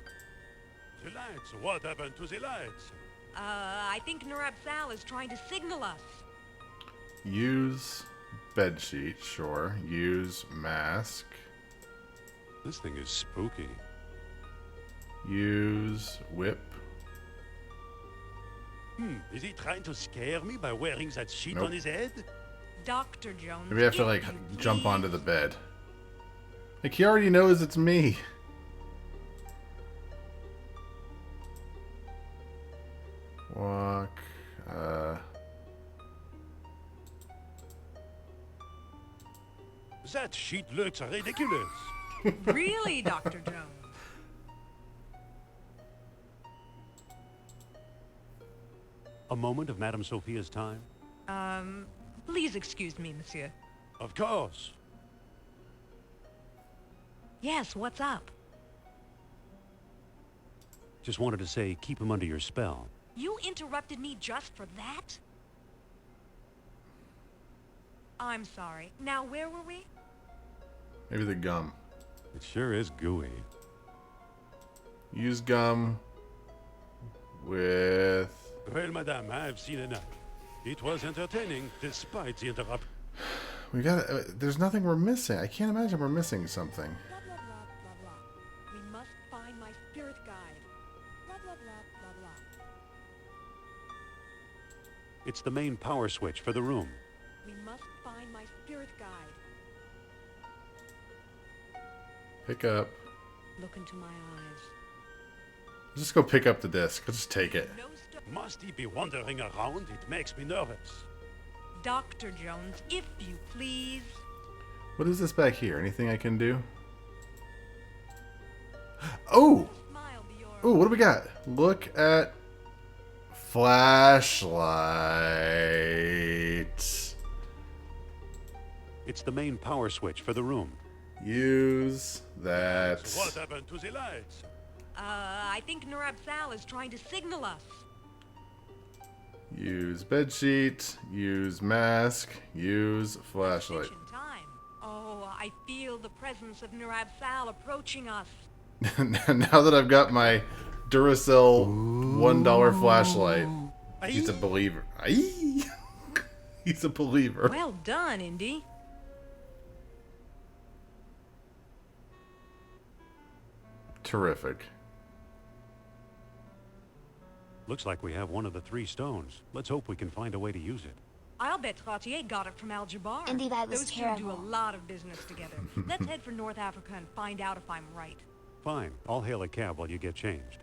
The lights. What happened to the lights? I think Nurab Sal is trying to signal us. Use bed sheet. Sure. Use mask. This thing is spooky. Use whip. Is he trying to scare me by wearing that sheet Nope. on his head? Dr. Jones. Maybe I have to if like you jump please. onto the bed. Like he already knows it's me. Walk. That sheet looks ridiculous. Really, Dr. Jones? A moment of Madame Sophia's time? Please excuse me, monsieur. Of course. Yes, what's up? Just wanted to say, keep him under your spell. You interrupted me just for that? I'm sorry. Now, where were we? Maybe the gum. It sure is gooey. Use gum with... Well, madame, I've seen enough. It was entertaining, despite the interruption. We got. There's nothing we're missing. I can't imagine we're missing something. Blah, blah, blah, blah, blah. We must find my spirit guide. Blah, blah, blah, blah, blah. It's the main power switch for the room. We must find my spirit guide. Pick up. Look into my eyes. Just go pick up the disc. Let's just take it. Must he be wandering around? It makes me nervous. Dr. Jones, if you please. What is this back here? Anything I can do? Oh! Oh, what do we got? Look at flashlight. It's the main power switch for the room. Use that. So what happened to the lights? I think Narab Sal is trying to signal us. Use bedsheet. Use mask. Use flashlight. Time. Oh, I feel the presence of Narab Sal approaching us. Now that I've got my Duracell $1 flashlight, he's a believer. Aye. He's a believer. Well done, Indy. Terrific. Looks like we have one of the 3 stones. Let's hope we can find a way to use it. I'll bet Trottier got it from Al-Jabbar. Indy, that was Those terrible. two do a lot of business together. Let's head for North Africa and find out if I'm right. Fine. I'll hail a cab while you get changed.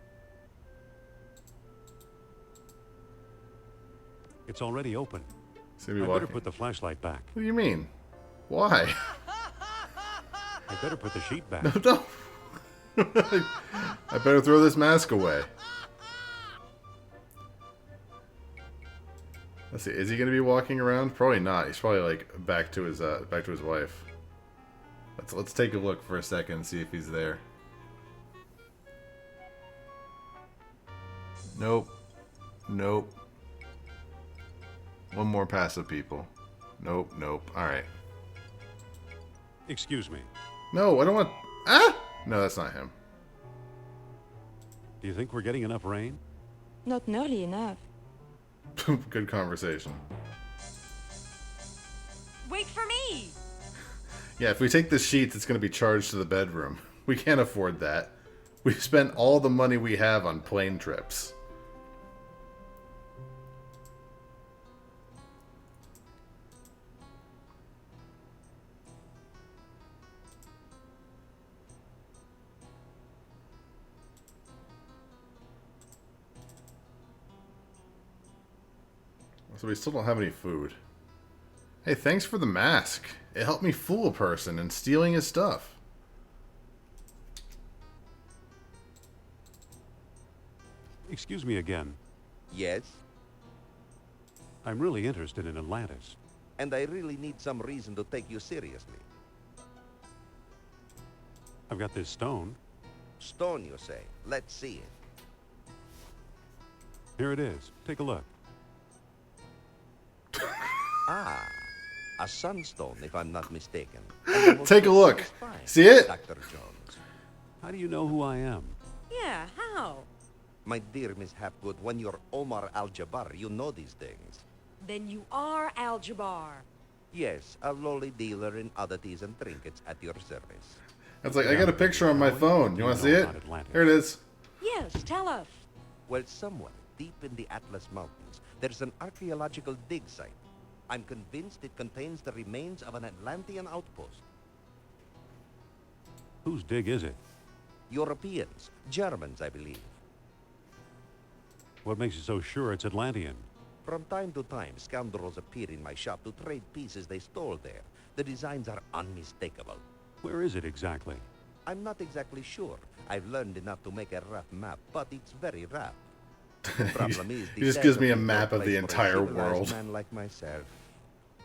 It's already open. I better put the flashlight back. What do you mean? Why? I better put the sheet back. No, don't. I better throw this mask away. Let's see. Is he gonna be walking around? Probably not. He's probably like back to his wife. Let's take a look for a second and see if he's there. Nope. Nope. One more passive people. Nope. Nope. All right. Excuse me. No, I don't want. Ah! No, that's not him. Do you think we're getting enough rain? Not nearly enough. Good conversation. Wait for me! Yeah, if we take the sheets, it's going to be charged to the bedroom. We can't afford that. We've spent all the money we have on plane trips. So we still don't have any food. Hey, thanks for the mask. It helped me fool a person in stealing his stuff. Excuse me again. Yes? I'm really interested in Atlantis. And I really need some reason to take you seriously. I've got this stone. Stone, you say? Let's see it. Here it is. Take a look. Ah, a sunstone, if I'm not mistaken. Take a look. See it? Dr. Jones. How do you know who I am? Yeah, how? My dear Miss Hapgood, when you're Omar Al-Jabbar, you know these things. Then you are Al-Jabbar. Yes, a lowly dealer in oddities and trinkets at your service. That's like, I got a picture on my phone. You want to see it? Here it is. Yes, tell us. Well, somewhere deep in the Atlas Mountains, there's an archaeological dig site. I'm convinced it contains the remains of an Atlantean outpost. Whose dig is it? Europeans. Germans, I believe. What makes you so sure it's Atlantean? From time to time, scoundrels appear in my shop to trade pieces they stole there. The designs are unmistakable. Where is it exactly? I'm not exactly sure. I've learned enough to make a rough map, but it's very rough. Problem is, he just gives me a map of the entire world. Man like myself.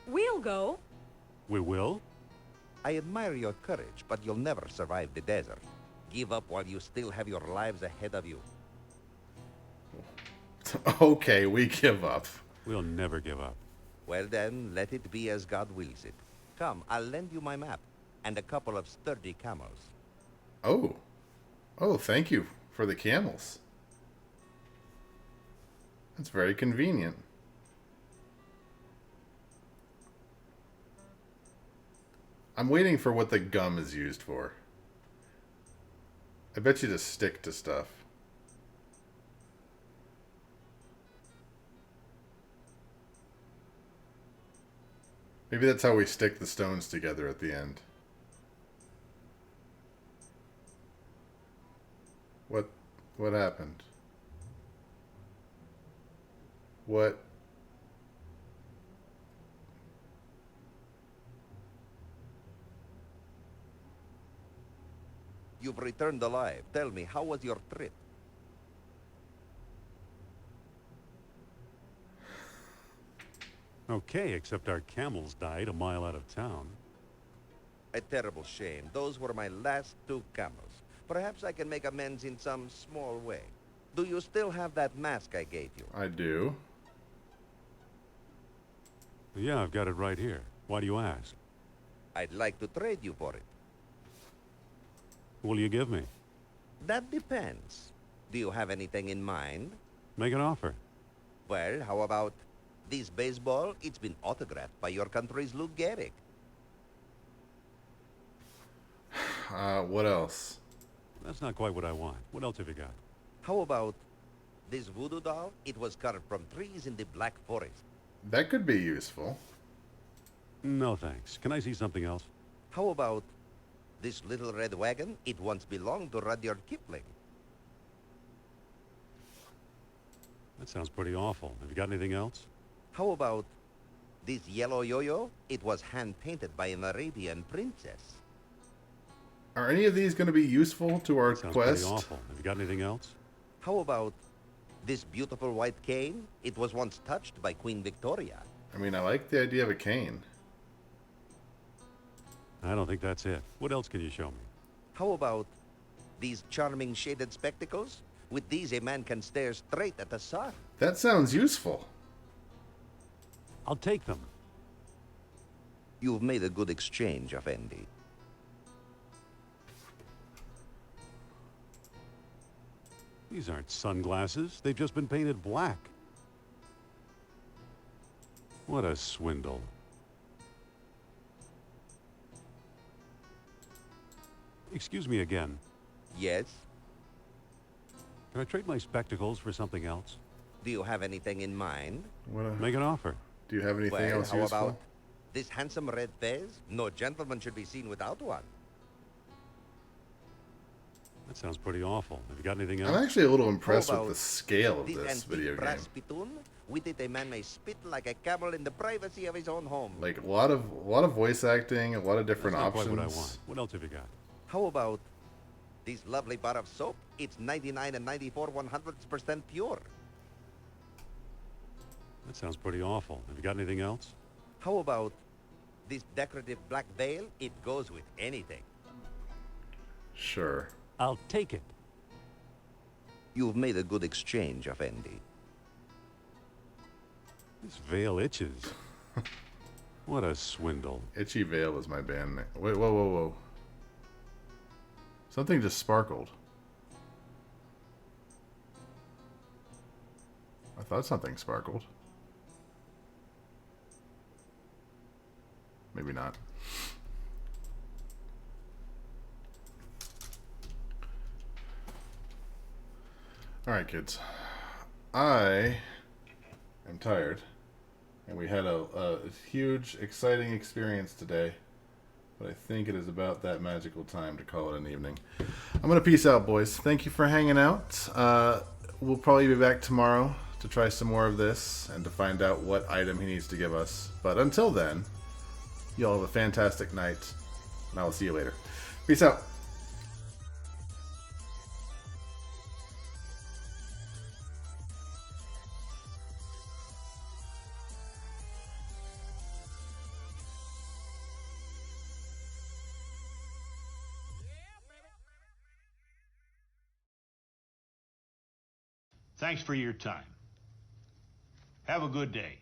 We'll go. We will? I admire your courage, but you'll never survive the desert. Give up while you still have your lives ahead of you. Okay, we give up. We'll never give up. Well then, let it be as God wills it. Come, I'll lend you my map, and a couple of sturdy camels. Oh. Oh, thank you for the camels. That's very convenient. I'm waiting for what the gum is used for. I bet you to stick to stuff. Maybe that's how we stick the stones together at the end. What happened? What? You've returned alive. Tell me, how was your trip? Okay, except our camels died a mile out of town. A terrible shame. Those were my last 2 camels. Perhaps I can make amends in some small way. Do you still have that mask I gave you? I do. Yeah, I've got it right here. Why do you ask? I'd like to trade you for it. What will you give me? That depends. Do you have anything in mind? Make an offer. Well, how about this baseball? It's been autographed by your country's Lou Gehrig. What else? That's not quite what I want. What else have you got? How about this voodoo doll? It was carved from trees in the Black Forest. That could be useful. No, thanks. Can I see something else? How about this little red wagon? It once belonged to Rudyard Kipling. That sounds pretty awful. Have you got anything else? How about this yellow yo-yo? It was hand-painted by an Arabian princess. Are any of these going to be useful to our Sounds quest? pretty awful. Have you got anything else? How about this beautiful white cane? It was once touched by Queen Victoria. I mean, I like the idea of a cane. I don't think that's it. What else can you show me? How about these charming shaded spectacles? With these, a man can stare straight at the sun. That sounds useful. I'll take them. You've made a good exchange, Effendi. These aren't sunglasses. They've just been painted black. What a swindle. Excuse me again. Yes? Can I trade my spectacles for something else? Do you have anything in mind? Make an offer. Do you have anything Well, else how useful? about this handsome red fez? No gentleman should be seen without one. That sounds pretty awful. Have you got anything else? I'm actually a little impressed How with the about scale of this this antique video game. brass spittoon? With it, a man may spit like a camel in the privacy of his own home. Like a lot of voice acting, a lot of different That's not options. quite what I want. What else have you got? How about this lovely bar of soap? It's 99 and 94 100% pure. That sounds pretty awful. Have you got anything else? How about this decorative black veil? It goes with anything. Sure. I'll take it. You've made a good exchange, Effendi. This veil itches. What a swindle. Itchy Veil is my band name. Wait, whoa, whoa, whoa. Something just sparkled. I thought something sparkled. Maybe not. Alright, kids. I am tired. And we had a huge, exciting experience today. But I think it is about that magical time to call it an evening. I'm going to peace out, boys. Thank you for hanging out. We'll probably be back tomorrow to try some more of this and to find out what item he needs to give us. But until then, you all have a fantastic night, and I will see you later. Peace out. Thanks for your time. Have a good day.